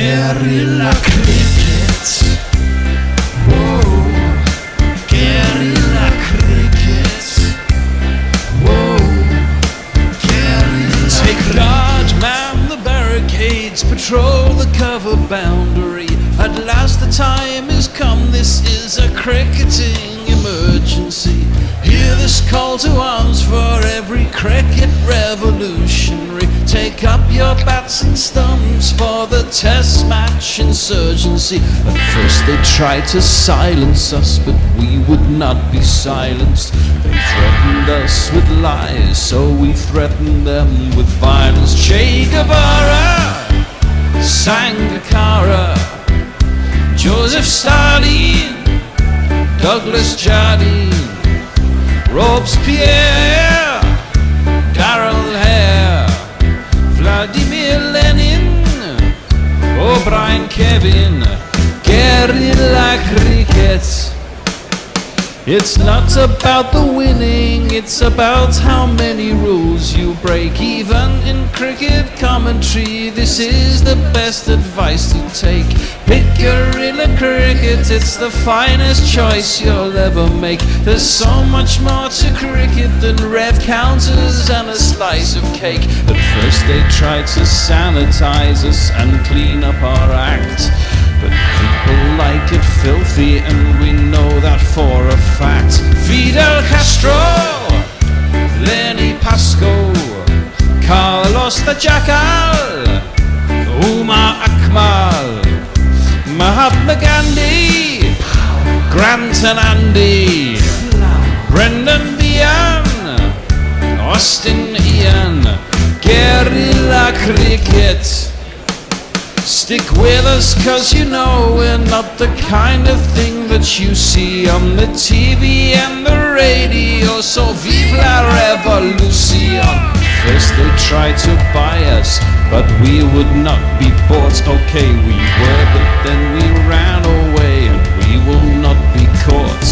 Guerrilla cricket. Whoa. Guerrilla cricket. Whoa. Guerrilla. Take guard, man the barricades, patrol the cover boundary. At last the time is come, this is a cricketing emergency. Hear this call to arms for every cricket revolutionary. Take up your bats and stumps for the test match insurgency. At first they tried to silence us, but we would not be silenced. They threatened us with lies, so we threatened them with violence. Che Guevara, Sangakkara, Joseph Stalin, Douglas Jardine, Robespierre, Darrell Hare, Vladimir Lenin, O'Brien Kevin, guerrilla cricket. It's not about the winning, it's about how many rules you break. Even in cricket commentary, this is the best advice to take. Pick guerrilla cricket, it's the finest choice you'll ever make. There's so much more to cricket than rev counters and a slice of cake. At first they tried to sanitize us and clean up our act, but people like it filthy, and we know that for a fact. Fidel Castro, Lenny Pascoe, Carlos the Jackal, Umar Akmal, Mahatma Gandhi, Grant and Andy, Brendan Behan, Austin Ian, guerrilla cricket. Stick with us, cause you know we're not the kind of thing that you see on the TV and the radio. So vive la revolution. First they tried to buy us, but we would not be bought. Okay, we were, but then we ran away, and we will not be caught.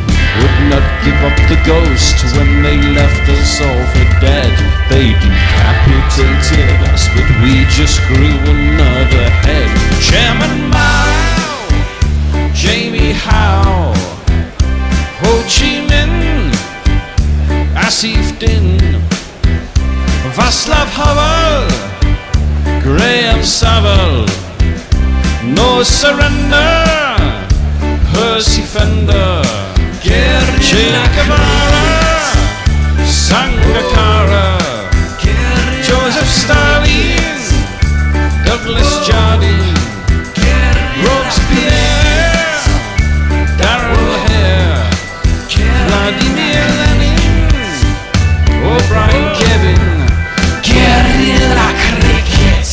We would not give up the ghost when they left us all for dead. They decapitated us, but we just grew another head. Chairman Mao, Jamie Howe, Ho Chi Minh, Asif Din, Václav Havel, Graham Saville, No Surrender, Percy Fender, Che Guevara, Sangakkara, Joseph Stalin, Douglas Jardine, Robespierre, Darrell Hare, Vladimir Lenin, O'Brien Kevin, guerrilla cricket.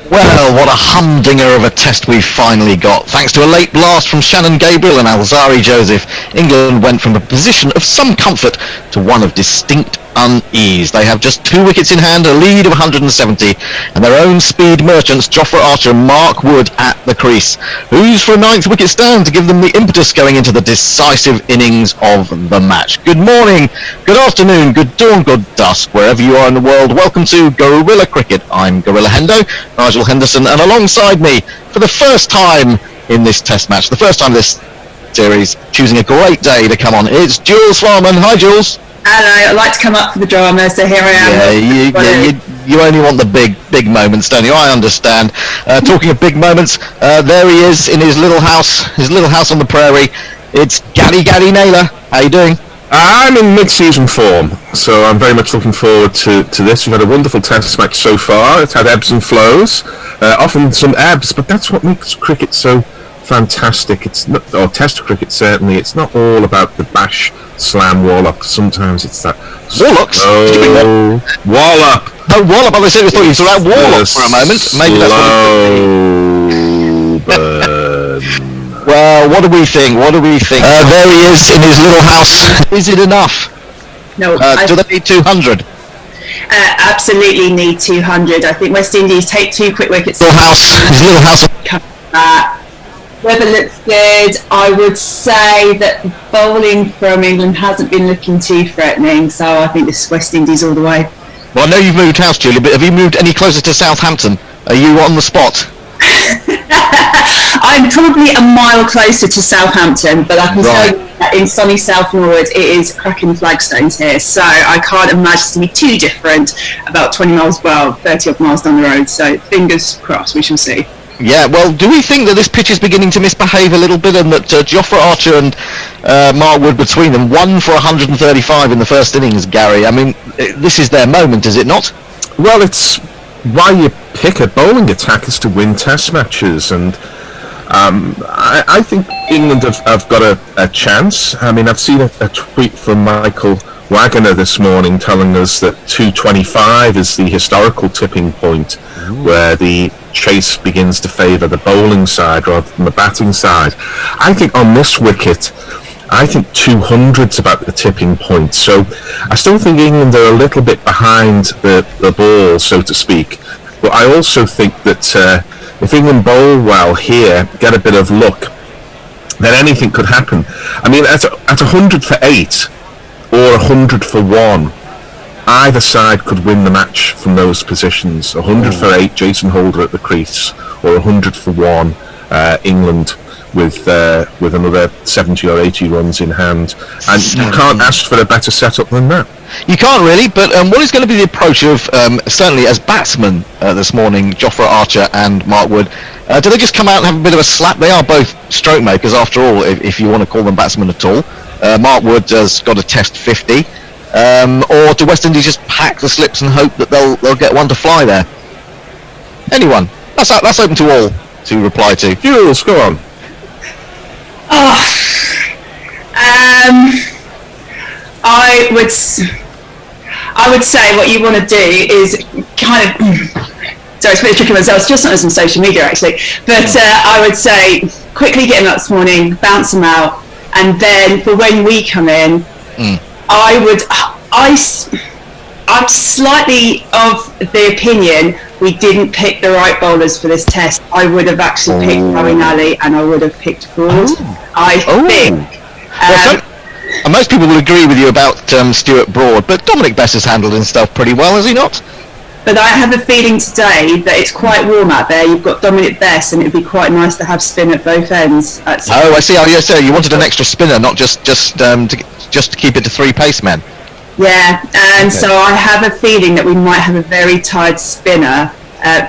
Well, what a humdinger of a test we've finally got. Thanks to a late blast from Shannon Gabriel and Alzari Joseph, England went from a position of some comfort to one of distinct unease. They have just 2 wickets in hand, a lead of 170, and their own speed merchants, Jofra Archer and Mark Wood, at the crease. Who's for a 9th wicket stand to give them the impetus going into the decisive innings of the match? Good morning, good afternoon, good dawn, good dusk, wherever you are in the world. Welcome to Guerrilla Cricket. I'm Gorilla Hendo, Nigel Henderson, and alongside me, for the first time in this test match, the first time this series, choosing a great day to come on, it's Jules Farman. Hi, Jules. Hello, I like to come up for the drama, so here I am. You only want the big moments, don't you? I understand. Talking of big moments, there he is in his little house on the prairie. It's Gaddy Naylor. How you doing? I'm in mid-season form, so I'm very much looking forward to this. We've had a wonderful test match so far. It's had ebbs and flows, often some ebbs, but that's what makes cricket so fantastic. It's not, or test cricket certainly, it's not all about the bash, slam, wallop. Sometimes it's that Warlocks? wallop. Oh, wallop. I thought you were about warlock for a moment. Maybe that's what it could be. Well, what do we think? There he is in his little house. Is it enough? No. Do they need 200? Absolutely need 200. I think West Indies take 2 quick wickets. His little house. Weather looks good. I would say that bowling from England hasn't been looking too threatening, so I think this is West Indies all the way. Well, I know you've moved house, Julie, but have you moved any closer to Southampton? Are you on the spot? I'm probably a mile closer to Southampton, but I can tell Right. you that in sunny South Norwood it is cracking flagstones here, so I can't imagine it to be too different about 20 miles, well, 30 odd miles down the road, so fingers crossed, we shall see. Yeah, well, do we think that this pitch is beginning to misbehave a little bit, and that Jofra Archer and Mark Wood between them, 1 for 135 in the first innings, Gary? I mean, this is their moment, is it not? Well, it's why you pick a bowling attack is to win test matches, and I think England have got a chance. I mean, I've seen a tweet from Michael Wagner this morning telling us that 225 is the historical tipping point where the chase begins to favour the bowling side rather than the batting side. I think on this wicket, I think 200's about the tipping point. So I still think England are a little bit behind the ball, so to speak. But I also think that if England bowl well here, get a bit of luck, then anything could happen. I mean, at 100 for 8 or 100 for 1, either side could win the match from those positions. 100 for 8, Jason Holder at the crease, or 100 for 1, England with another 70 or 80 runs in hand. And you can't ask for a better setup than that. You can't really, but what is going to be the approach of, certainly as batsmen this morning, Jofra Archer and Mark Wood? Do they just come out and have a bit of a slap? They are both stroke makers, after all, if you want to call them batsmen at all. Mark Wood has got a test 50. Or do West Indies just pack the slips and hope that they'll get one to fly there? Anyone? That's open to all to reply to. Jules, go on. I would say what you want to do is kind of. So it's a bit tricky myself. It's just not as on social media actually, but I would say quickly get them up this morning, bounce them out, and then for when we come in, I'm slightly of the opinion we didn't pick the right bowlers for this test. I would have actually picked Rowan Ali and I would have picked Broad. I think. And most people will agree with you about Stuart Broad, but Dominic Bess has handled himself pretty well, has he not? But I have a feeling today that it's quite warm out there. You've got Dominic Bess, and it'd be quite nice to have spin at both ends. I see. Oh, yes, sir. You wanted an extra spinner, not just to keep it to 3 pacemen. Yeah, and so I have a feeling that we might have a very tired spinner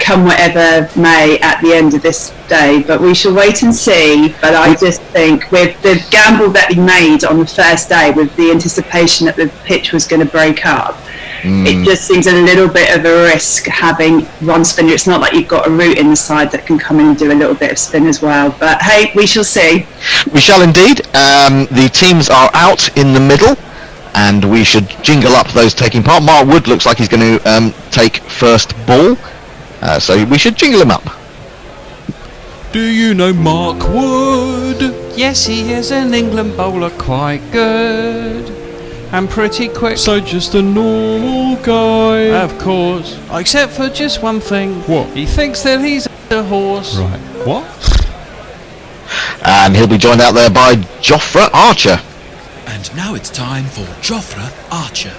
come whatever may at the end of this day, but we shall wait and see. But I just think with the gamble that we made on the first day, with the anticipation that the pitch was going to break up, it just seems a little bit of a risk having one spinner. It's not like you've got a root in the side that can come in and do a little bit of spin as well. But hey, we shall see. We shall indeed. The teams are out in the middle, and we should jingle up those taking part. Mark Wood looks like he's going to take first ball, so we should jingle him up. Do you know Mark Wood? Yes, he is an England bowler, quite good and pretty quick. So just a normal guy. Of course, except for just one thing. What? He thinks that he's a horse. Right. What? And he'll be joined out there by Jofra Archer. And now it's time for Jofra Archer.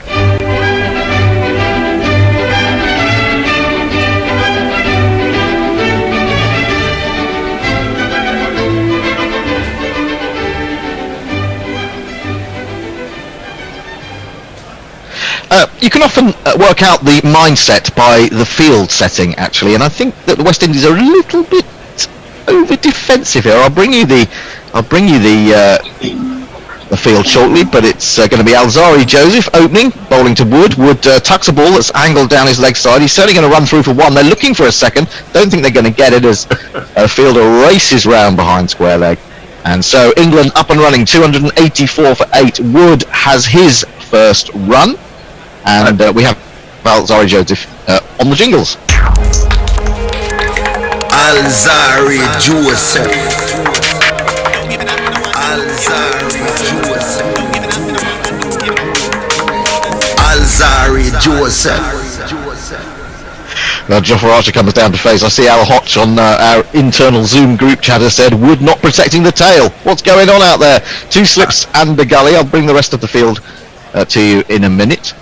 You can often work out the mindset by the field setting, actually, and I think that the West Indies are a little bit over defensive here. I'll bring you the field shortly, but it's going to be Alzari Joseph opening, bowling to Wood. Wood tucks a ball that's angled down his leg side. He's certainly going to run through for 1. They're looking for a second. Don't think they're going to get it as Fielder races round behind square leg. And so England up and running, 284 for 8. Wood has his first run. And we have Alzari Joseph on the jingles. Alzari Joseph. Alzari Joseph. Alzari Joseph. Now Jofra Archer comes down to face. I see Al Hodge on our internal Zoom group chat has said, Wood not protecting the tail. What's going on out there? 2 slips and a gully. I'll bring the rest of the field to you in a minute.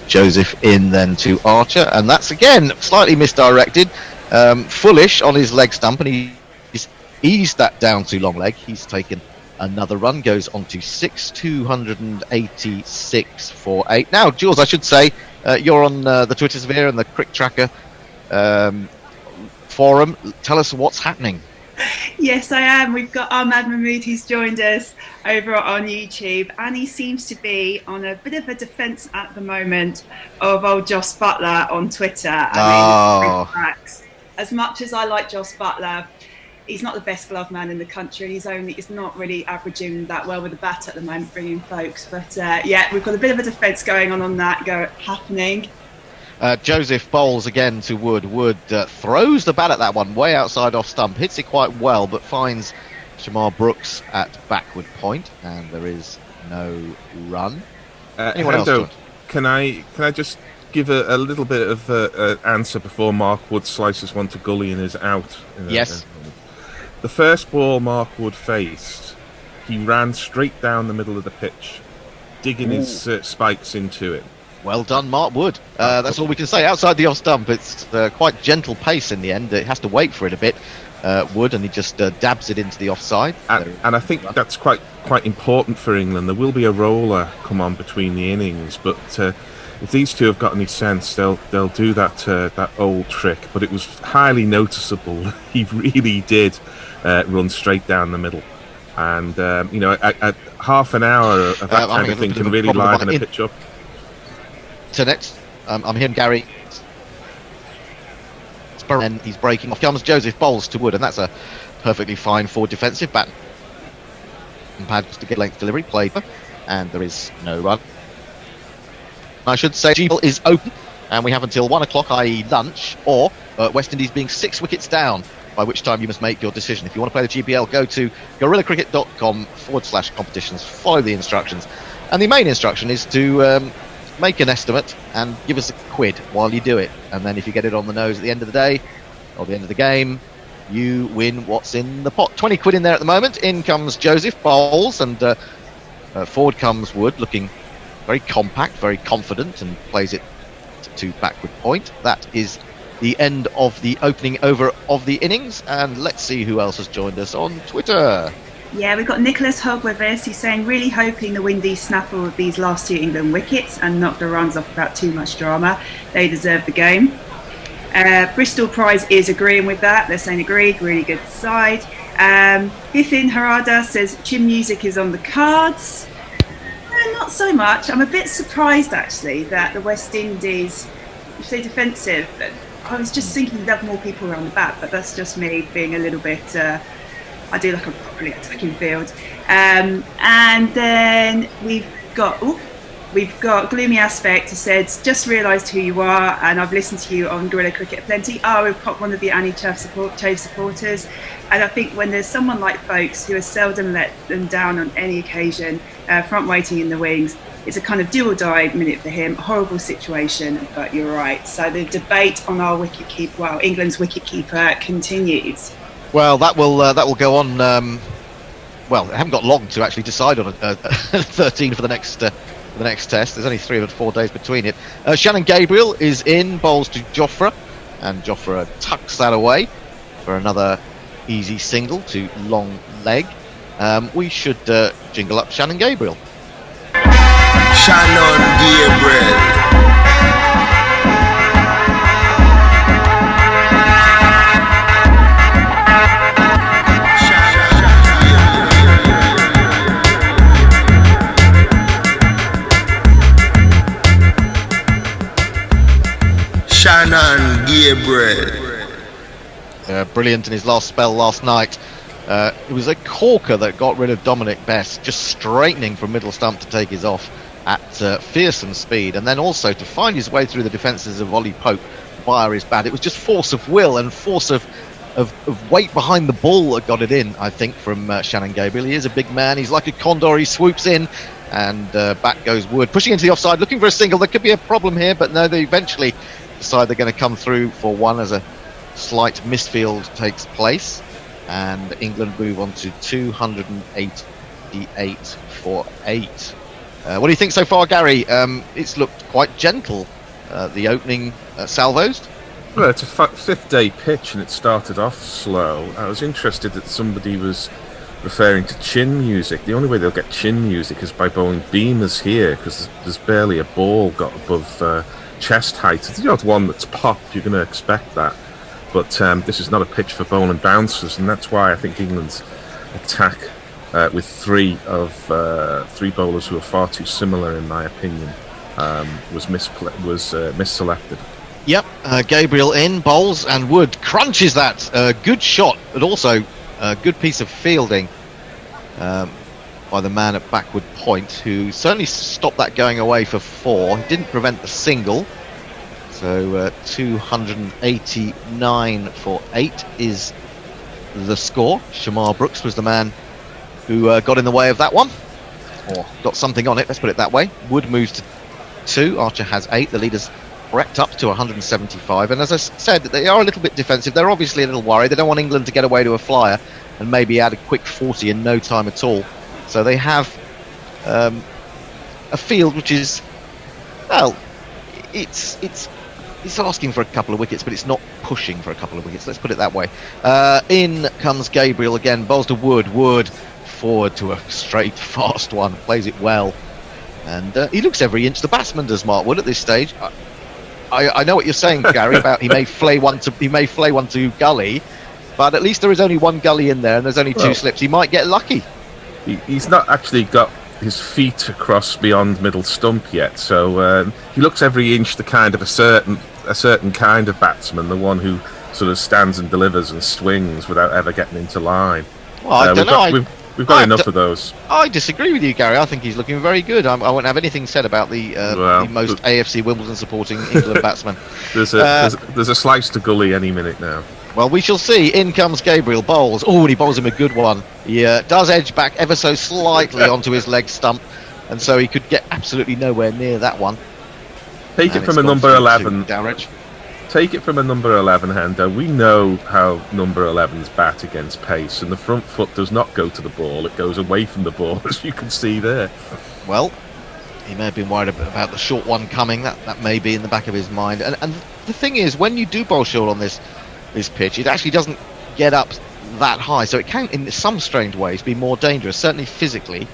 Joseph in then to Archer, and that's again slightly misdirected. Foolish on his leg stump, and he's eased that down to long leg. He's taken another run, goes on to 286 for 8. Now, Jules, I should say, you're on the Twitter sphere and the Crick Tracker forum. Tell us what's happening. Yes, I am. We've got Ahmad Mahmood who's joined us over on YouTube, and he seems to be on a bit of a defence at the moment of old Joss Butler on Twitter. I mean, as much as I like Joss Butler, he's not the best glove man in the country. He's not really averaging that well with the bat at the moment, bringing folks. But yeah, we've got a bit of a defence going on that happening. Joseph bowls again to Wood. Wood throws the bat at that one way outside off stump, hits it quite well, but finds Shamar Brooks at backward point, and there is no run. Anyone else? Can I just give a little bit of answer before Mark Wood slices one to gully and is out? Yes. The first ball Mark Wood faced, he ran straight down the middle of the pitch, digging his spikes into it. Well done, Mark Wood. That's all we can say. Outside the off stump, it's quite gentle pace in the end. It has to wait for it a bit, Wood, and he just dabs it into the offside. And I think that's quite important for England. There will be a roller come on between the innings, but if these two have got any sense, they'll do that old trick. But it was highly noticeable. He really did run straight down the middle, and at half an hour of that kind of thing can really liven a pitch up. Next, I'm hearing Gary, and he's breaking off. Comes Joseph bowls to Wood, and that's a perfectly fine forward defensive bat. And pad to get length delivery played, and there is no run. I should say GBL is open, and we have until 1 o'clock, i.e. lunch, or West Indies being 6 wickets down, by which time you must make your decision. If you want to play the GBL, go to guerrillacricket.com/competitions, follow the instructions, and the main instruction is to make an estimate and give us a quid while you do it, and then if you get it on the nose at the end of the day or the end of the game, you win what's in the pot. 20 quid in there at the moment. In comes Joseph, bowls, and forward comes Wood, looking very compact, very confident, and plays it to backward point. That is the end of the opening over of the innings, and let's see who else has joined us on Twitter. Yeah, we've got Nicholas Hogg with us. He's saying, really hoping the Windies snaffle with these last 2 England wickets and knock the runs off without too much drama. They deserve the game. Bristol Prize is agreeing with that. They're saying agreed, really good side. Bipin Harada says chin music is on the cards. Not so much. I'm a bit surprised actually that the West Indies, if they're defensive, I was just thinking they'd have more people around the bat, but that's just me being a little bit... I do like a properly attacking field. And then we've got Gloomy Aspect who said, just realised who you are, and I've listened to you on Guerrilla Cricket plenty. We've got one of the Annie Chave supporters. And I think when there's someone like Folks who has seldom let them down on any occasion, front waiting in the wings, it's a kind of do or die minute for him. Horrible situation, but you're right. So the debate on our England's wicketkeeper continues. Well, that will go on. Well, I haven't got long to actually decide on a 13 for the next test. There's only 3 or 4 days between it. Shannon Gabriel is in, bowls to Jofra, and Jofra tucks that away for another easy single to long leg. We should jingle up Shannon Gabriel. Shannon Gabriel. Shannon Gabriel. Brilliant in his last spell last night. It was a corker that got rid of Dominic Best, just straightening from middle stump to take his off at fearsome speed, and then also to find his way through the defences of Ollie Pope via his bat. It was just force of will and force of weight behind the ball that got it in, I think, from Shannon Gabriel. He is a big man. He's like a condor. He swoops in, and back goes Wood, pushing into the offside, looking for a single. There could be a problem here, but no, they eventually decide they're going to come through for one as a slight misfield takes place, and England move on to 288 for 8. What do you think so far, Gary? It's looked quite gentle, the opening salvos. Well, it's a fifth day pitch and it started off slow. I was interested that somebody was referring to chin music. The only way they'll get chin music is by bowling beamers here, because there's barely a ball got above chest height. It's the odd one that's popped, you're going to expect that. But this is not a pitch for bowling bouncers, and that's why I think England's attack with three bowlers who are far too similar, in my opinion, was misselected. Yep, Gabriel in, bowls, and Wood crunches that. Good shot, but also a good piece of fielding by the man at backward point, who certainly stopped that going away for 4. He didn't prevent the single. So 289 for 8 is the score. Shamar Brooks was the man who got in the way of that one, or got something on it, let's put it that way. Wood moves to 2, Archer has 8, the leaders correct up to 175, and as I said, they are a little bit defensive. They're obviously a little worried. They don't want England to get away to a flyer and maybe add a quick 40 in no time at all. So they have a field which is, well, it's asking for a couple of wickets, but it's not pushing for a couple of wickets, let's put it that way. In comes Gabriel again, bowls to Wood. Wood forward to a straight fast one, plays it well, and he looks every inch the batsman does, Mark Wood, at this stage. I know what you're saying, Gary, about he may flay one to gully, but at least there is only one gully in there and there's only 2 slips. He might get lucky. He's not actually got his feet across beyond middle stump yet, so he looks every inch the kind of a certain kind of batsman, the one who sort of stands and delivers and swings without ever getting into line. Well, I don't know. We've got enough of those. I disagree with you, Gary. I think he's looking very good. I won't have anything said about the most AFC Wimbledon supporting England batsman. There's a slice to gully any minute now. Well, we shall see. In comes Gabriel, bowls. Oh, and he bowls him a good one. He does edge back ever so slightly onto his leg stump, and so he could get absolutely nowhere near that one. Take it from a number 11. Take it from a number 11 hander. We know how number 11s bat against pace, and the front foot does not go to the ball. It goes away from the ball, as you can see there. Well, he may have been worried about the short one coming. That may be in the back of his mind. And the thing is, when you do bowl short on this pitch, it actually doesn't get up that high, so it can, in some strange ways, be more dangerous, certainly physically,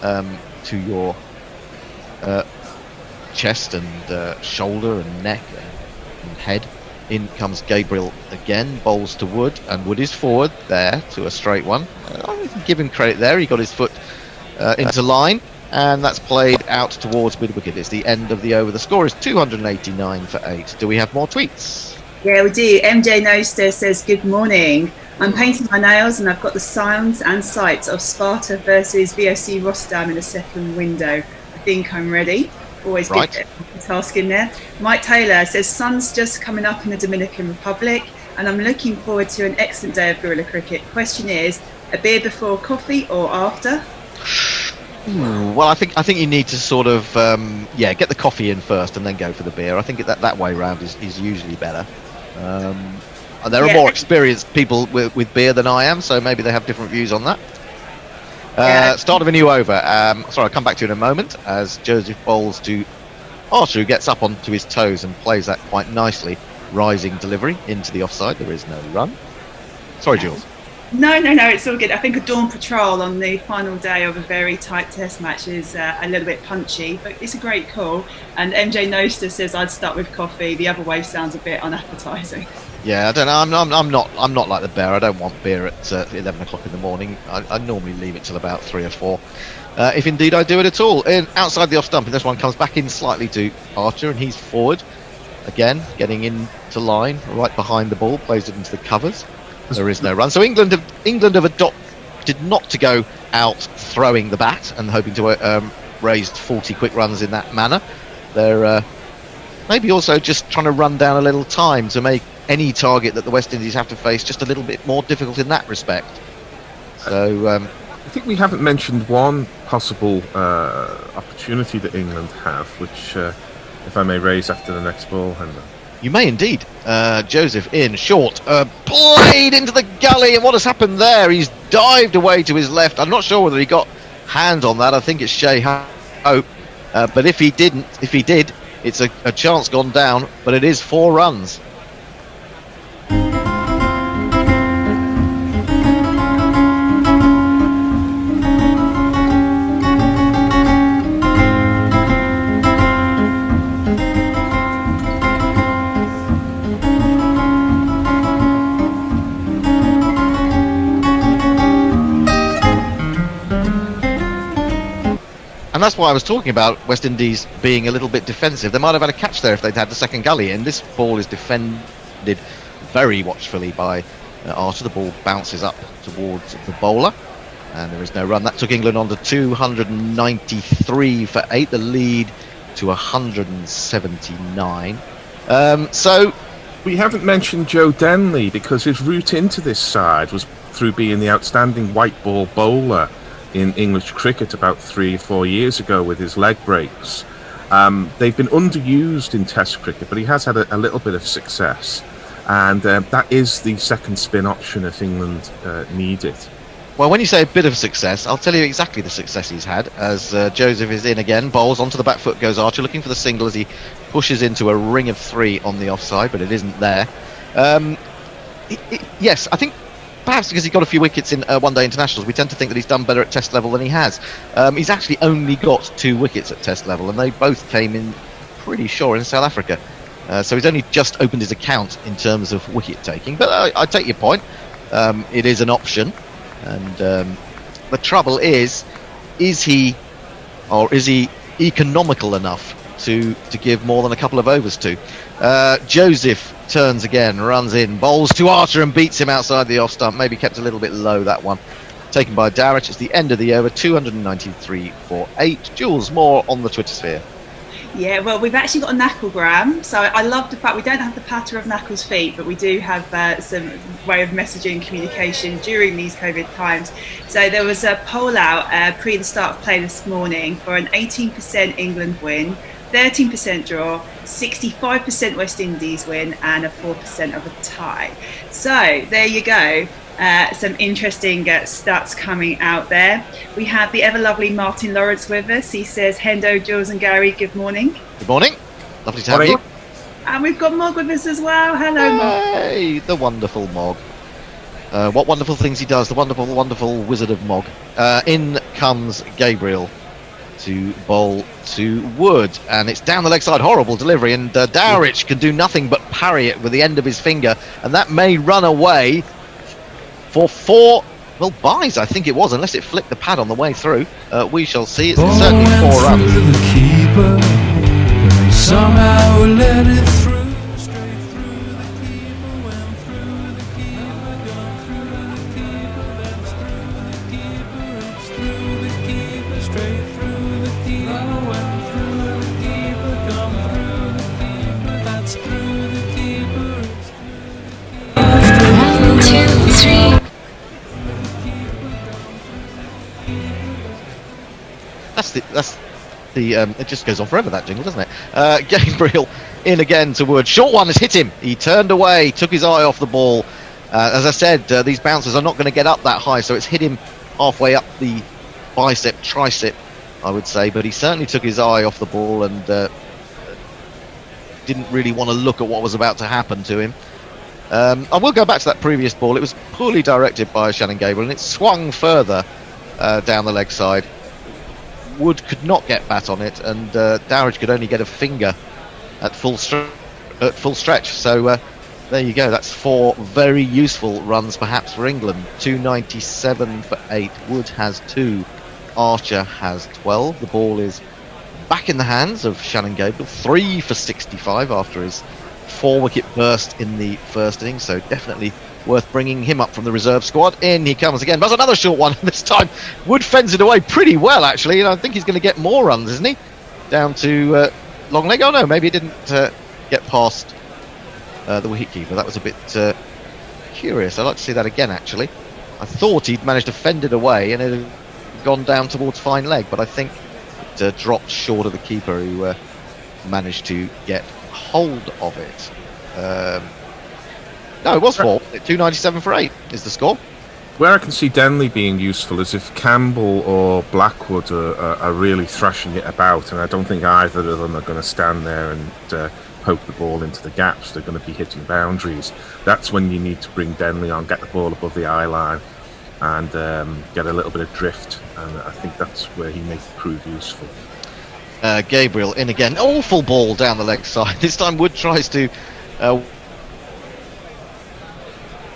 to your chest and shoulder and neck and head. In comes Gabriel again, bowls to Wood, and Wood is forward there to a straight one. I can give him credit there. He got his foot into line, and that's played out towards mid wicket. It's the end of the over. The score is 289 for 8. Do we have more tweets? Yeah, we do. MJ Noster says, good morning. I'm painting my nails and I've got the sounds and sights of Sparta versus VOC Rotterdam in the second window. I think I'm ready. Always right. Get the task in there. Mike Taylor says, sun's just coming up in the Dominican Republic and I'm looking forward to an excellent day of guerrilla cricket. Question is, a beer before coffee or after? Well, I think you need to sort of get the coffee in first and then go for the beer. I think that way round is usually better. And there are more experienced people with beer than I am, so maybe they have different views on that. Start of a new over. I'll come back to you in a moment as Joseph bowls to Archer, who gets up onto his toes and plays that quite nicely. Rising delivery into the offside. There is no run. Sorry, Jules. No, it's all good. I think a dawn patrol on the final day of a very tight test match is a little bit punchy, but it's a great call. And MJ Noster says I'd start with coffee. The other way sounds a bit unappetising. Yeah, I don't know. I'm not like the bear. I don't want beer at 11 o'clock in the morning. I normally leave it till about 3 or 4, if indeed I do it at all. Outside the off stump, and this one comes back in slightly to Archer, and he's forward again, getting into line right behind the ball, plays it into the covers. There is no run. So England have adopted not to go out throwing the bat and hoping to raise 40 quick runs in that manner. They're maybe also just trying to run down a little time to make any target that the West Indies have to face just a little bit more difficult in that respect. So I think we haven't mentioned one possible opportunity that England have, which, if I may raise after the next ball, Henry. You may indeed. Joseph in short, played into the gully, and what has happened there? He's dived away to his left. I'm not sure whether he got hands on that. I think it's Shea Hope, but if he did, it's a chance gone down. But it is 4 runs. And that's why I was talking about West Indies being a little bit defensive. They might have had a catch there if they'd had the second gully in. This ball is defended very watchfully by Archer. The ball bounces up towards the bowler, and there is no run. That took England on to 293 for 8, the lead to 179. So we haven't mentioned Joe Denley, because his route into this side was through being the outstanding white ball bowler in English cricket about 3 or 4 years ago with his leg breaks. They've been underused in Test cricket, but he has had a little bit of success, and that is the second spin option if England need it. Well, when you say a bit of success, I'll tell you exactly the success he's had, as Joseph is in again, bowls onto the back foot, goes Archer, looking for the single as he pushes into a ring of 3 on the offside, but it isn't there. Yes, I think perhaps because he got a few wickets in one-day internationals, we tend to think that he's done better at Test level than he has. He's actually only got 2 wickets at Test level, and they both came in pretty sure in South Africa. So he's only just opened his account in terms of wicket taking. But I take your point. It is an option, and the trouble is he economical enough to give more than a couple of overs to? Joseph turns again, runs in, bowls to Archer and beats him outside the off stump. Maybe kept a little bit low, that one. Taken by Dowrich. It's the end of the over, 293 for 8. Jules, more on the Twitter sphere. Yeah, well, we've actually got a Knacklegram, so I love the fact we don't have the patter of Knackle's feet, but we do have some way of messaging communication during these COVID times. So there was a poll out pre the start of play this morning for an 18% England win, 13% draw, 65% West Indies win, and a 4% of a tie. So there you go. Some interesting stats coming out there. We have the ever lovely Martin Lawrence with us. He says, Hendo, Jules and Gary, good morning. Good morning. Lovely to have you. And we've got Mog with us as well. Hello, Mog. Hey, the wonderful Mog. What wonderful things he does, the wonderful, wonderful wizard of Mog. In comes Gabriel to bowl to Wood, and it's down the leg side, horrible delivery, and Dowrich can do nothing but parry it with the end of his finger, and that may run away for 4 buys, I think it was, unless it flicked the pad on the way through. We shall see. It's certainly 4 runs. The keeper, but somehow let it through, straight through the keeper, went through the keeper, gone through the keeper, that's through the keeper, it's through the keeper, straight through the keeper, went through the keeper, gone through the keeper, that's through the keeper, it's through the keeper. 1, 2, 3. That's the it just goes on forever, that jingle, doesn't it? Gabriel in again to Wood. Short one has hit him. He turned away, took his eye off the ball. As I said, these bouncers are not going to get up that high, so it's hit him halfway up the bicep, tricep, I would say. But he certainly took his eye off the ball and didn't really want to look at what was about to happen to him. I will go back to that previous ball. It was poorly directed by Shannon Gabriel, and it swung further down the leg side. Wood could not get bat on it, and Dowrich could only get a finger at full stretch. So there you go. That's 4 very useful runs, perhaps, for England. 297 for 8. Wood has 2. Archer has 12. The ball is back in the hands of Shannon Gabriel. 3 for 65 after his 4-wicket burst in the first innings. So definitely worth bringing him up from the reserve squad. In he comes again. That's another short one. This time Wood fends it away pretty well, actually, and I think he's going to get more runs, isn't he? Down to long leg. Oh no, maybe he didn't get past the wicketkeeper. That was a bit curious. I'd like to see that again, actually. I thought he'd managed to fend it away and it had gone down towards fine leg, but I think it dropped short of the keeper, who managed to get hold of it. No, it was 4. 297 for 8 is the score. Where I can see Denley being useful is if Campbell or Blackwood are really thrashing it about, and I don't think either of them are going to stand there and poke the ball into the gaps. They're going to be hitting boundaries. That's when you need to bring Denley on, get the ball above the eye line, and get a little bit of drift, and I think that's where he may prove useful. Gabriel in again. Awful ball down the leg side. This time Wood tries to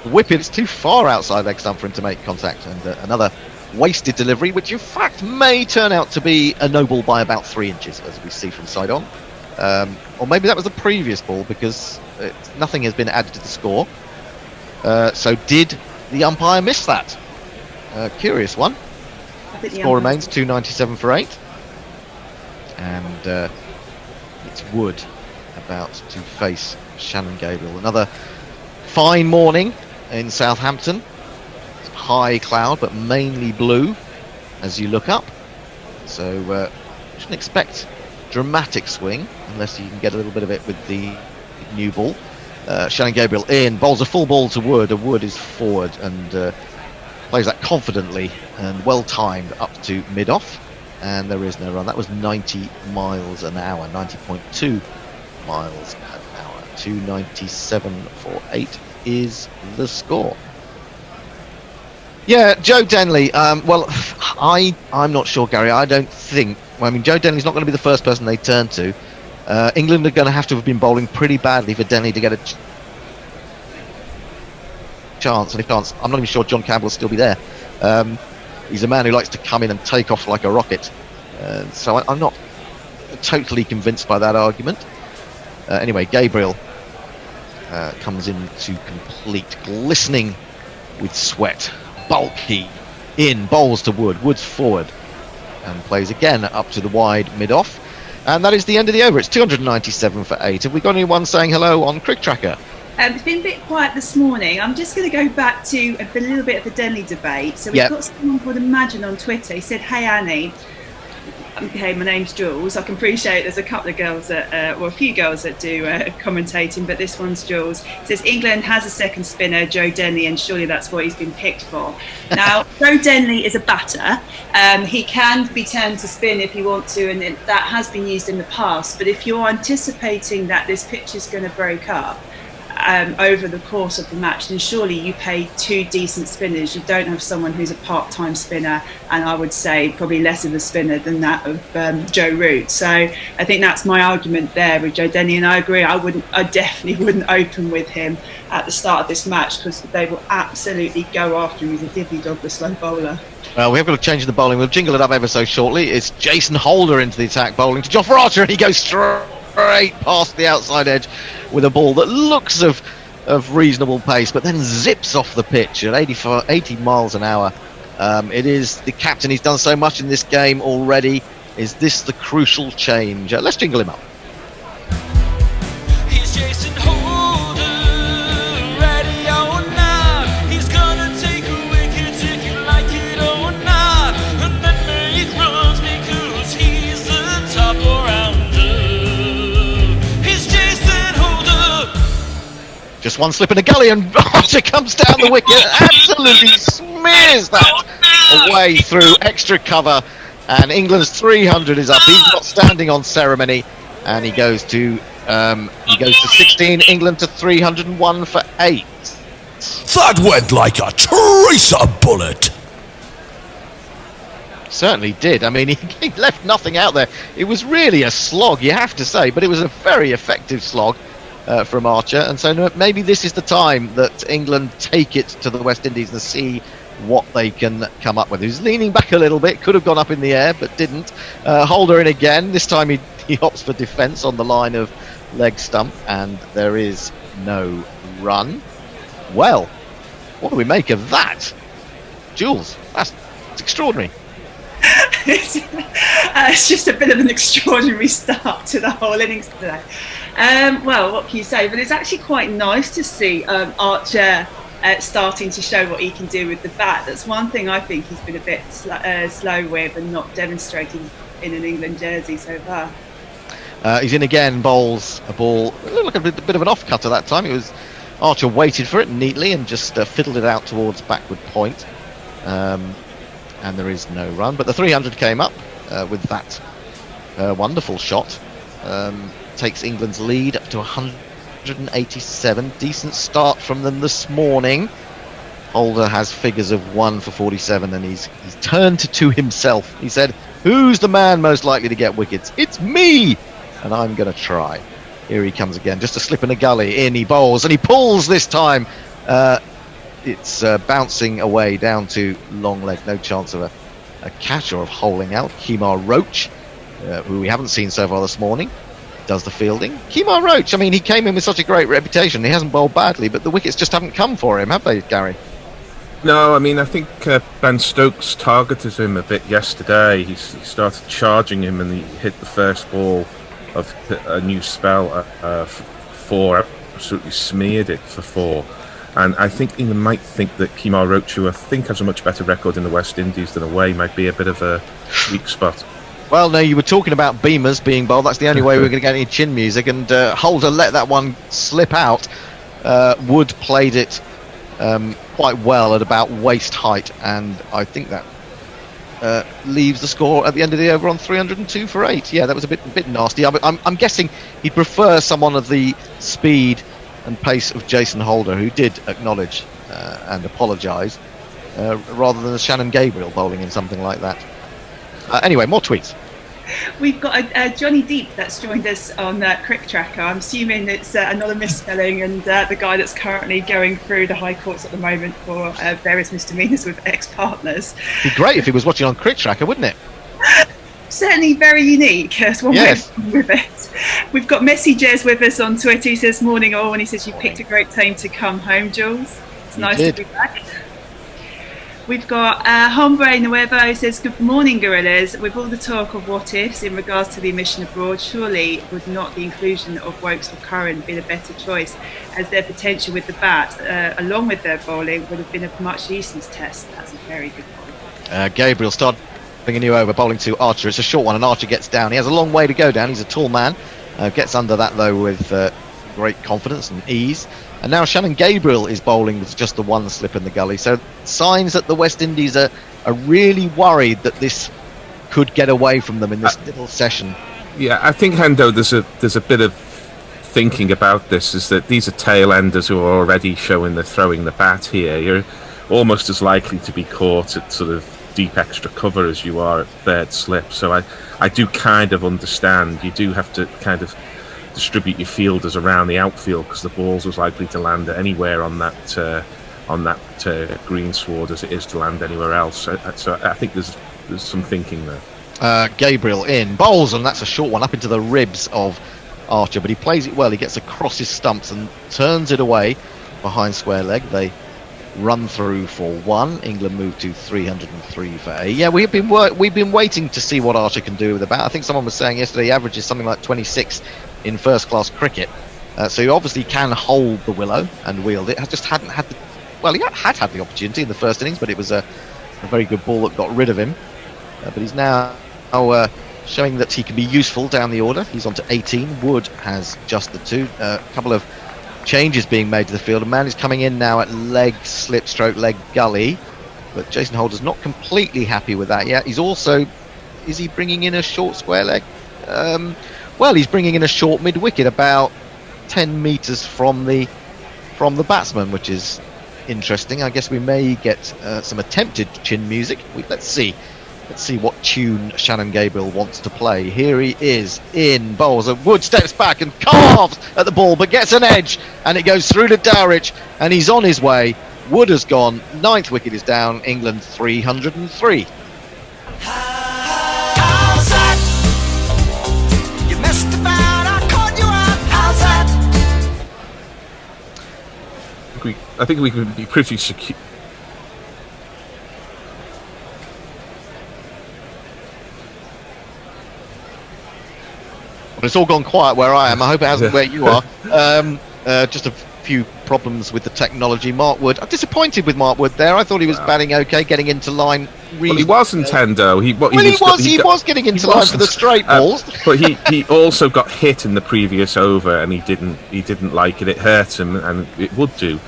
whip it. It's too far outside leg stump for him to make contact, and another wasted delivery, which in fact may turn out to be a no ball by about 3 inches, as we see from side on. Or maybe that was the previous ball, because nothing has been added to the score. So did the umpire miss that? Curious one. Score remains 297 for 8. And it's Wood about to face Shannon Gabriel. Another fine morning in Southampton. High cloud, but mainly blue as you look up. So shouldn't expect dramatic swing unless you can get a little bit of it with the new ball. Shannon Gabriel in, bowls a full ball to Wood. Wood is forward and plays that confidently and well timed up to mid-off. And there is no run. That was 90 miles an hour, 90.2 miles an hour. 297 for 8 is the score. Yeah, Joe Denley. Well, I'm not sure, Gary. I don't think. Well, I mean, Joe Denley's not going to be the first person they turn to. England are going to have been bowling pretty badly for Denley to get a chance. And if not, I'm not even sure John Campbell will still be there. He's a man who likes to come in and take off like a rocket. So I'm not totally convinced by that argument. Anyway, Gabriel comes in to complete, glistening with sweat. Bulky in, bowls to Wood. Wood's forward and plays again up to the wide mid-off. And that is the end of the over. It's 297 for 8. Have we got anyone saying hello on Crick Tracker? It's been a bit quiet this morning. I'm just going to go back to a little bit of the Denley debate. So we've got someone called Imagine on Twitter. He said, "Hey Annie, okay, my name's Jules. I can appreciate there's a couple of girls that, a few girls that do commentating, but this one's Jules. It says England has a second spinner, Joe Denley, and surely that's what he's been picked for. Now, Joe Denley is a batter. He can be turned to spin if you want to, and that has been used in the past. But if you're anticipating that this pitch is going to break up over the course of the match, then surely you pay 2 decent spinners. You don't have someone who's a part-time spinner, and I would say probably less of a spinner than that of Joe Root. So I think that's my argument there with Joe Denley, and I agree. I definitely wouldn't open with him at the start of this match, because they will absolutely go after him. He's a diddly dog, the slow bowler. Well, we have got to change the bowling. We'll jingle it up ever so shortly. It's Jason Holder into the attack, bowling to Jofra Archer, and he goes straight past the outside edge with a ball that looks of reasonable pace, but then zips off the pitch at 80 miles an hour. It is the captain. He's done so much in this game already. Is this the crucial change? Let's jingle him up. He's Jason Holder, ready or not. He's gonna take a wicket if you like it or not, and then make runs because he's the top all-rounder. He's Jason Holder. Just one slip in a gully and Archer comes down the wicket, absolutely smears that away through extra cover, and England's 300 is up. He's not standing on ceremony, and he goes to 16. England to 301 for 8. That went like a tracer bullet. Certainly did. I mean, he left nothing out there. It was really a slog, you have to say, but it was a very effective slog from Archer, and so maybe this is the time that England take it to the West Indies and see what they can come up with. He's leaning back a little bit, could have gone up in the air but didn't. Holder in again. This time he opts for defence on the line of leg stump, and there is no run. Well, what do we make of that? Jules, that's extraordinary. It's just a bit of an extraordinary start to the whole innings today. Well, what can you say? But it's actually quite nice to see Archer starting to show what he can do with the bat. That's one thing I think he's been a bit slow with and not demonstrating in an England jersey so far. He's in again, bowls a ball. It looked like a bit of an off-cutter that time. It was Archer waited for it neatly and just fiddled it out towards backward point. And there is no run. But the 300 came up with that wonderful shot. Takes England's lead up to 187. Decent start from them this morning. Holder has figures of 1 for 47, and he's turned to himself. He said, "Who's the man most likely to get wickets? It's me, and I'm going to try." Here he comes again, just a slip in a gully. In he bowls, and he pulls this time. it's bouncing away down to long leg. No chance of a catch or of holing out. Kemar Roach, who we haven't seen so far this morning, does the fielding. Kemar Roach, I mean, he came in with such a great reputation. He hasn't bowled badly, but the wickets just haven't come for him, have they, Gary? No, I mean, I think Ben Stokes targeted him a bit yesterday. He started charging him and he hit the first ball of a new spell four, absolutely smeared it for four. And I think England might think that Kemar Roach, who I think has a much better record in the West Indies than away, might be a bit of a weak spot. Well, no, you were talking about Beamers being bowled. That's the only way we're going to get any chin music. And Holder let that one slip out. Wood played it quite well at about waist height, and I think that leaves the score at the end of the over on 302 for 8. Yeah, that was a bit nasty. I'm guessing he'd prefer someone of the speed and pace of Jason Holder, who did acknowledge and apologise, rather than Shannon Gabriel bowling in something like that. Anyway, more tweets. We've got Johnny Deep that's joined us on Crick Tracker. I'm assuming it's another misspelling, and the guy that's currently going through the High Courts at the moment for various misdemeanours with ex-partners. It'd be great if he was watching on Crick Tracker, wouldn't it? Certainly very unique. That's one way with it. We've got Messi Jez with us on Twitter. He says, morning all, and he says, you picked a great time to come home, Jules. It's nice to be back. We've got Hombre Nuevo, who says, good morning, Gorillas. With all the talk of what ifs in regards to the emission abroad, surely would not the inclusion of Wokes or Curran be the better choice, as their potential with the bat, along with their bowling, would have been of much use in this test? That's a very good point. Gabriel started a new over, bowling to Archer. It's a short one, and Archer gets down. He has a long way to go down. He's a tall man. Gets under that, though, with great confidence and ease. And now Shannon Gabriel is bowling with just the one slip in the gully. So signs that the West Indies are really worried that this could get away from them in this little session. Yeah, I think, Hendo, there's a bit of thinking about this, is that these are tail enders who are already showing they're throwing the bat here. You're almost as likely to be caught at sort of deep extra cover as you are at third slip. So I do kind of understand. You do have to kind of distribute your fielders around the outfield, because the balls was likely to land anywhere on that greensward as it is to land anywhere else. So I think there's some thinking there. Gabriel in bowls, and that's a short one up into the ribs of Archer, but he plays it well. He gets across his stumps and turns it away behind square leg. They run through for one. England move to 303 for 8. Yeah, we've been waiting to see what Archer can do with the bat. I think someone was saying yesterday he averages something like 26 in first class cricket, so he obviously can hold the willow and wield it. Just hadn't had he had the opportunity in the first innings, but it was a very good ball that got rid of him. But he's now showing that he can be useful down the order. He's on to 18. Wood has just the 2. A couple of changes being made to the field. A man is coming in now at leg slip stroke leg gully, but Jason Holder's not completely happy with that yet. Is he bringing in a short square leg? Well, he's bringing in a short mid wicket, about 10 metres from the batsman, which is interesting. I guess we may get some attempted chin music. Let's see what tune Shannon Gabriel wants to play. Here he is in bowls, and Wood steps back and carves at the ball, but gets an edge, and it goes through to Dowrich, and he's on his way. Wood has gone. 9th wicket is down. England 303. I think we can be pretty secure. Well, it's all gone quiet where I am. I hope it hasn't where you are. Just a few problems with the technology. Mark Wood. I'm disappointed with Mark Wood there. I thought he was batting okay, getting into line. Well, he wasn't, Hendo. He was getting into line for the straight balls. But he also got hit in the previous over, and he didn't like it. It hurt him, and it would do.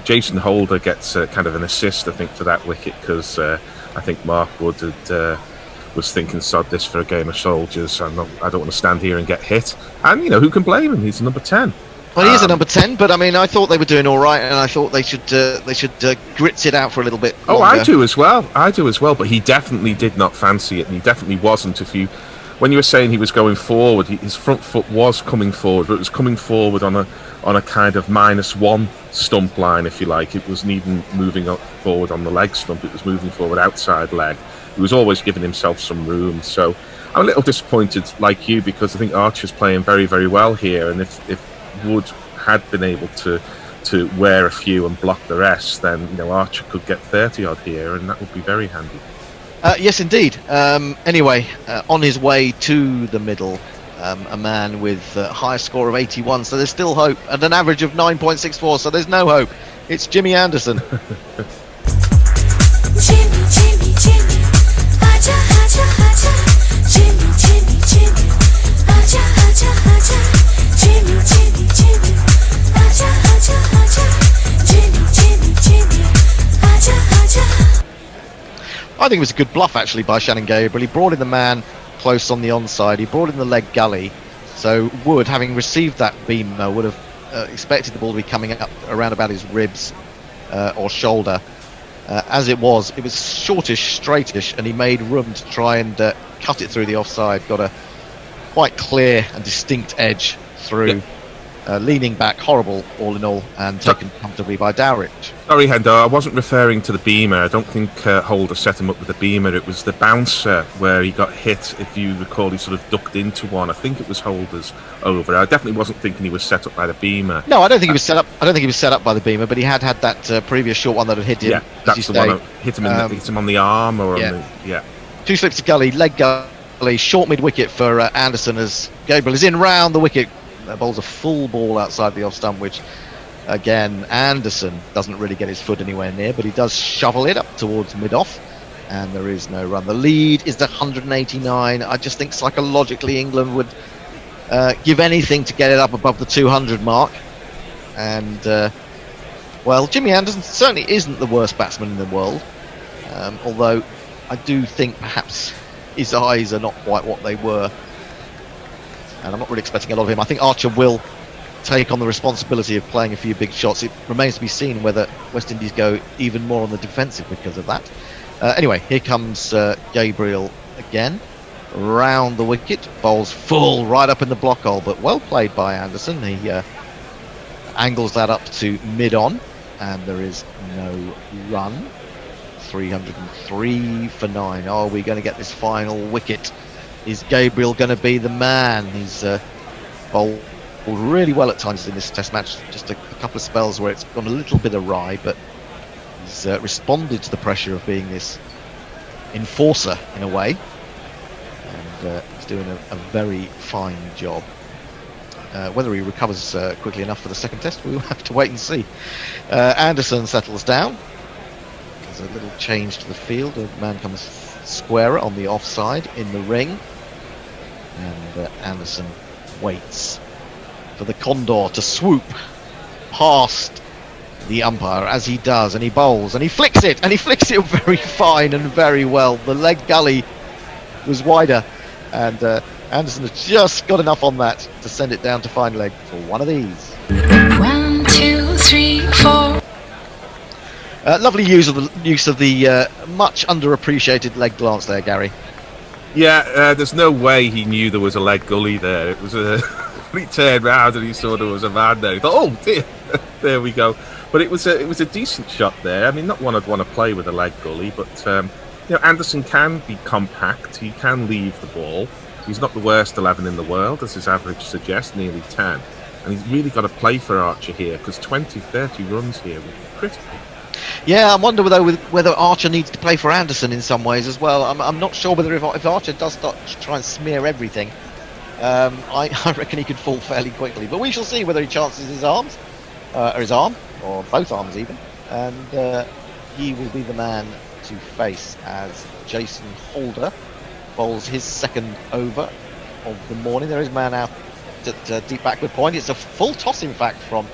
Jason Holder gets kind of an assist, I think, for that wicket, because I think Mark Wood was thinking, sod this for a game of soldiers. I don't want to stand here and get hit. And who can blame him? He's number 10. Well, he is a number 10, but I mean, I thought they were doing all right, and I thought they should grit it out for a little bit longer. I do as well. But he definitely did not fancy it, and he definitely wasn't. If you when you were saying he was going forward, his front foot was coming forward, but it was coming forward on a kind of -1 stump line, if you like. It wasn't even moving up forward on the leg stump. It was moving forward outside leg. He was always giving himself some room. So I'm a little disappointed, like you, because I think Archer's playing very, very well here. And if Wood had been able to wear a few and block the rest, then Archer could get 30 odd here, and that would be very handy. Yes, indeed. Anyway, on his way to the middle, a man with a high score of 81, so there's still hope, and an average of 9.64, so there's no hope. It's Jimmy Anderson. Jimmy, Jimmy, Jimmy, aja, aja, aja. Jimmy, Jimmy, Jimmy, aja, aja, aja. Jimmy, Jimmy, Jimmy, aja, aja, aja. Jimmy, Jimmy, Jimmy, aja, aja. I think it was a good bluff, actually, by Shannon Gabriel. He brought in the man close on the onside. He brought in the leg gully. So Wood, having received that beamer, would have expected the ball to be coming up around about his ribs or shoulder. As it was shortish, straightish, and he made room to try and cut it through the offside. Got a quite clear and distinct edge through, leaning back, horrible all in all, and taken comfortably by Dowrich. Sorry, Hendo, I wasn't referring to the beamer. I don't think Holder set him up with the beamer. It was the bouncer where he got hit. If you recall, he sort of ducked into one. I think it was Holder's over. I definitely wasn't thinking he was set up by the beamer. No, I don't think he was set up. I don't think he was set up by the beamer, but he had that previous short one that had hit him. Yeah, that's the one that hit him. Hit him on the arm, or on the. Two slips of gully, leg gully, short mid wicket for Anderson as Gabriel is in round the wicket. Bowls a full ball outside the off stump, which again Anderson doesn't really get his foot anywhere near, but he does shovel it up towards mid off, and there is no run. The lead is the 189. I just think psychologically England would give anything to get it up above the 200 mark, and well, Jimmy Anderson certainly isn't the worst batsman in the world, although I do think perhaps his eyes are not quite what they were. And I'm not really expecting a lot of him. I think Archer will take on the responsibility of playing a few big shots. It remains to be seen whether West Indies go even more on the defensive because of that. Anyway, here comes Gabriel again. Round the wicket. Bowls full right up in the block hole, but well played by Anderson. He angles that up to mid-on, and there is no run. 303 for 9. Are we going to get this final wicket? Is Gabriel going to be the man? He's bowled really well at times in this test match. Just a couple of spells where it's gone a little bit awry, but he's responded to the pressure of being this enforcer in a way, and he's doing a very fine job. Whether he recovers quickly enough for the second test, we'll have to wait and see. Anderson settles down. There's a little change to the field. A man comes squarer on the offside in the ring, and Anderson waits for the Condor to swoop past the umpire, as he does, and he bowls and he flicks it very fine and very well. The leg gully was wider, and Anderson has just got enough on that to send it down to fine leg for one of these. 1, 2, 3, 4. Lovely use of the much underappreciated leg glance there, Gary. Yeah, there's no way he knew there was a leg gully there. It was when he turned round and he saw there was a man there. He thought, "Oh dear, there we go." But it was a decent shot there. I mean, not one I'd want to play with a leg gully, but Anderson can be compact. He can leave the ball. He's not the worst 11 in the world, as his average suggests, nearly 10. And he's really got to play for Archer here, because 20, 30 runs here would be critical. Yeah, I wonder whether Archer needs to play for Anderson in some ways as well. I'm not sure whether if Archer does start to try and smear everything, I reckon he could fall fairly quickly. But we shall see whether he chances his arms, or his arm, or both arms even. And he will be the man to face as Jason Holder bowls his second over of the morning. There is a man out at deep backward point. It's a full toss, in fact, from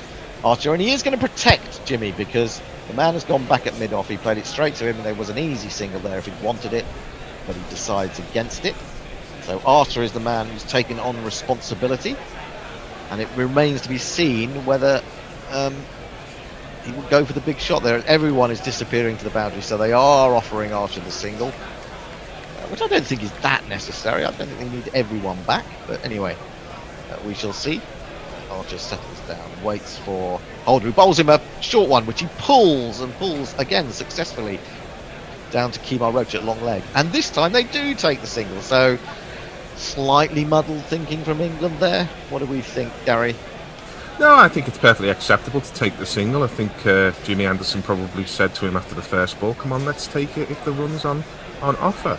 Archer, and he is going to protect Jimmy because the man has gone back at mid-off. He played it straight to him, and there was an easy single there if he'd wanted it, but he decides against it. So Archer is the man who's taken on responsibility, and it remains to be seen whether he will go for the big shot there. Everyone is disappearing to the boundary, so they are offering Archer the single. which I don't think is that necessary. I don't think they need everyone back, but anyway, we shall see. Archer settles down, waits for Holder, who bowls him a short one, which he pulls again successfully down to Kemar Roach at long leg. And this time they do take the single, so slightly muddled thinking from England there. What do we think, Gary? No, I think it's perfectly acceptable to take the single. I think Jimmy Anderson probably said to him after the first ball, come on, let's take it if the run's on offer.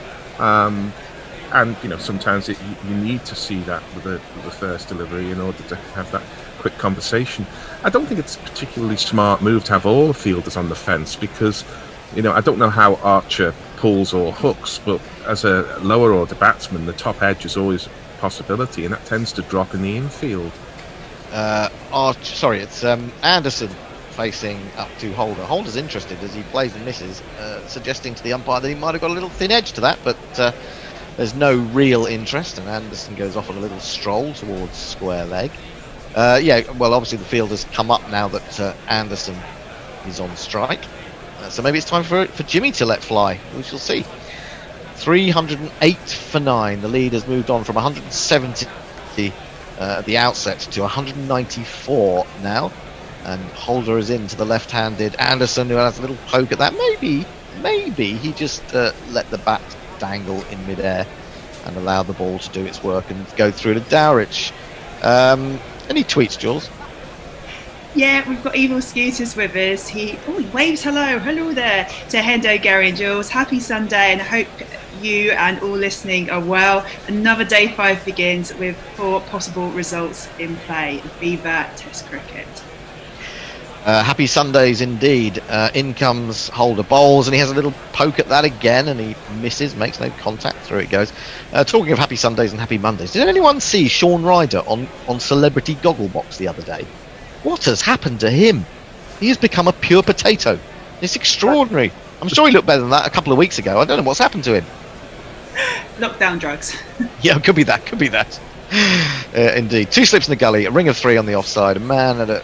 And, you know, sometimes you need to see that with the first delivery in order to have that quick conversation. I don't think it's a particularly smart move to have all the fielders on the fence because, you know, I don't know how Archer pulls or hooks, but as a lower order batsman, the top edge is always a possibility, and that tends to drop in the infield. It's Anderson facing up to Holder. Holder's interested as he plays and misses, suggesting to the umpire that he might have got a little thin edge to that, but there's no real interest, and Anderson goes off on a little stroll towards square leg. Obviously the field has come up now that Anderson is on strike. So maybe it's time for Jimmy to let fly. We shall see. 308 for 9. The lead has moved on from 170 at the outset to 194 now. And Holder is into the left-handed Anderson, who has a little poke at that. Maybe he just let the bat dangle in midair and allow the ball to do its work and go through to Dowrich. Any tweets, Jules? Yeah, we've got Evil Scooters with us. He waves hello there to Hendo, Gary and Jules. Happy Sunday, and I hope you and all listening are well. Another day 5 begins with 4 possible results in play. Viva Test cricket. Happy Sundays indeed. In comes Holder, bowls, and he has a little poke at that again, and he misses, makes no contact, through it goes. Talking of Happy Sundays and Happy Mondays, did anyone see Sean Ryder on Celebrity Gogglebox the other day? What has happened to him? He has become a pure potato. It's extraordinary. I'm sure he looked better than that a couple of weeks ago. I don't know what's happened to him. Lockdown drugs. Yeah, could be that. Indeed. 2 slips in the gully, a ring of 3 on the offside, a man at a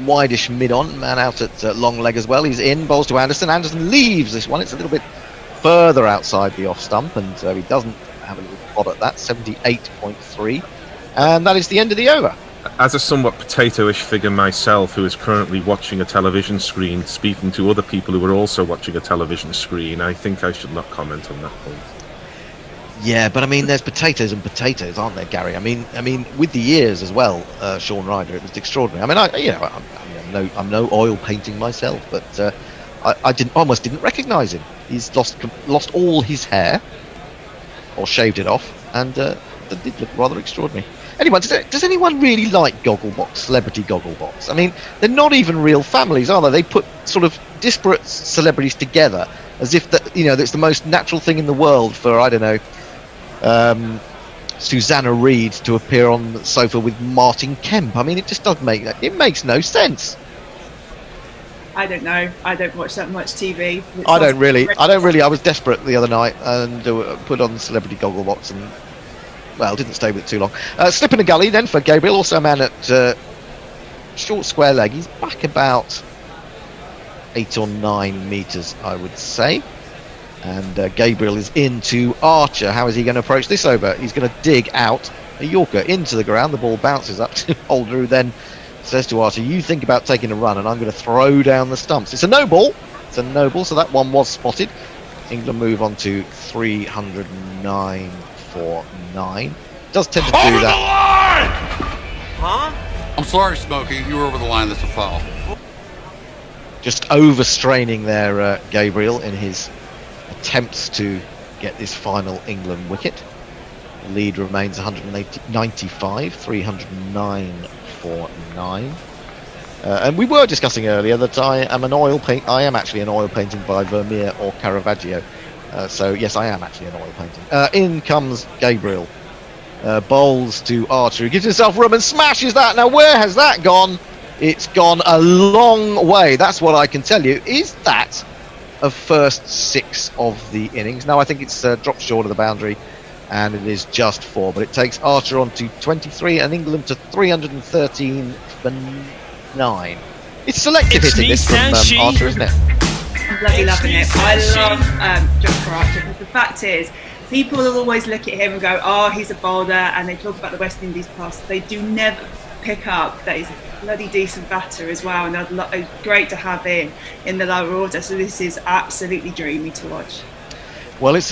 wideish mid-on, man out at long leg as well. He's in, bowls to Anderson. Anderson leaves this one. It's a little bit further outside the off stump, and he doesn't have a little plod at that. 78.3, and that is the end of the over. As a somewhat potato-ish figure myself, who is currently watching a television screen, speaking to other people who are also watching a television screen, I think I should not comment on that point. Yeah, but I mean, there's potatoes and potatoes, aren't there, Gary? I mean, with the years as well, Sean Ryder, it was extraordinary. I mean, I'm no oil painting myself, but I almost didn't recognise him. He's lost all his hair, or shaved it off, and that did look rather extraordinary. Anyway, does anyone really like Gogglebox, Celebrity Gogglebox? I mean, they're not even real families, are they? They put sort of disparate celebrities together as if that's the most natural thing in the world for, I don't know, Susanna Reid to appear on the sofa with Martin Kemp. I mean, it just doesn't it makes no sense. I don't know. I don't watch that much TV. I don't really. I was desperate the other night and put on Celebrity Gogglebox and, well, didn't stay with it too long. Slip in the gully then for Gabriel, also a man at short square leg. He's back about 8 or 9 metres, I would say. And Gabriel is into Archer. How is he going to approach this over? He's going to dig out a Yorker into the ground. The ball bounces up to Holder, who then says to Archer, you think about taking a run and I'm going to throw down the stumps. It's a no ball, so that one was spotted. England move on to 309 for 9. Does tend to do that. Huh? I'm sorry, Smokey. You were over the line. That's a foul. Just overstraining there, Gabriel, in his attempts to get this final England wicket. The lead remains 195, 309 for 9. And we were discussing earlier that I am actually an oil painting by Vermeer or Caravaggio. So yes, I am actually an oil painting. In comes Gabriel. Bowls to Archer, who gives himself room and smashes that. Now where has that gone? It's gone a long way. That's what I can tell you. Is that a first 6 of the innings? No, I think it's dropped short of the boundary, and it is just 4. But it takes Archer on to 23 and England to 313 for 9. It's selective hitting this from Archer, isn't it? I'm bloody loving it. I love Jofra Archer, because the fact is, people will always look at him and go, oh, he's a bowler, and they talk about the West Indies past. They do never pick up that he's a bloody decent batter as well, and great to have in the lower order. So this is absolutely dreamy to watch. Well, it's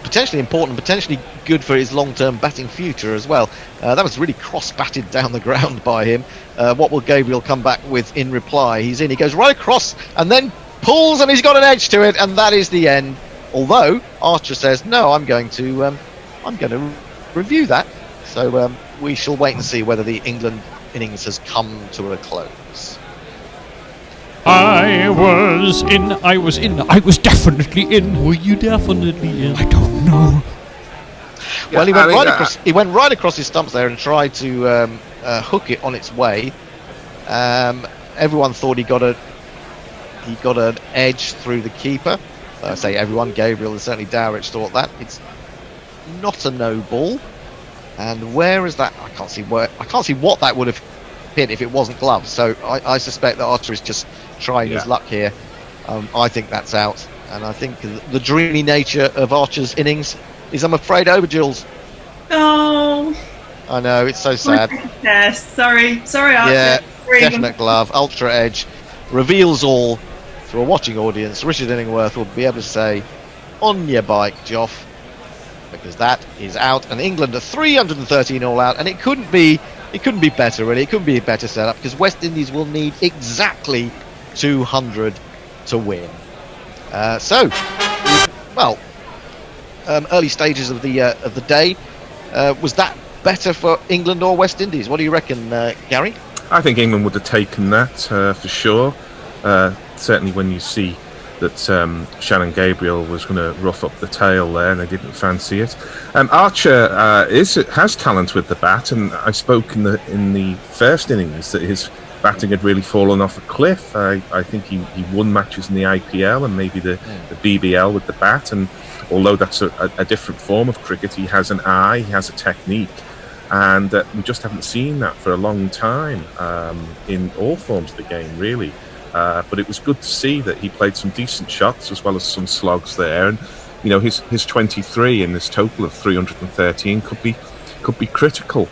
potentially important, potentially good for his long-term batting future as well. That was really cross-batted down the ground by him. What will Gabriel come back with in reply? He's in, he goes right across and then pulls, and he's got an edge to it, and that is the end. Although Archer says, no, I'm going to review that. So we shall wait and see whether the England innings has come to a close. I was definitely in. Were you definitely in? I don't know. Well, he went right across his stumps there and tried to hook it on its way. Everyone thought he got an edge through the keeper. I say everyone, Gabriel and certainly Dowrich thought that. It's not a no ball. And where is that? I can't see what that would have hit if it wasn't gloves. So I suspect that Archer is just trying his luck here. I think that's out, and I think the dreamy nature of Archer's innings is, I'm afraid, over, Jules. Oh, I know, it's so sad. Yes, sorry, Archer. Yeah, definite glove, ultra edge, reveals all to a watching audience. Richard Illingworth will be able to say, on your bike, Joff, because that is out, and England are 313 all out, and it couldn't be better, really. It couldn't be a better setup, because West Indies will need exactly 200 to win. Early stages of the day. Was that better for England or West Indies? What do you reckon, Gary? I think England would have taken that for sure. Certainly when you see that Shannon Gabriel was going to rough up the tail there, and they didn't fancy it. Archer has talent with the bat, and I spoke in the first innings that his batting had really fallen off a cliff. I think he won matches in the IPL and maybe the BBL with the bat, and although that's a different form of cricket, he has an eye, he has a technique, and we just haven't seen that for a long time in all forms of the game, really. But it was good to see that he played some decent shots as well as some slogs there, and his 23 in this total of 313 could be critical.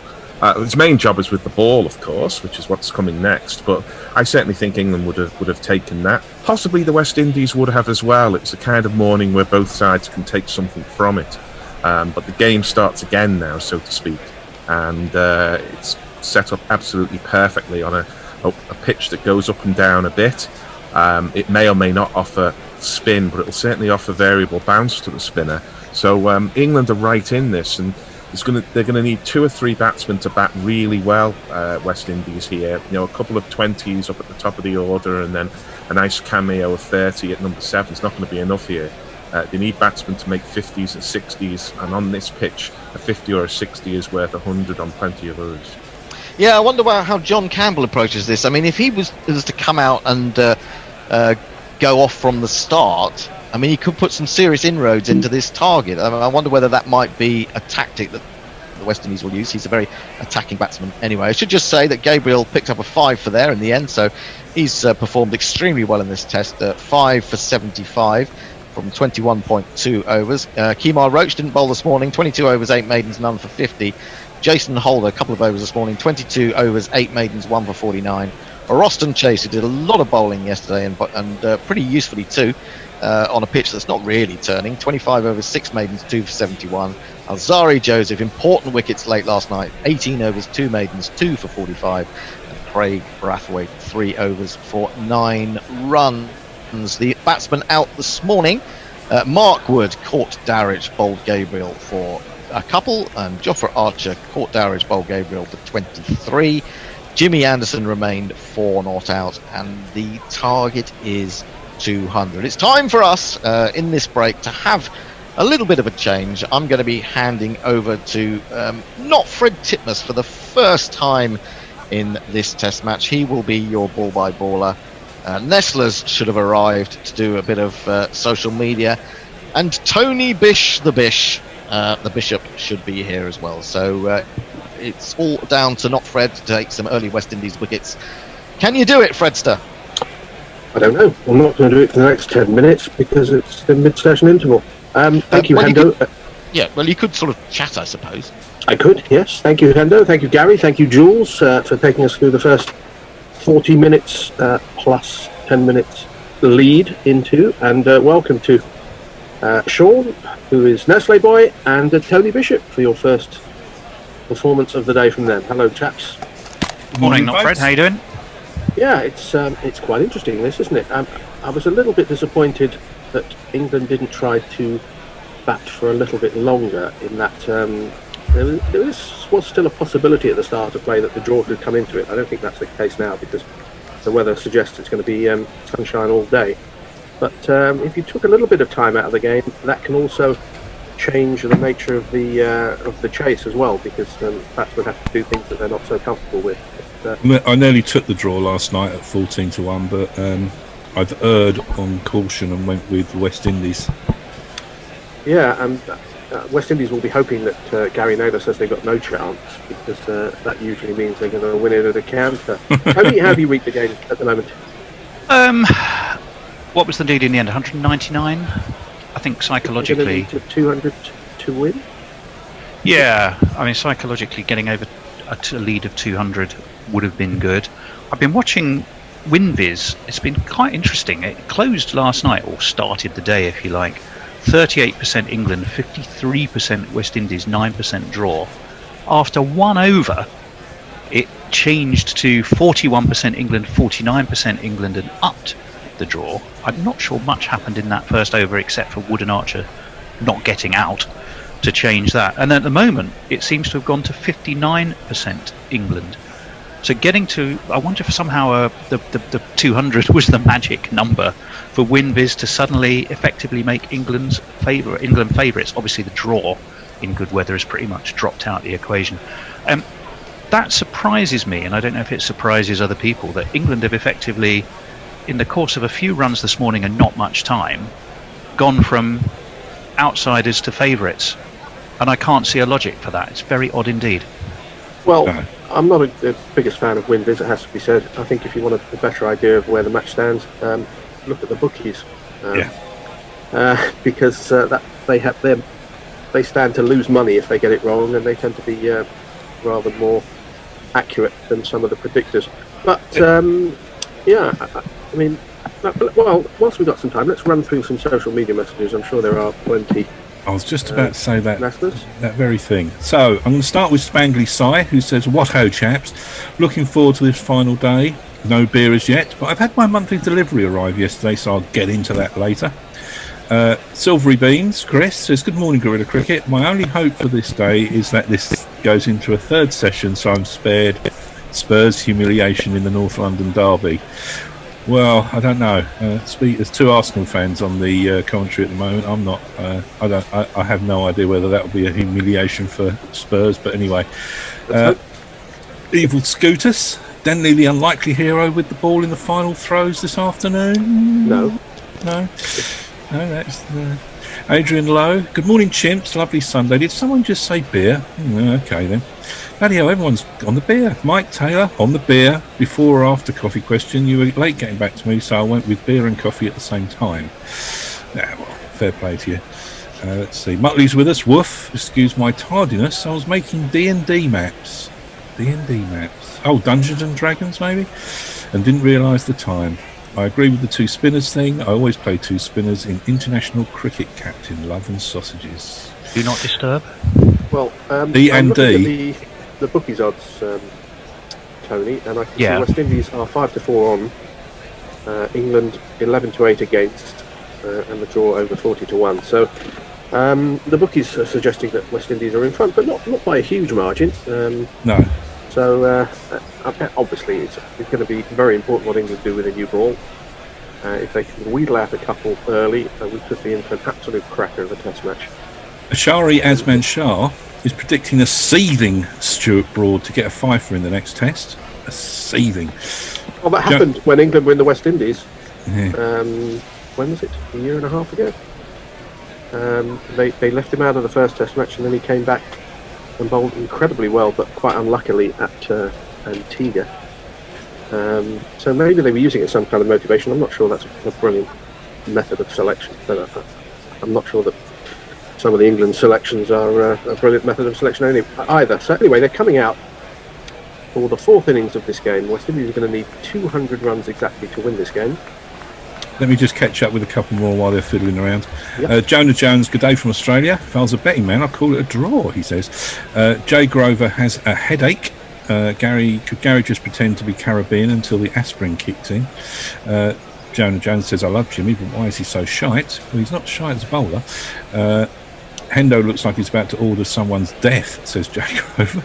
His main job is with the ball, of course, which is what's coming next. But I certainly think England would have taken that. Possibly the West Indies would have as well. It's a kind of morning where both sides can take something from it. But the game starts again now, so to speak, and it's set up absolutely perfectly on a pitch that goes up and down a bit. It may or may not offer spin, but it'll certainly offer variable bounce to the spinner. So England are right in this, and they're going to need 2 or 3 batsmen to bat really well. West Indies here, a couple of 20s up at the top of the order, and then a nice cameo of 30 at number 7 is not going to be enough here. They need batsmen to make 50s and 60s, and on this pitch, a 50 or a 60 is worth 100 on plenty of others. Yeah, I wonder how John Campbell approaches this. I mean, if he was to come out and go off from the start, I mean, he could put some serious inroads into this target. I wonder whether that might be a tactic that the West Indies will use. He's a very attacking batsman anyway. I should just say that Gabriel picked up a 5 for there in the end, so he's performed extremely well in this test. 5 for 75 from 21.2 overs. Kemar Roach didn't bowl this morning. 22 overs, 8 maidens, none for 50. Jason Holder, a couple of overs this morning. 22 overs, 8 maidens, 1 for 49. Roston Chase, who did a lot of bowling yesterday and pretty usefully too, on a pitch that's not really turning. 25 overs, 6 maidens, 2 for 71. Alzari Joseph, important wickets late last night. 18 overs, 2 maidens, 2 for 45. And Craig Brathwaite, 3 overs for 9 runs. The batsman out this morning. Mark Wood caught Dowrich, bowled Gabriel for a couple, and Jofra Archer caught Dowrich, bowled Gabriel for 23. Jimmy Anderson remained 4 not out, and the target is 200. It's time for us in this break to have a little bit of a change. I'm going to be handing over to not Fred Titmus for the first time in this test match. He will be your ball by baller. Nestlers should have arrived to do a bit of social media, and Tony Bish the Bishop should be here as well. So it's all down to not Fred to take some early West Indies wickets. Can you do it, Fredster? I don't know. I'm not going to do it for the next 10 minutes because it's the mid-session interval. Thank you, well, Hendo. Yeah, well, you could sort of chat, I suppose. I could, yes. Thank you, Hendo. Thank you, Gary. Thank you, Jules, for taking us through the first 40 minutes plus 10 minutes lead into. And welcome to Sean, who is Nestle Boy, and Tony Bishop for your first performance of the day from them. Hello, chaps. Morning, not Fred. How you doing? Yeah, it's quite interesting, this, isn't it? I was a little bit disappointed that England didn't try to bat for a little bit longer, in that there was still a possibility at the start of play that the draw could come into it. I don't think that's the case now because the weather suggests it's going to be sunshine all day. But if you took a little bit of time out of the game, that can also change the nature of the chase as well, because bats would have to do things that they're not so comfortable with. I nearly took the draw last night at 14-1, but I've erred on caution and went with West Indies. Yeah, and West Indies will be hoping that Gary Naylor says they've got no chance, because that usually means they're going to win it at a counter. How do you read the game at the moment? What was the lead in the end? 199? I think psychologically. 200 to win? Yeah, I mean, psychologically getting over a lead of 200 would have been good. I've been watching WinViz. It's been quite interesting. It closed last night, or started the day, if you like. 38% England, 53% West Indies, 9% draw. After 1 over, it changed to 41% England, 49% England, and upped the draw. I'm not sure much happened in that first over except for Wood and Archer not getting out to change that. And at the moment, it seems to have gone to 59% England. So getting to, I wonder if somehow the 200 was the magic number for WinViz to suddenly effectively make England favourites. Obviously, the draw in good weather has pretty much dropped out the equation. That surprises me, and I don't know if it surprises other people, that England have effectively, in the course of a few runs this morning and not much time, gone from outsiders to favourites. And I can't see a logic for that. It's very odd indeed. Well, I'm not the biggest fan of WinViz, it has to be said. I think if you want a better idea of where the match stands, look at the bookies. Because they stand to lose money if they get it wrong, and they tend to be rather more accurate than some of the predictors. But I mean, well, whilst we've got some time, let's run through some social media messages. I'm sure there are plenty. I was just about to say that very thing. So I'm going to start with Spangly Si, who says, "What ho, chaps! Looking forward to this final day. No beer as yet, but I've had my monthly delivery arrive yesterday, so I'll get into that later." Silvery Beans, Chris says, "Good morning, Gorilla Cricket. My only hope for this day is that this goes into a third session, so I'm spared Spurs humiliation in the North London derby." Well, I don't know. There's two Arsenal fans on the commentary at the moment. I'm not. I have no idea whether that will be a humiliation for Spurs. But anyway, Evil Scooters, Denley, the unlikely hero with the ball in the final throws this afternoon. No. That's Adrian Lowe. Good morning, chimps. Lovely Sunday. Did someone just say beer? Okay then. Bloody hell, everyone's on the beer. Mike Taylor, on the beer. Before or after coffee question, you were late getting back to me, so I went with beer and coffee at the same time. Well, fair play to you. Let's see. Muttley's with us. Woof. Excuse my tardiness. I was making D&D maps. D&D maps. Oh, Dungeons and Dragons, maybe? And didn't realise the time. I agree with the two spinners thing. I always play two spinners in international cricket captain. Love and sausages. Do not disturb. Well, D&D. The bookies odds, Tony, and I can see West Indies are 5-4 on, England 11-8 against, and the draw over 40-1. So the bookies are suggesting that West Indies are in front, but not by a huge margin. No. So obviously it's going to be very important what England do with a new ball. If they can wheedle out a couple early, we could be in for an absolute cracker of a test match. Ashari Azman Shah is predicting a seething Stuart Broad to get a fifer in the next test. A seething. Well, that happened when England were in the West Indies. Yeah. When was it? A year and a half ago? They left him out of the first test match, and then he came back and bowled incredibly well, but quite unluckily at Antigua. So maybe they were using it as some kind of motivation. I'm not sure that's a brilliant method of selection, but I'm not sure that some of the England selections are a brilliant method of selection either. So anyway, they're coming out for the fourth innings of this game. West Indies are going to need 200 runs exactly to win this game. Let me just catch up with a couple more while they're fiddling around. Yep. Jonah Jones, good day from Australia. If I was a betting man, I'd call it a draw, he says. Jay Grover has a headache. Could Gary just pretend to be Caribbean until the aspirin kicks in? Jonah Jones says, I love Jimmy, but why is he so shite? Well, he's not shite as a bowler. Hendo looks like he's about to order someone's death, says Jay Grover.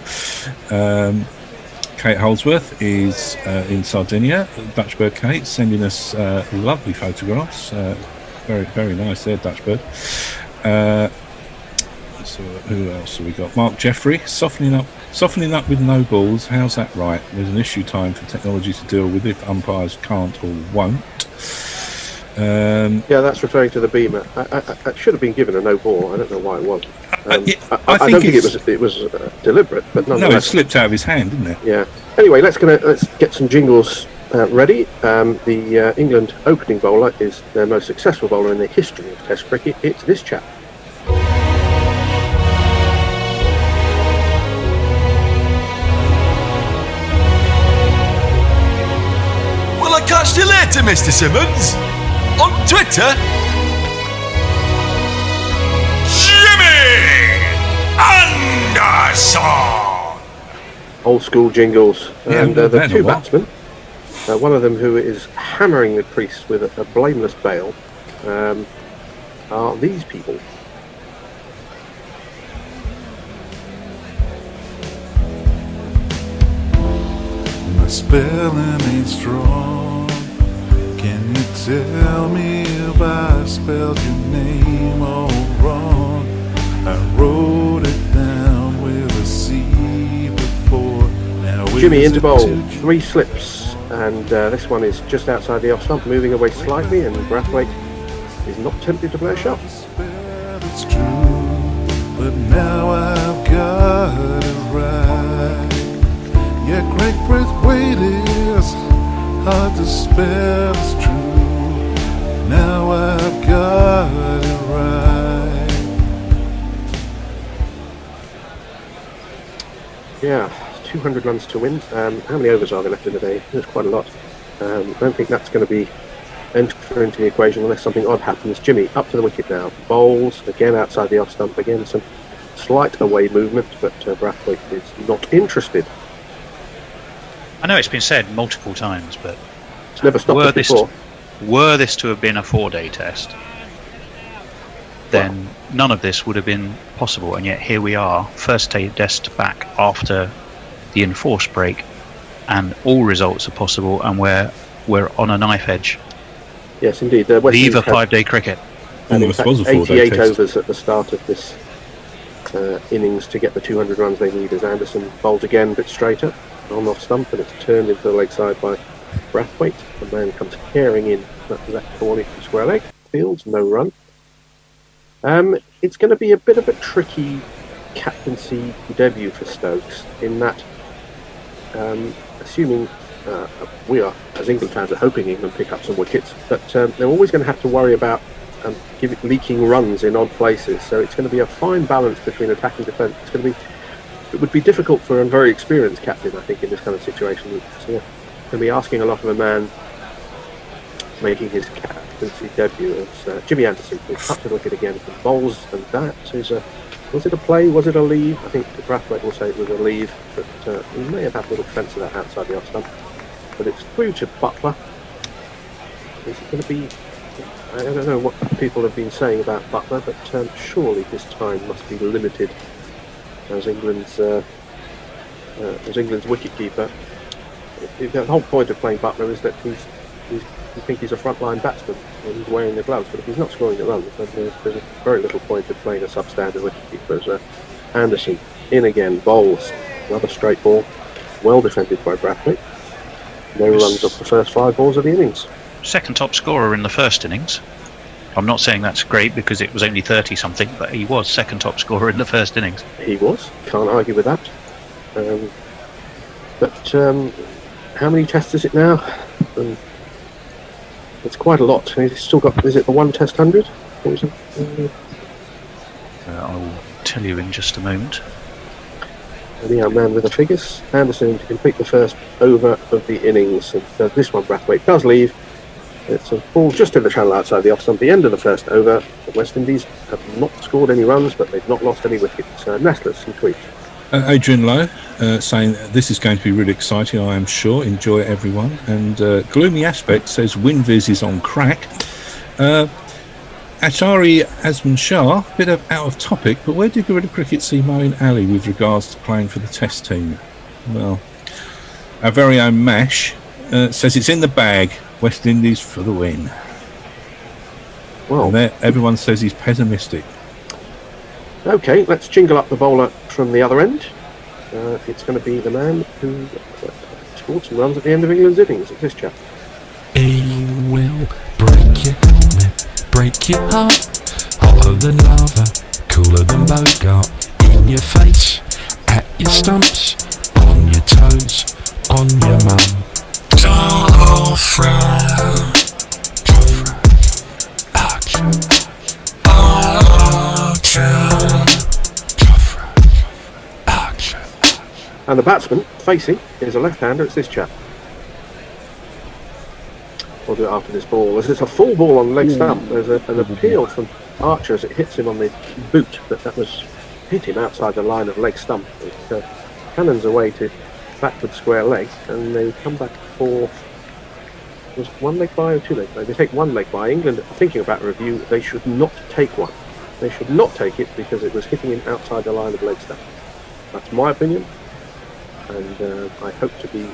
Kate Holdsworth is in Sardinia. Dutchbird Kate sending us lovely photographs. Very, very nice there, Dutchbird. So who else have we got? Mark Jeffrey, softening up with no balls. How's that right? There's an issue time for technology to deal with if umpires can't or won't. Yeah, that's referring to the beamer. I should have been given a no ball. I don't know why it wasn't. I don't think it was deliberate, but nonetheless. No, it slipped out of his hand, didn't it? Yeah. Anyway, let's get some jingles ready. The England opening bowler is their most successful bowler in the history of Test cricket. It's this chap. Will I catch you later, Mr. Simmons? On Twitter, Jimmy Anderson. Old school jingles, and the two batsmen. One of them who is hammering the crease with a blameless bail are these people. My spelling ain't strong. Can you tell me if I spelled your name all wrong? I wrote it down with a C before. Now Jimmy into bowl, 3 slips, and this one is just outside the off stump, moving away slightly, and Brathwaite is not tempted to play a shot. It's true, but now I've got it right. Yeah, Greg Brathwaite is hard to spell, it's true. Now I've got it right. Yeah, 200 runs to win. How many overs are there left in the day? There's quite a lot. I don't think that's going to be enter into the equation unless something odd happens. Jimmy up to the wicket now. Bowls again outside the off stump. Again some slight away movement, but Brathwaite is not interested. I know it's been said multiple times, but it's never stopped before. Were this to have been a 4-day test, then none of this would have been possible, and yet here we are, first day test back after the enforced break, and all results are possible, and we're on a knife edge. Yes, indeed. Leave a 5-day cricket. And in fact, 88 overs at the start of this innings to get the 200 runs they need, as Anderson bowls again a bit straighter on off stump, and it's turned into the leg side by Brathwaite. The man comes tearing in at the left corner from square leg. Fields, no run. It's going to be a bit of a tricky captaincy debut for Stokes, in that, assuming we are, as England fans, are hoping England pick up some wickets, but they're always going to have to worry about leaking runs in odd places. So it's going to be a fine balance between attack and defence. It would be difficult for a very experienced captain, I think, in this kind of situation. So, going to be asking a lot of a man making his captaincy debut. It's Jimmy Anderson, who's up to the wicket again from bowls, and that is was it a play? Was it a leave? I think Brathwaite will say it was a leave, but he may have had a little defence of that outside the off stump. But it's through to Butler. Is it going to be? I don't know what people have been saying about Butler, but surely his time must be limited as England's wicketkeeper. The whole point of playing Butler is that you think he's a frontline batsman when he's wearing the gloves, but if he's not scoring the runs, then there's very little point of playing a substandard wicketkeeper. As Anderson in again, bowls another straight ball, well defended by Brathwaite. No runs off the first 5 balls of the innings. Second top scorer in the first innings. I'm not saying that's great because it was only 30 something, but he was second top scorer in the first innings. He was, can't argue with that. But how many tests is it now? It's quite a lot. He's still got, is it the one test 100? What was it? I will tell you in just a moment. The young man with the figures. Anderson to complete the first over of the innings. And this one, Brathwaite does leave. It's a ball just in the channel outside the off stump. The end of the first over. The West Indies have not scored any runs, but they've not lost any wickets. Nestlers, some tweets. Adrian Lowe saying this is going to be really exciting, I am sure. Enjoy it, everyone. And Gloomy Aspect says WinViz is on crack. Atari Asman Shah, a bit of out of topic, but where did Guerrilla Cricket see Moeen Ali with regards to playing for the Test team? Well, our very own Mash says it's in the bag. West Indies for the win. Well, and there, everyone says he's pessimistic. Okay, let's jingle up the bowler from the other end. It's going to be the man who scored some runs at the end of England's innings. It's this chap. He will break your helmet, break your heart. Hotter than lava, cooler than Bogart. In your face, at your stumps, on your toes, on your mum. Joffre, Archer, and the batsman facing is a left-hander. It's this chap. We'll do it after this ball. As it's a full ball on the leg stump, there's an appeal from Archer as it hits him on the boot, but that was hit him outside the line of leg stump. It cannons away to backward square leg, and they come back for, was one leg by or two leg by? They take one leg by. England are thinking about a review. They should not take one. They should not take it because it was hitting him outside the line of leg stump. That's my opinion, and I hope to be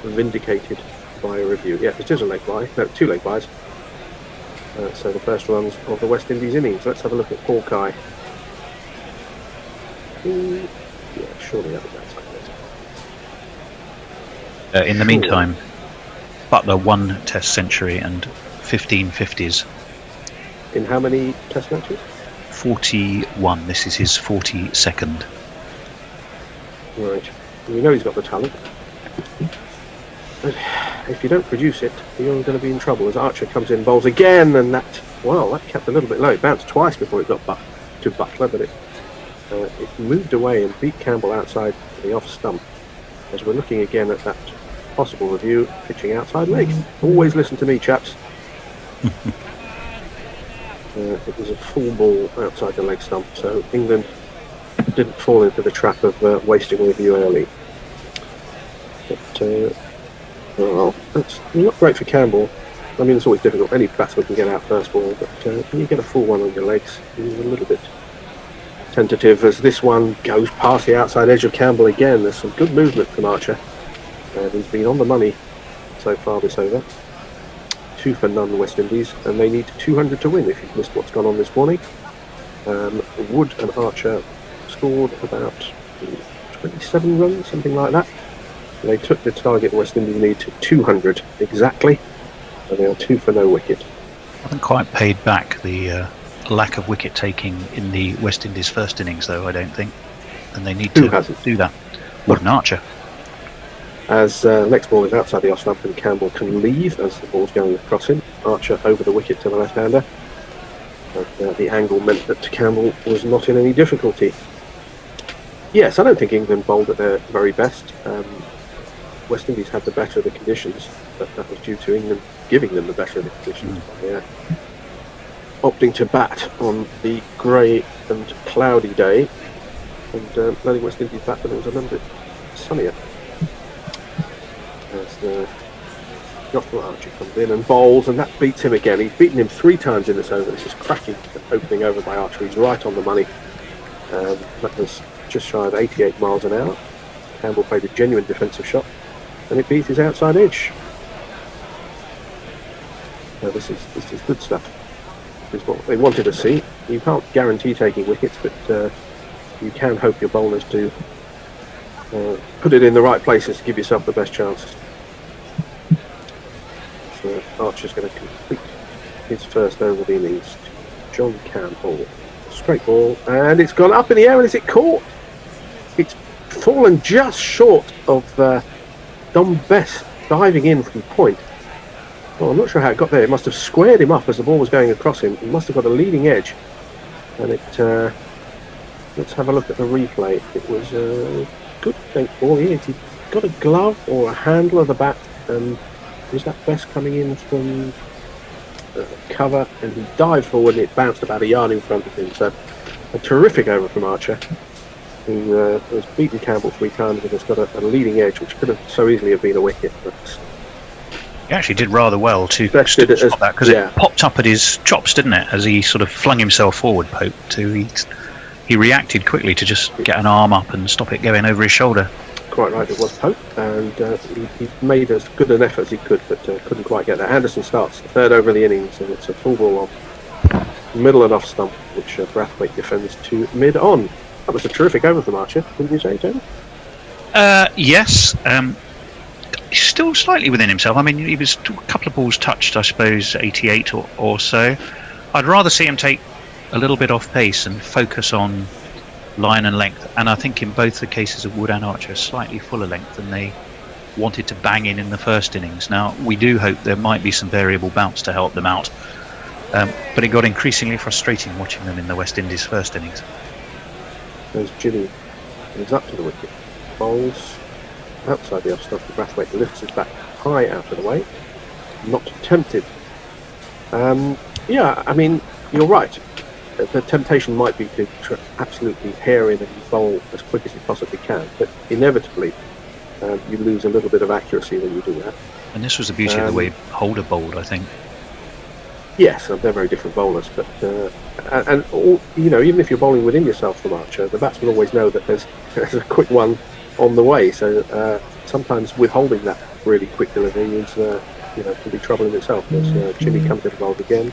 vindicated by a review. Yeah, it is a leg by. No, two leg bys. So the first runs of the West Indies innings. Let's have a look at Hawkeye. Yeah, surely that was outside. In the meantime, Butler 1 Test century and 15 50s. In how many Test matches? 41. This is his 42nd. Right. We know he's got the talent. But if you don't produce it, you're going to be in trouble. As Archer comes in, bowls again, and that kept a little bit low. It bounced twice before it got to Butler, but it moved away and beat Campbell outside the off stump. As we're looking again at that possible review, pitching outside leg. Always listen to me, chaps. It was a full ball outside the leg stump, so England didn't fall into the trap of wasting a review early. But that's not great for Campbell. I mean, it's always difficult. Any batsman can get out first ball, but when you get a full one on your legs, you're a little bit tentative as this one goes past the outside edge of Campbell again. There's some good movement from Archer, and he's been on the money so far this over. 2 for none West Indies, and they need 200 to win if you've missed what's gone on this morning. Wood and Archer scored about 27 runs, something like that. They took the target West Indies need to 200 exactly, and they are 2 for no wicket. I haven't quite paid back the lack of wicket taking in the West Indies first innings, though, I don't think, and they need to do that. Wood and Archer. As next ball is outside the off stump and Campbell can leave as the ball's going across him. Archer over the wicket to the left-hander. But the angle meant that Campbell was not in any difficulty. Yes, I don't think England bowled at their very best. West Indies had the better of the conditions, but that was due to England giving them the better of the conditions by opting to bat on the grey and cloudy day and letting West Indies bat when it was a little bit sunnier. As Joshua Archer comes in and bowls, and that beats him again. He's beaten him 3 times in this over. This is cracking opening over by Archer. He's right on the money. That was just shy of 88 miles an hour. Campbell played a genuine defensive shot, and it beat his outside edge. Now this is good stuff. This is what they wanted to see. You can't guarantee taking wickets, but you can hope your bowlers do put it in the right places to give yourself the best chances. So Archer's going to complete his first over the innings. John Campbell, straight ball, and it's gone up in the air, and is it caught? It's fallen just short of Dom Best diving in from point. Well, I'm not sure how it got there. It must have squared him up as the ball was going across him. He must have got a leading edge. And it, let's have a look at the replay. It was a good length ball. He got a glove or a handle of the bat, and was that best coming in from cover, and he dived forward and it bounced about a yard in front of him. So a terrific over from Archer, who has beaten Campbell 3 times and has got a leading edge, which could have so easily have been a wicket. But he actually did rather well to stop that, because it popped up at his chops, didn't it, as he sort of flung himself forward, Pope. He reacted quickly to just get an arm up and stop it going over his shoulder. Quite right, it was Pope, and he made as good an effort as he could, but couldn't quite get there. Anderson starts the 3rd over of the innings, and it's a full ball on middle and off stump, which Brathwaite defends to mid-on. That was a terrific over from Archer, wouldn't you say, Tony? Yes. He's still slightly within himself. I mean, he was a couple of balls touched, I suppose, 88 or so. I'd rather see him take a little bit off pace and focus on line and length. And I think in both the cases of Wood and Archer, slightly fuller length than they wanted to bang in the first innings. Now, we do hope there might be some variable bounce to help them out. But it got increasingly frustrating watching them in the West Indies first innings. There's Jimmy. He's up to the wicket. Bowls outside the off stump. Brathwaite lifts his back high out of the way. Not tempted. Yeah, I mean, you're right. The temptation might be to absolutely hair in and bowl as quick as you possibly can, but inevitably you lose a little bit of accuracy when you do that. And this was the beauty of the way Holder bowled, I think. Yes, they're very different bowlers, but and all, you know, even if you're bowling within yourself from Archer, the batsmen always know that there's a quick one on the way. So sometimes withholding that really quick delivery is, can be trouble in itself. As Jimmy comes involved again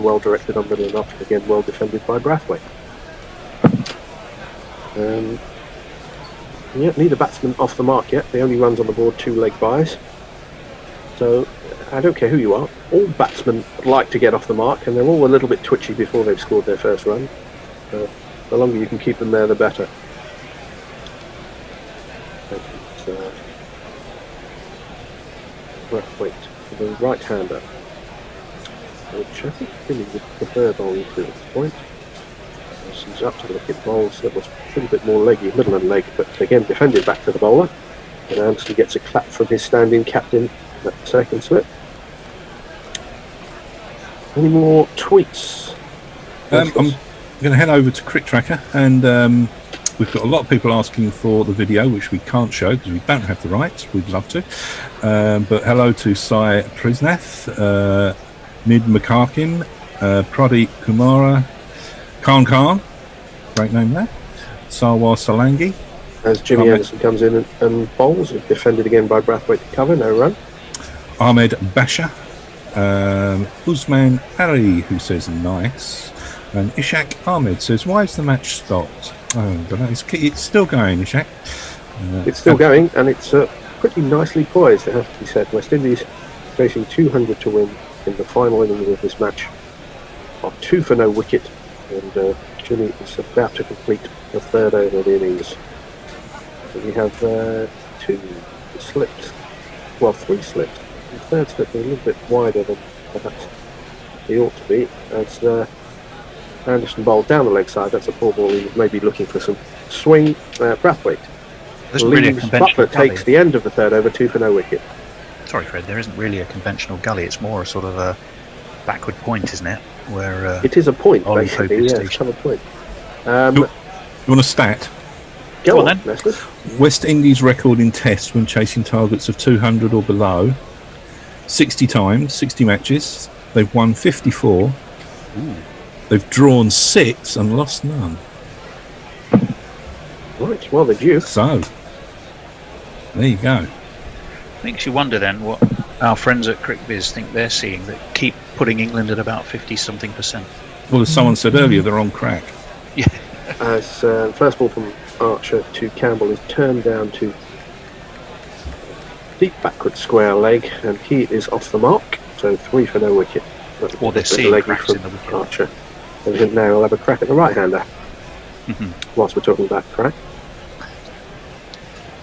well directed on middle and off, again well defended by Brathwaite. Neither batsman off the mark yet. The only runs on the board 2 leg byes. So I don't care who you are, all batsmen like to get off the mark, and they're all a little bit twitchy before they've scored their first run. The longer you can keep them there, the better. Brathwaite, the right-hander, which I think Billy would prefer bowling to at this point. He's up to the wicket, bowls that was a little bit more leggy, middle and leg, but again defended back to the bowler. And Anderson gets a clap from his standing captain at the second slip. Any more tweets? I'm going to head over to Crick Tracker, and we've got a lot of people asking for the video, which we can't show because we don't have the rights. We'd love to. But hello to Sai Prisnath, Mid Makarkin, Pradeep Kumara, Khan, great name there, Sarwar Salangi. As Jimmy Anderson comes in and bowls, defended again by Brathwaite to cover, no run. Ahmed Basha, Usman Ali, who says nice, and Ishak Ahmed says, why is the match stopped? Oh, but it's still going, Ishak. It's still going, and it's pretty nicely poised, it has to be said. West Indies facing 200 to win in the final innings of this match, are 2 for no wicket, and Jimmy is about to complete the 3rd over of the innings. So we have 2 slips, well 3 slips. The 3rd slip is a little bit wider than perhaps he ought to be, as Anderson bowled down the leg side. That's a poor ball. He was maybe looking for some swing. Brathwaite leaves, Butler takes the end of the 3rd over, 2 for no wicket. Sorry, Fred, there isn't really a conventional gully. It's more a sort of a backward point, isn't it? Where it is a point, basically. Yeah, it's kind of a point. You want a stat? Go on, Leslie. West Indies record in tests when chasing targets of 200 or below, 60 times, 60 matches. They've won 54. Ooh. They've drawn 6 and lost none. Right, well, they're due. So, there you go. Makes you wonder then what our friends at CrickBiz think they're seeing that keep putting England at about 50-something%. Well, as someone said earlier, they're on crack. Yeah. As first ball from Archer to Campbell is turned down to deep backward square leg, and he is off the mark, so 3 for no wicket. Or they're seeing cracks in the wicket. Archer. And now he'll have a crack at the right-hander. Whilst we're talking about crack.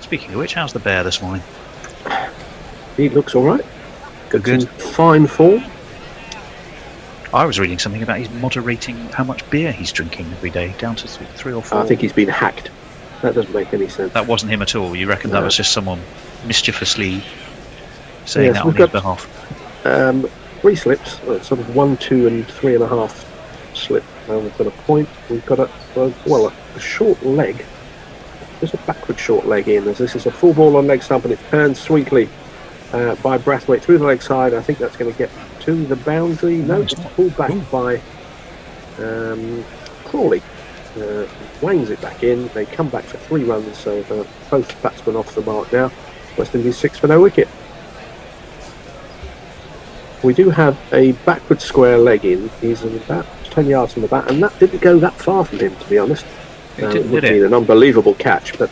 Speaking of which, how's the bear this morning? He looks all right. Good. In fine form. I was reading something about he's moderating how much beer he's drinking every day, down to 3 or 4. I think he's been hacked. That doesn't make any sense. That wasn't him at all. You reckon that was just someone mischievously saying Yes, that on we've his got, behalf? 3 slips, sort of 1, 2, and 3.5 slip. Now we've got a point. We've got a short leg. There's a backward short leg in. As this is a full ball on leg stump, and it turns sweetly by Brathwaite through the leg side. I think that's going to get to the boundary. No, it's pulled back by Crawley. Wangs it back in. They come back for 3 runs, so both batsmen off the mark now. West Indies 6 for no wicket. We do have a backward square leg in. He's about 10 yards from the bat, and that didn't go that far from him, to be honest. It would have been an unbelievable catch, but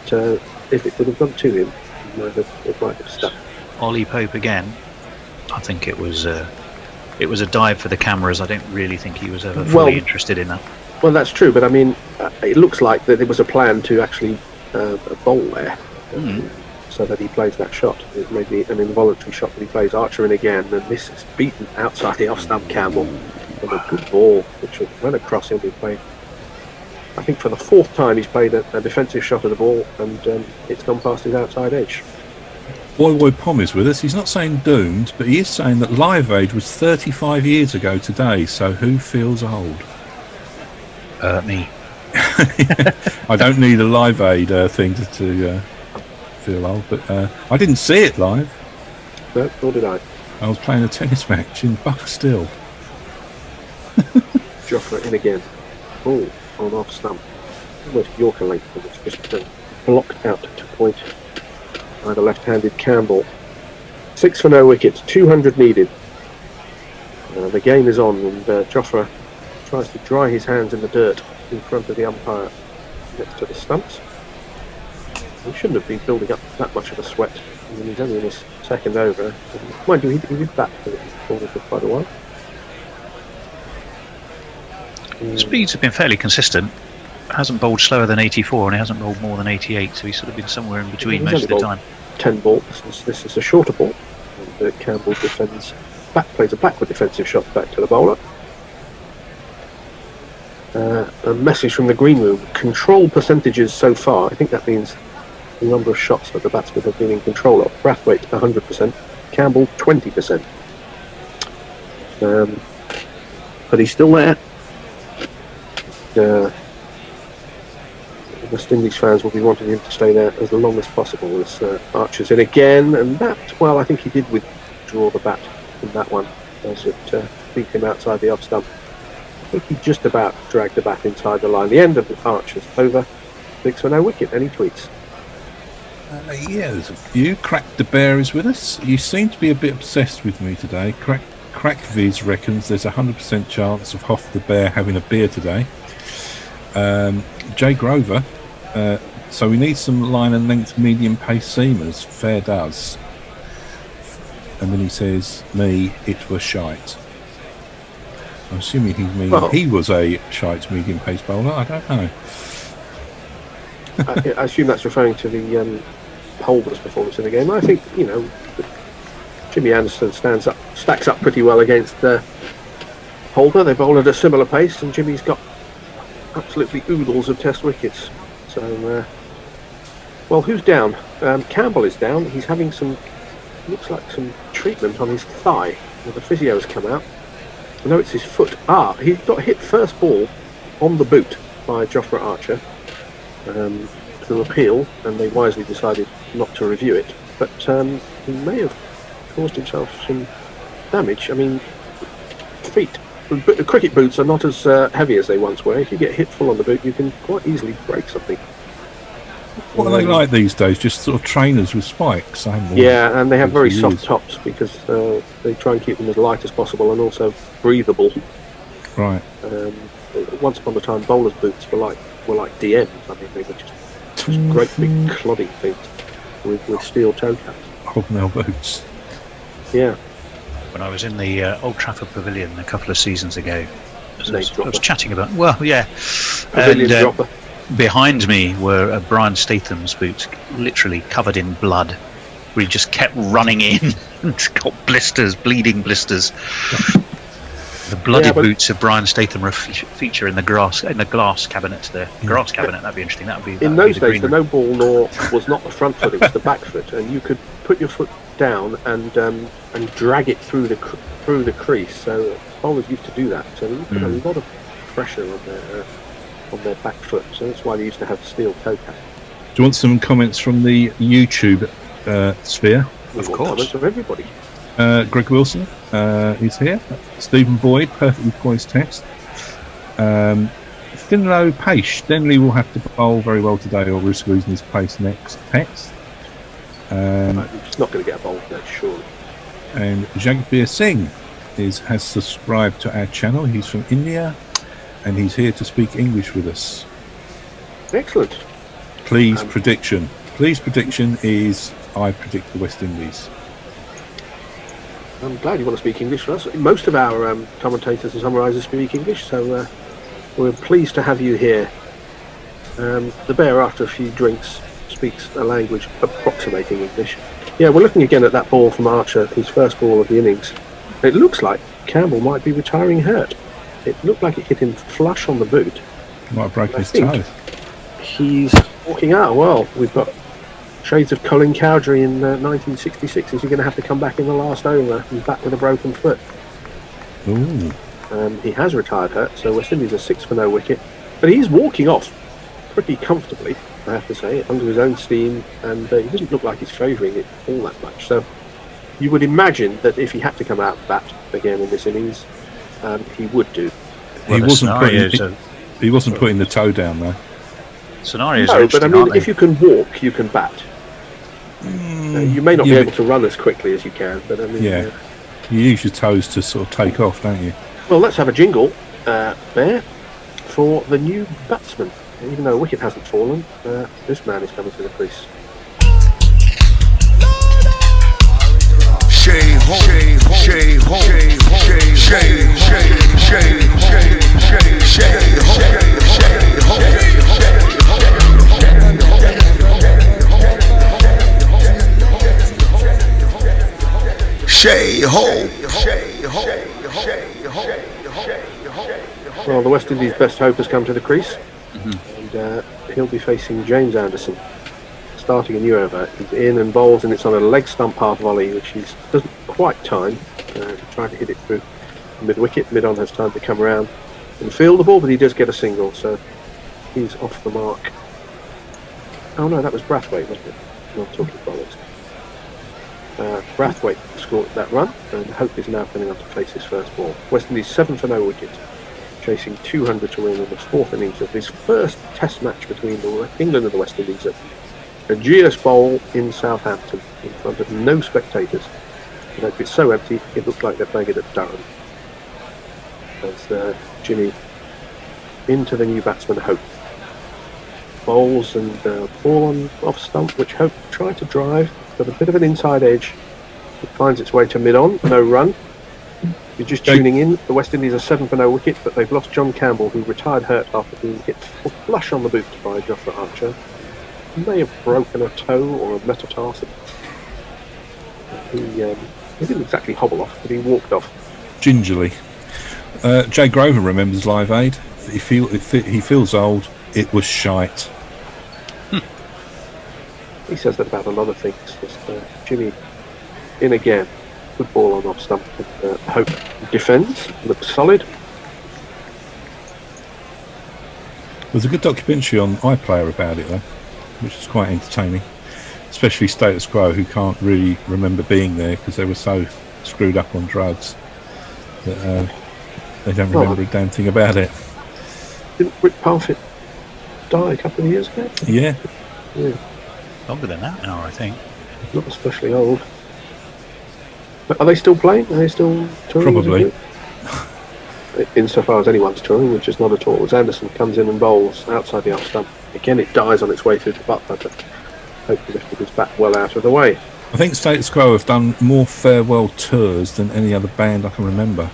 if it would have gone to him, it might have stuck. Ollie Pope again. I think it was a dive for the cameras. I don't really think he was ever fully interested in that. Well, that's true, but I mean, it looks like that it was a plan to actually bowl there, so that he plays that shot. It may be an involuntary shot that he plays Archer in again, and this is beaten outside the off-stump Campbell. And a good ball, which went across him. He played, I think, for the 4th time he's played a defensive shot of the ball, and it's gone past his outside edge. Boy Pom is with us. He's not saying doomed, but he is saying that Live Aid was 35 years ago today, so who feels old? Me. I don't need a Live Aid thing to feel old, but I didn't see it live. No, nor did I. I was playing a tennis match in Buckstill. Jofra in again. Ball on off stump. Almost Yorker length, but it's just blocked out to point by the left-handed Campbell. 6 for no wickets, 200 needed. The game is on, and Jofra tries to dry his hands in the dirt in front of the umpire next to the stumps. He shouldn't have been building up that much of a sweat. I mean, he's only in his 2nd over. Mind you, he did bat for quite a while. The speeds have been fairly consistent. Hasn't bowled slower than 84, and he hasn't bowled more than 88, so he's sort of been somewhere in between most of the time. 10 ball. This is a shorter ball. And Campbell plays a backward defensive shot back to the bowler. A message from the green room: control percentages so far. I think that means the number of shots that the batsmen have been in control of. Brathwaite 100%, Campbell 20%. But he's still there. West Indies fans will be wanting him to stay there as long as possible. As Archer's in again, and that, well, I think he did withdraw the bat from that one as it beat him outside the off stump. I think he just about dragged the bat inside the line. The end of the Archer's over. 6 for no wicket. Any tweets? Yeah, there's a few. Crack the Bear is with us. You seem to be a bit obsessed with me today. Crack Viz reckons there's a 100% chance of Hoff the Bear having a beer today. Jay Grover, so we need some line and length medium pace seamers. Fair does. And then he says, me, it was shite. I'm assuming he was a shite medium pace bowler. I don't know. I assume that's referring to the Holder's performance in the game. I think, Jimmy Anderson stacks up pretty well against Holder. They bowled at a similar pace, and Jimmy's got absolutely oodles of Test wickets. So, who's down? Campbell is down. He's having looks like some treatment on his thigh. The physio's come out. No, it's his foot. He got hit first ball on the boot by Jofra Archer to appeal, and they wisely decided not to review it. But he may have caused himself some damage. I mean, cricket boots are not as heavy as they once were. If you get hit full on the boot, you can quite easily break something. What are they like these days? Just sort of trainers with spikes? Yeah, and they have very soft tops because they try and keep them as light as possible and also breathable. Right. Once upon a time, bowlers' boots were like DMs. I mean, they were just great big clodding things with steel toe caps. Hobnail boots. Yeah. When I was in the Old Trafford Pavilion a couple of seasons ago, I was chatting about. Well, yeah. Pavilion dropper. Behind me were Brian Statham's boots, literally covered in blood. where he just kept running in and got blisters, bleeding blisters. The bloody boots of Brian Statham feature in the glass cabinets there. Grass cabinet, that'd be interesting. That'd be in those days. The no ball law was not the front foot; it was the back foot, and you could put your foot down and drag it through the crease. So bowlers used to do that. So they put a lot of pressure on their back foot. So that's why they used to have steel toe cap. Do you want some comments from the YouTube sphere? Of course. Comments from everybody. Greg Wilson is here. Stephen Boyd, perfectly poised test. Finlow Paish, Denley will have to bowl very well today or risk losing his place next test. He's not going to get a bowl next, surely. And Jagbir Singh has subscribed to our channel. He's from India and he's here to speak English with us. Excellent. Please prediction. Please prediction is I predict the West Indies. I'm glad you want to speak English for us. Most of our commentators and summarisers speak English, so we're pleased to have you here. The bear, after a few drinks, speaks a language approximating English. Yeah, we're looking again at that ball from Archer, his first ball of the innings. It looks like Campbell might be retiring hurt. It looked like it hit him flush on the boot. Might have broken his toe. He's walking out. Well, we've got shades of Colin Cowdery in 1966. Is he going to have to come back in the last over? He's back with a broken foot. Ooh. He has retired hurt, so West Indies are 6 for no wicket. But he's walking off pretty comfortably, I have to say, under his own steam, and he doesn't look like he's favouring it all that much. So you would imagine that if he had to come out and bat again in this innings, he would do. He wasn't putting the toe down though. Scenarios no, but I mean, if you can walk, you can bat. You may not be able to run as quickly as you can, but I mean... Yeah, you use your toes to sort of take off, don't you? Well, let's have a jingle there for the new batsman. Even though a wicket hasn't fallen, this man is coming to the crease. Shay ho, shay ho, shay ho, shay ho, shay ho, shay ho, shay ho. Well, the West Indies' best hope has come to the crease, and he'll be facing James Anderson, starting a new over. He's in and bowls, and it's on a leg stump half volley, which he doesn't quite time. Trying to hit it through mid-wicket. Mid-on has time to come around and field the ball, but he does get a single, so he's off the mark. Oh no, that was Brathwaite, wasn't it? Not talking bollocks. Brathwaite scored that run, and Hope is now coming on to face his first ball. West Indies 7 for no wicket, chasing 200 to win in the 4th innings of his first Test match between England and the West Indies at a GS Bowl in Southampton in front of no spectators. And it's so empty, it looked like they're playing it at Durham. As Jimmy into the new batsman Hope. Bowls and ball on off stump, which Hope tried to drive. Got a bit of an inside edge. It finds its way to mid-on, no run. You're just tuning in. The West Indies are 7 for no wicket, but they've lost John Campbell, who retired hurt after being hit flush on the boot by Jofra Archer. He may have broken a toe or a metatarsal. He didn't exactly hobble off, but he walked off. Gingerly. Jay Grover remembers Live Aid. He feels old. It was shite. He says that about a lot of things. Just Jimmy in again. Good ball on off stump. Hope defends. Looks solid. There's a good documentary on iPlayer about it though, which is quite entertaining. Especially Status Quo, who can't really remember being there because they were so screwed up on drugs that they don't remember a damn thing about it. Didn't Rick Parfitt die a couple of years ago? Yeah. Longer than that now, I think. Not especially old. But are they still playing? Are they still touring? Probably. Insofar as anyone's touring, which is not at all. As Anderson comes in and bowls outside the off stump. Again, it dies on its way through to Butler, but hopefully lifted his bat well out of the way. I think Status Quo have done more farewell tours than any other band I can remember.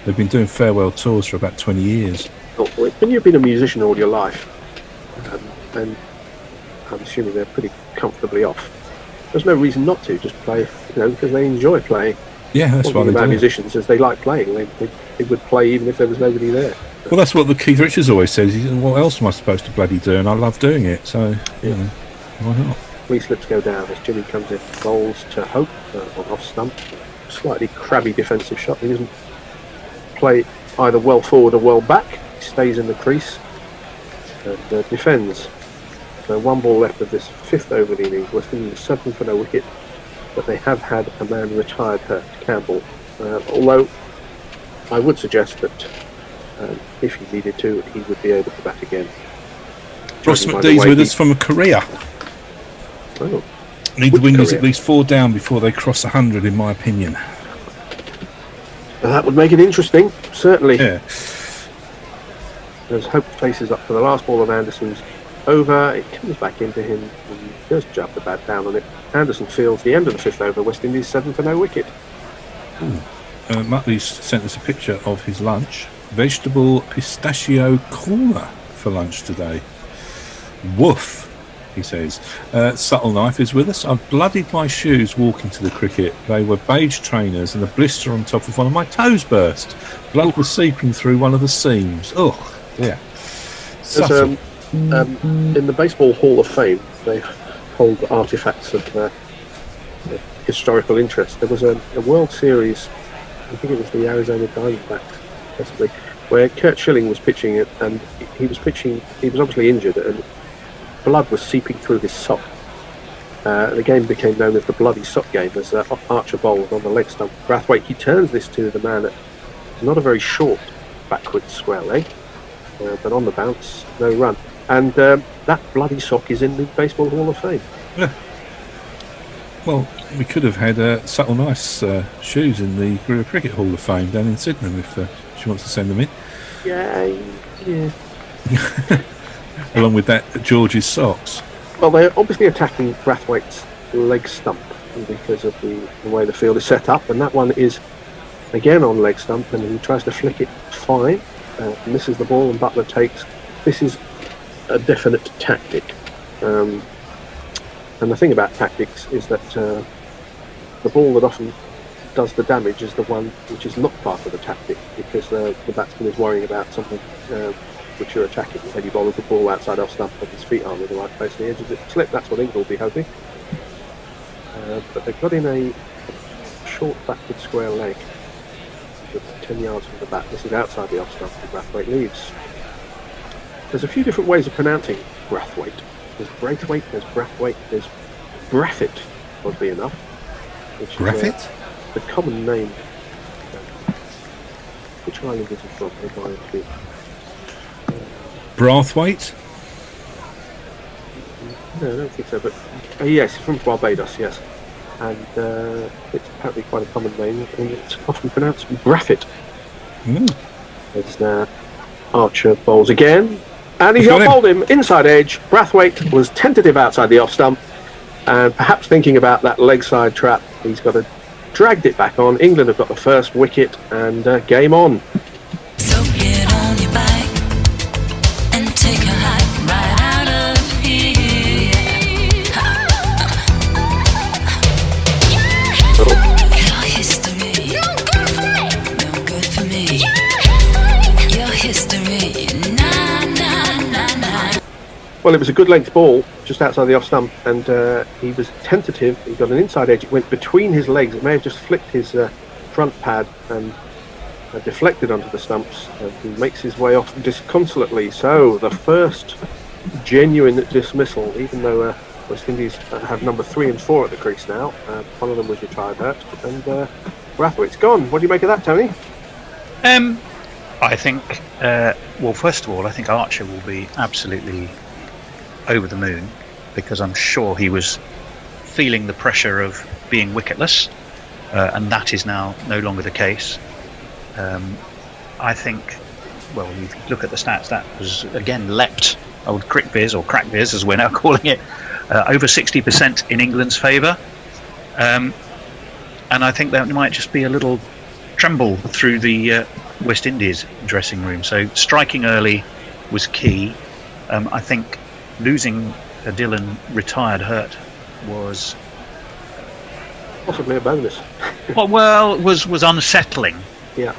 They've been doing farewell tours for about 20 years. When you've been a musician all your life, and I'm assuming they're pretty comfortably off, there's no reason not to just play, because they enjoy playing. Yeah, that's why they do it. Musicians, as they like playing, they would play even if there was nobody there. Well, that's what the Keith Richards always says. He says, what else am I supposed to bloody do? And I love doing it, so, why not? 3 slips go down as Jimmy comes in, bowls to Hope on off stump. Slightly crabby defensive shot. He doesn't play either well forward or well back. He stays in the crease and defends. So 1 ball left of this 5th over the innings. West Indies 7 for no wicket, but they have had a man retired hurt, Campbell. Although I would suggest that if he needed to, he would be able to bat again. Ross McDee's with us from Korea. Oh. Need the Windies at least 4 down before they cross 100, in my opinion. Well, that would make it interesting, certainly. Yeah. As Hope faces up for the last ball of Anderson's over, it comes back into him and he does jab the bat down on it. Anderson fields the end of the 5th over, West Indies 7 for no wicket. Muttley's sent us a picture of his lunch. Vegetable pistachio korma for lunch today. Woof, he says. Subtle Knife is with us. I've bloodied my shoes walking to the cricket. They were beige trainers and a blister on top of one of my toes burst. Blood was seeping through one of the seams. Oh, yeah. In the Baseball Hall of Fame, they hold artifacts of historical interest. There was a World Series, I think it was the Arizona Diamondbacks, possibly, where Kurt Schilling was pitching it, and he was obviously injured, and blood was seeping through his sock. The game became known as the Bloody Sock Game, as Archer bowled on the leg stump. Brathwaite, he turns this to the man at not a very short backwards square leg, but on the bounce, no run. And that bloody sock is in the Baseball Hall of Fame. Yeah. Well, we could have had Subtle Nice shoes in the Guerrilla Cricket Hall of Fame down in Sydenham if she wants to send them in. Yeah. Along with that, George's socks. Well, they're obviously attacking Brathwaite's leg stump because of the way the field is set up, and that one is again on leg stump, and he tries to flick it fine, misses the ball, and Butler takes. This is a definite tactic. And the thing about tactics is that the ball that often does the damage is the one which is not part of the tactic, because the batsman is worrying about something which you're attacking. The heavy bowler, the ball outside off stump, but his feet aren't in the right place, and the edge of it slip. That's what England will be hoping. But they've got in a short backward square leg with 10 yards from the bat. This is outside the off stump, and Brathwaite leaves. There's a few different ways of pronouncing Brathwaite. There's Braithwaite, there's Brathwaite, there's Braffit, oddly enough. Braffit? The common name. Which island is it from? Brathwaite? No, I don't think so, but yes, it's from Barbados, yes. And it's apparently quite a common name, and it's often pronounced Braffit. It's Archer bowls again. And he's bowled him inside edge. Brathwaite was tentative outside the off stump, and perhaps thinking about that leg side trap, he's dragged it back on. England have got the first wicket, and game on. So get on your bike and take a hike right out of here. Your history, no good for me. Your history, Well, it was a good length ball just outside the off stump, and he was tentative. He got an inside edge. It went between his legs. It may have just flicked his front pad and deflected onto the stumps. And he makes his way off disconsolately. So the first genuine dismissal, even though West Indies have number 3 and 4 at the crease now. One of them was retired hurt, and Brathwaite's gone. What do you make of that, Tony? I think, well, first of all, I think Archer will be absolutely over the moon, because I'm sure he was feeling the pressure of being wicketless, and that is now no longer the case. I think, well, you look at the stats, that was again leapt, old crickbiz, or crackbiz as we're now calling it, over 60% in England's favour, and I think that might just be a little tremble through the West Indies dressing room. So striking early was key. I think losing Dylan retired hurt was Possibly a bonus. well, was unsettling. Yeah.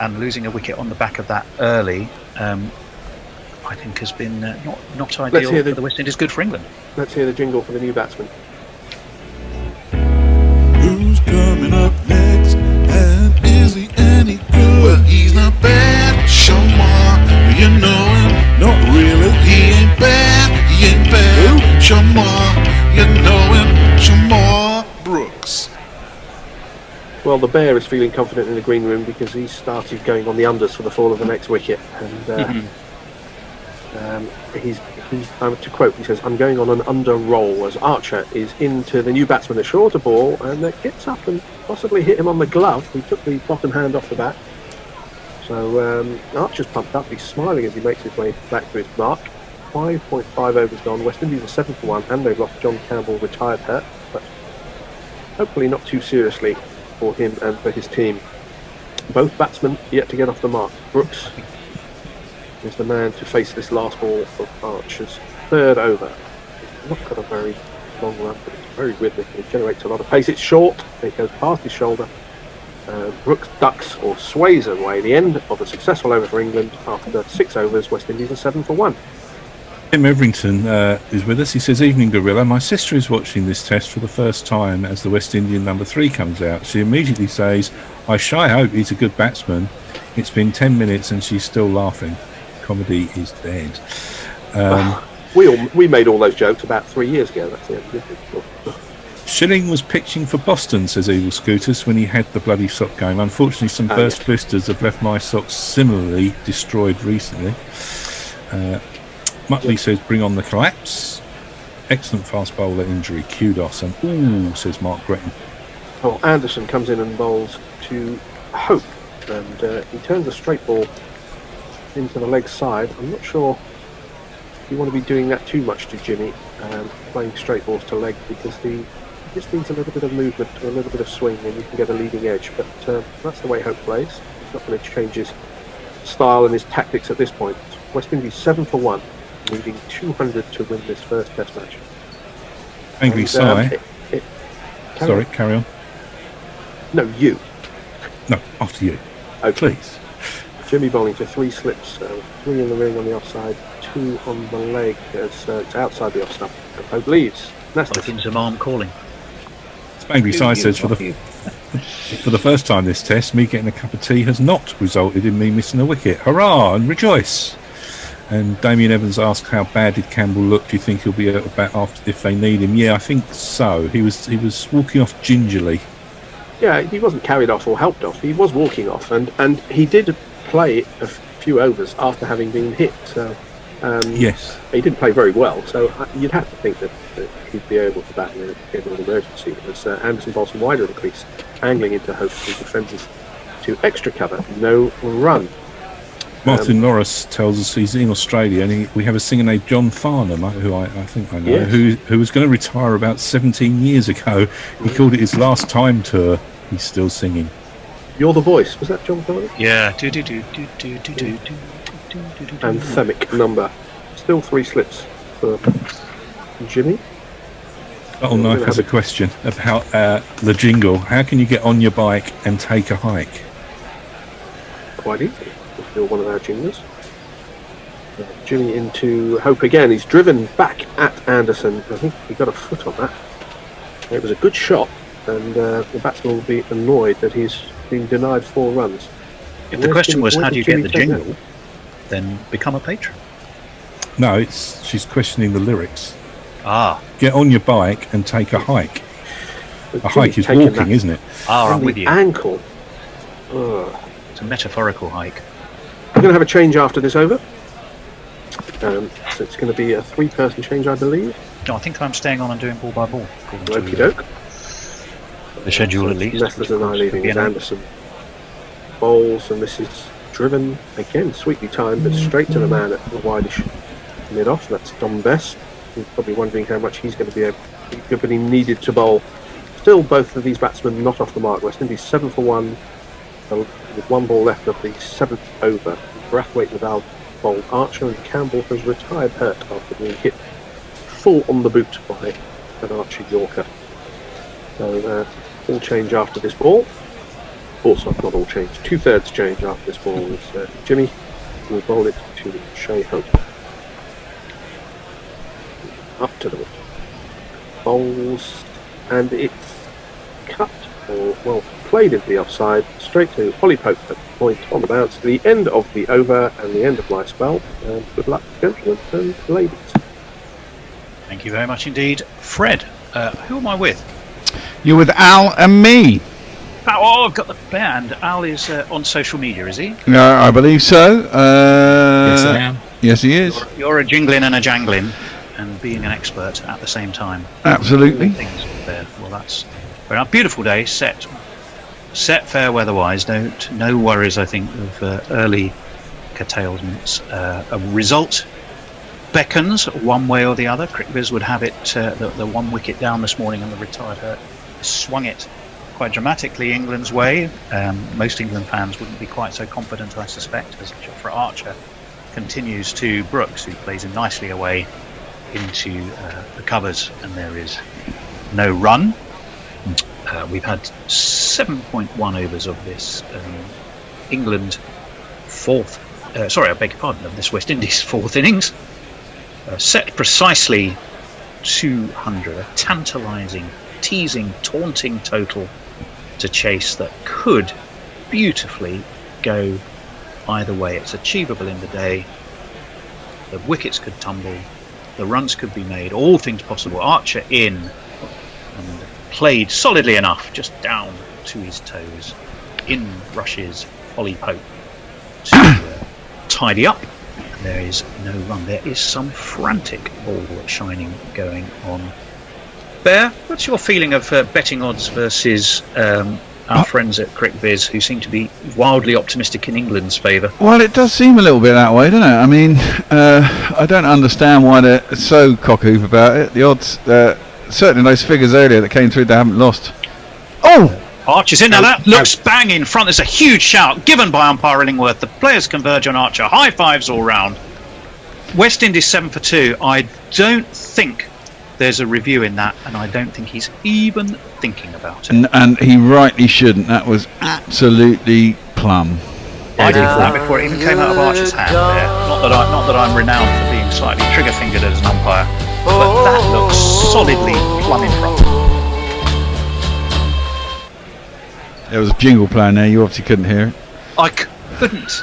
And losing a wicket on the back of that early, I think has been not ideal for the West Indies. Good for England. Let's hear the jingle for the new batsman. Who's coming up next? And is he any good? Well, he's not bad. Shamar, you know him? Not really. He ain't bad. He ain't bad. Who? Shamar, you know him? Shamar Brooks. Well, the Bear is feeling confident in the green room because he started going on the unders for the fall of the next wicket, and he's to quote, he says, "I'm going on an under roll," as Archer is into the new batsman, a shorter ball, and that gets up and possibly hit him on the glove. He took the bottom hand off the bat, so Archer's pumped up. He's smiling as he makes his way back to his mark. 5.5 overs gone. West Indies are 7 for 1, and they've lost John Campbell, retired hurt, but hopefully not too seriously for him and for his team. Both batsmen yet to get off the mark. Brooks is the man to face this last ball of Archer's third over. He's not got a very long run, but it's very rhythmic and it generates a lot of pace. It's short, it goes past his shoulder. Brooks ducks or sways away. The end of a successful over for England. After 6 overs, West Indies are 7 for 1. Tim Everington is with us. He says, "Evening, Gorilla. My sister is watching this test for the first time as the West Indian number 3 comes out. She immediately says, I shy hope he's a good batsman. It's been 10 minutes and she's still laughing. Comedy is dead." We made all those jokes about 3 years ago. That's the end of it. Schilling was pitching for Boston, says Evil Scooters, when he had the bloody sock game. Unfortunately, some burst blisters have left my socks similarly destroyed recently. Muttley says, "Bring on the collapse." Excellent fast bowler injury. Kudos. And ooh, says Mark Gretton. Well, Anderson comes in and bowls to Hope, and he turns a straight ball into the leg side. I'm not sure you want to be doing that too much to Jimmy, playing straight balls to leg, because he just needs a little bit of movement, a little bit of swing, and you can get a leading edge. But that's the way Hope plays. He's not going to change his style and his tactics at this point. West Indies 7 for 1. Needing 200 to win this first test match. Angry Sigh. Sorry, carry on. No, you. No, after you. Oh, please. Jimmy bowling to 3 slips, 3 in the ring on the offside, 2 on the leg. It's outside the off stump. And Hope leaves. I think Zamam calling. Angry Sigh says, for the first time this test, me getting a cup of tea has not resulted in me missing a wicket. Hurrah and rejoice! And Damien Evans asked, how bad did Campbell look? Do you think he'll be out back after if they need him? Yeah, I think so. He was walking off gingerly. Yeah, he wasn't carried off or helped off. He was walking off, and he did play a few overs after having been hit. So yes, he didn't play very well. So you'd have to think that he'd be able to bat in an emergency. As Anderson bowls from wider of the crease, angling into Hope, who defends to extra cover, no run. Martin Norris tells us he's in Australia, and we have a singer named John Farnham, who I think I know, Yes. who was going to retire about 17 years ago. He called it his last time tour. He's still singing. You're the Voice. Was that John Farnham? Yeah. Anthemic number. Still 3 slips for Jimmy. Battle Knife has a question about the jingle. How can you get on your bike and take a hike? Quite easy. If you're one of our jingles. Jimmy into Hope again. He's driven back at Anderson. I think he got a foot on that. It was a good shot, and the batsman will be annoyed that he's been denied 4 runs. If the question was, how do you get the jingle, then become a patron. No, she's questioning the lyrics. Get on your bike and take a hike. A hike is walking, isn't it? I'm with you. Ankle. It's a metaphorical hike. We're going to have a change after this over. So it's going to be a 3-person change, I believe. No, I think I'm staying on and doing ball by ball. Okie doke. The schedule at least. Nestlers and I leaving as Anderson bowls, and this is driven again, sweetly timed, but straight to the man at the wideish mid-off. That's Dom Best. He's probably wondering how much he's going to be able, but he needed to bowl. Still, both of these batsmen not off the mark. West Indies 7 for 1. With 1 ball left of the 7th over. Brathwaite with Al bowled Archer, and Campbell has retired hurt after being hit full on the boot by an Archer Yorker. So all change after this ball. Also, not all change. 2/3 change after this ball is Jimmy will bowl it to Shea Hope. Up to the wicket. Bowls, and it's cut, or well, played into the offside, straight to Holly Pope at the point on the bounce to the end of the over and the end of my spell. And good luck, gentlemen and ladies. Thank you very much indeed. Fred, who am I with? You're with Al and me. Oh, I've got the band. Al is on social media, is he? No, I believe so. Yes, I am. Yes, he is. You're a jingling and a jangling, and being an expert at the same time. Absolutely. Things there. Well, that's a beautiful day. Set fair weather-wise. No worries, I think, of early curtailments. A result beckons one way or the other. Cricketers would have it the 1 wicket down this morning, and the retired Hurt swung it quite dramatically England's way. Most England fans wouldn't be quite so confident, I suspect, as Jofra Archer continues to Brooks, who plays him nicely away into the covers, and there is no run. We've had 7.1 overs of this England of this West Indies fourth innings. Set precisely 200, a tantalising, teasing, taunting total to chase that could beautifully go either way. It's achievable in the day. The wickets could tumble, the runs could be made, all things possible. Archer in and played solidly enough, just down to his toes. In rushes Holly Pope to tidy up. And there is no run. There is some frantic ball shining going on. Bear, what's your feeling of betting odds versus our friends at CrickViz, who seem to be wildly optimistic in England's favour? Well, it does seem a little bit that way, doesn't it? I mean, I don't understand why they're so cock-hoop about it. The odds, certainly those figures earlier that came through, they haven't lost. Oh! Archer's in. Now that looks bang in front. There's a huge shout given by umpire Illingworth. The players converge on Archer. High fives all round. West Indies 7 for 2. I don't think there's a review in that, and I don't think he's even thinking about it. And he rightly shouldn't. That was absolutely plum. I did that before it even came out of Archer's hand there. Not that I'm renowned for being slightly trigger-fingered as an umpire, but that looks solidly plumb in front. There was a jingle playing there. You obviously couldn't hear it. I couldn't.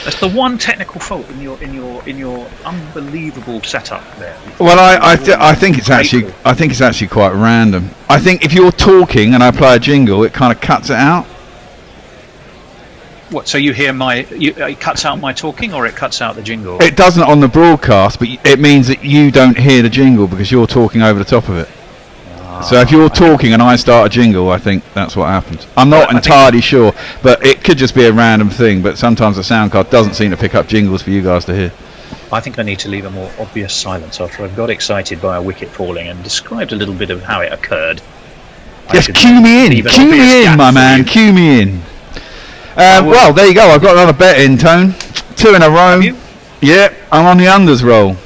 That's the one technical fault in your unbelievable setup there. Well, I think it's actually quite random. I think if you're talking and I play a jingle, it kind of cuts it out. What? So you hear it cuts out my talking, or it cuts out the jingle? It doesn't on the broadcast, but it means that you don't hear the jingle because you're talking over the top of it. So if you're talking and I start a jingle, I think that's what happens. I'm not entirely sure, but it could just be a random thing. But sometimes the sound card doesn't seem to pick up jingles for you guys to hear. I think I need to leave a more obvious silence after I've got excited by a wicket falling and described a little bit of how it occurred. Yes, cue me in, my man, cue me in. Well, there you go. I've got another bet in, Tone. 2 in a row. Yeah, I'm on the unders roll.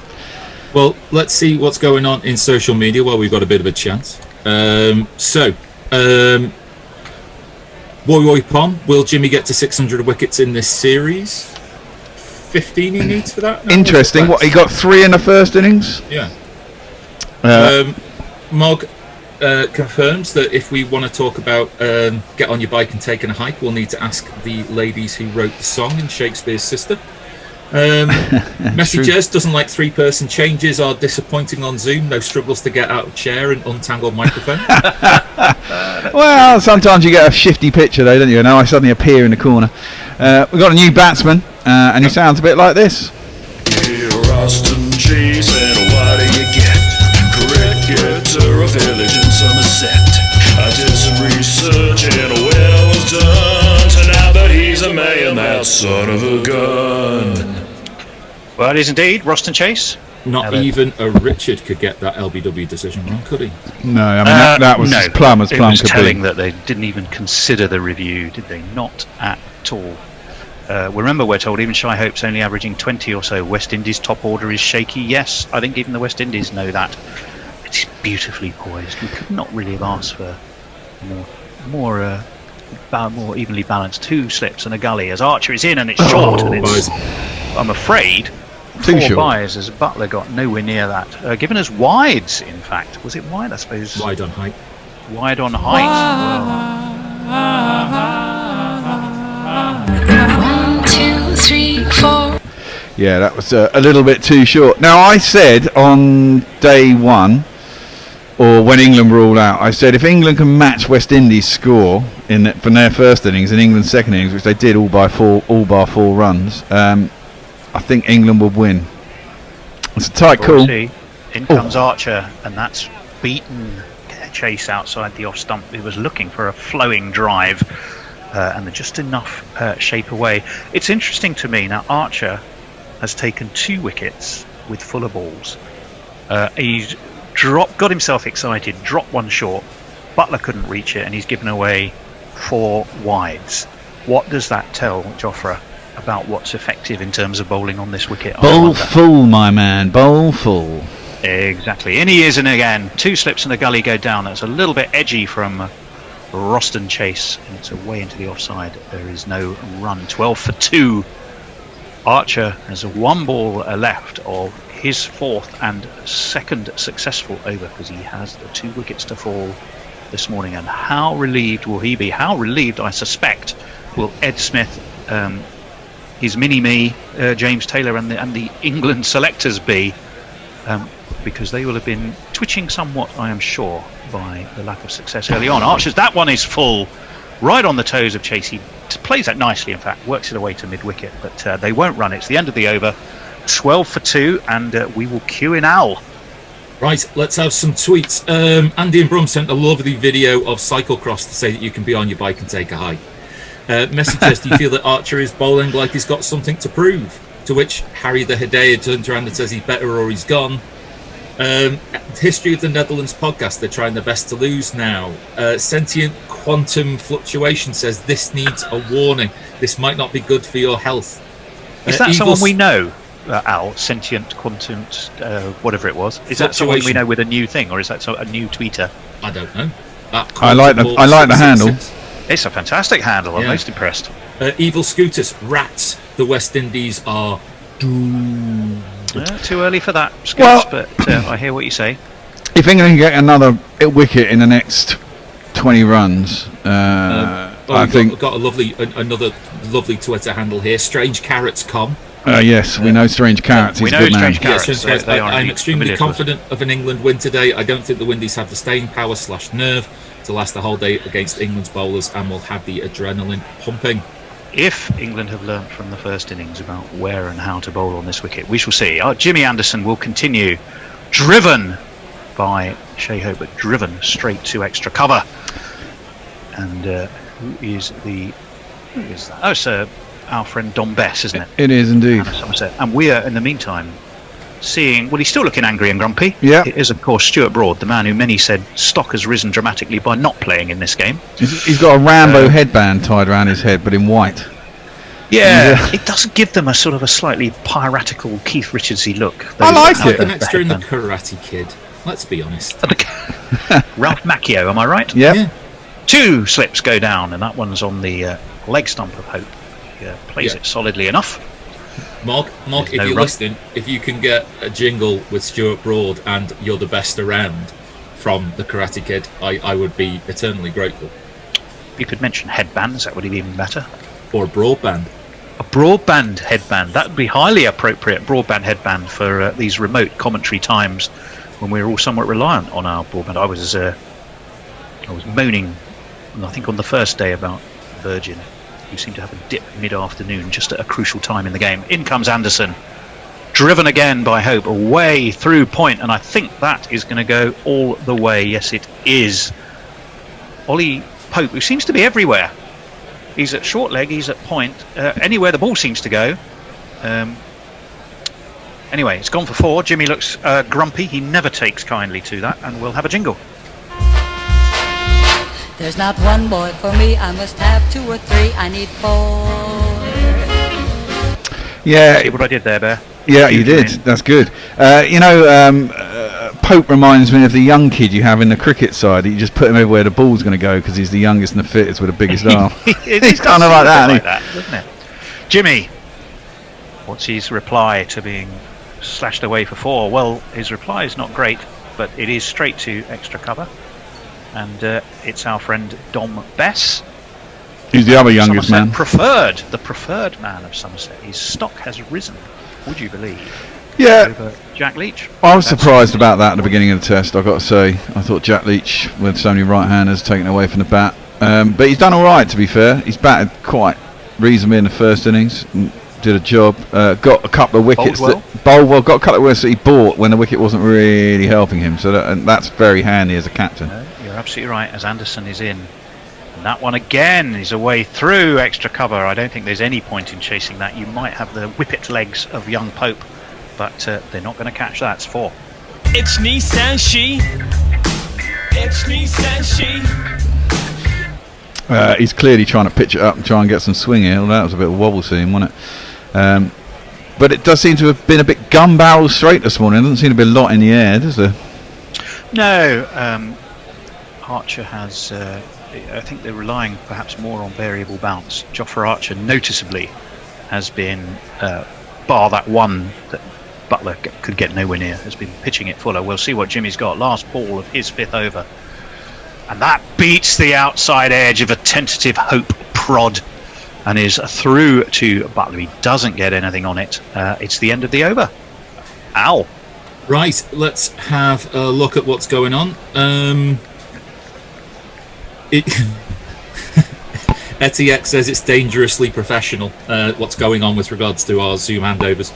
Well, let's see what's going on in social media while we've got a bit of a chance. Woy Pom, will Jimmy get to 600 wickets in this series? 15 he needs for that? Interesting. What, he got 3 in the first innings? Yeah. Mog confirms that if we want to talk about get on your bike and taking a hike, we'll need to ask the ladies who wrote the song in Shakespeare's Sister. Messages doesn't like 3-person changes, are disappointing on Zoom. No struggles to get out of chair and untangle microphone. Well, sometimes you get a shifty picture though, don't you? Now I suddenly appear in the corner. We've got a new batsman, and he sounds a bit like this. You're Austin Chase, and what do you get? Cricketer, a village in Somerset. I did some research and well was done. So now that he's a man, that son of a gun. Well, it is indeed Roston Chase. Not even a Richard could get that LBW decision wrong, could he? No, I mean that was as plumb as plumb could be. It was telling that they didn't even consider the review, did they? Not at all. Remember, we're told even Shai Hope's only averaging 20 or so. West Indies' top order is shaky. Yes, I think even the West Indies know that. It's beautifully poised. You could not really have asked for more evenly balanced. 2 slips and a gully as Archer is in, and it's short. And it's, I'm afraid, 4 short. buys as Butler got nowhere near that. Given us wides, in fact. Was it wide? I suppose. Wide on height. Wide on height. One, two, three, four. Yeah, that was a little bit too short. Now, I said on day 1, or when England were all out, I said if England can match West Indies' score from their first innings and England's second innings, which they did all bar 4 runs, I think England would win. It's a tight call. In comes Archer, and that's beaten Chase outside the off stump. He was looking for a flowing drive, and just enough shape away. It's interesting to me now. Archer has taken 2 wickets with fuller balls. He's got himself excited, dropped 1 short. Butler couldn't reach it, and he's given away 4 wides. What does that tell Jofra about what's effective in terms of bowling on this wicket? Bowl full, my man, bowl full. Exactly. In he is, and again, 2 slips and a gully go down. That's a little bit edgy from Roston Chase, and it's away into the offside. There is no run. 12 for 2. Archer has 1 ball left of his 4th and 2nd successful over, because he has the 2 wickets to fall this morning. And how relieved will he be? How relieved, I suspect, will Ed Smith, his mini-me, James Taylor, and the England selectors be, because they will have been twitching somewhat, I am sure, by the lack of success early on. Archer's, that one is full, right on the toes of Chase. He plays that nicely, in fact, works it away to mid-wicket, but they won't run. It's the end of the over. 12 for 2, and we will cue in Al. Right, let's have some tweets. Andy and Brum sent a lovely video of cyclocross to say that you can be on your bike and take a hike. Messages, do you feel that Archer is bowling like he's got something to prove? To which Harry the Hedaya turns around and says he's better or he's gone. History of the Netherlands podcast, they're trying their best to lose now. Sentient Quantum Fluctuation says this needs a warning. This might not be good for your health. Is that someone we know? Al, Sentient Quantum, whatever it was. Is that someone we know with a new thing, or is that a new tweeter? I don't know. I like the handle. It's a fantastic handle. I'm most impressed. Evil Scooters, rats. The West Indies are doomed. Too early for that, Scoots, but I hear what you say. If England can get another wicket in the next 20 runs, I think got another lovely Twitter handle here. StrangeCarrots.com. Yes, we know Strange Carrots. He's a good man. Yes, I'm extremely confident of an England win today. I don't think the Windies have the staying power / nerve to last the whole day against England's bowlers, and will have the adrenaline pumping. If England have learnt from the first innings about where and how to bowl on this wicket, we shall see. Jimmy Anderson will continue, driven by Shea Hope, but driven straight to extra cover. And who is that? Oh, it's our friend Don Bess, isn't it? It is indeed. And we are, in the meantime, seeing, well, he's still looking angry and grumpy. Yeah. It is, of course, Stuart Broad, the man who many said stock has risen dramatically by not playing in this game. He's got a Rambo headband tied around his head, but in white. Yeah, it does give them a sort of a slightly piratical Keith Richardsy look. I like it. The extra in the Karate Kid. Let's be honest. Ralph Macchio, am I right? Yep. Yeah. 2 slips go down, and that one's on the leg stump of Hope. He plays it solidly enough. Mark, if you're listening, if you can get a jingle with Stuart Broad and You're the Best Around from the Karate Kid, I would be eternally grateful. You could mention headbands, that would be even better. Or a broadband. A broadband headband, that would be highly appropriate. Broadband headband for these remote commentary times when we're all somewhat reliant on our broadband. I was moaning, I think on the first day, about Virgin, who seemed to have a dip mid-afternoon just at a crucial time in the game. In comes Anderson, driven again by Hope, away through point, and I think that is going to go all the way. Yes, it is. Ollie Pope, who seems to be everywhere. He's at short leg, he's at point, anywhere the ball seems to go. Anyway, it's gone for 4. Jimmy looks grumpy. He never takes kindly to that, and we'll have a jingle. There's not one boy for me, I must have 2 or 3, I need 4. Yeah. See what I did there, Bear? Yeah, you did. That's good. Pope reminds me of the young kid you have in the cricket side. You just put him everywhere the ball's going to go because he's the youngest and the fittest with the biggest arm. He's kind of like that, doesn't it? Jimmy, what's his reply to being slashed away for 4? Well, his reply is not great, but it is straight to extra cover. And it's our friend Dom Bess. He's the other youngest man. The preferred man of Somerset. His stock has risen, would you believe? Yeah. Over Jack Leach. I was surprised about that at the beginning of the test, I've got to say. I thought Jack Leach, with so many right-handers, taken away from the bat. But he's done all right, to be fair. He's batted quite reasonably in the first innings. Did a job. Got a couple of wickets. Got a couple of wickets that he bought when the wicket wasn't really helping him. So that's very handy as a captain. You're absolutely right, as Anderson is in. And that one again is away through extra cover. I don't think there's any point in chasing that. You might have the whippet legs of young Pope, but they're not going to catch that. It's 4. It's Nissan She. It's Nissan She. He's clearly trying to pitch it up and try and get some swing here. Well, that was a bit of a wobble to him, wasn't it? But it does seem to have been a bit gun barrel straight this morning. There doesn't seem to be a lot in the air, does there? No. Archer has... I think they're relying perhaps more on variable bounce. Jofra Archer noticeably has been, bar that one that Butler could get nowhere near, has been pitching it fuller. We'll see what Jimmy's got. Last ball of his 5th over. And that beats the outside edge of a tentative Hope prod and is through to Butler. He doesn't get anything on it. It's the end of the over. Ow. Right, let's have a look at what's going on. ETX says it's dangerously professional, what's going on with regards to our Zoom handovers.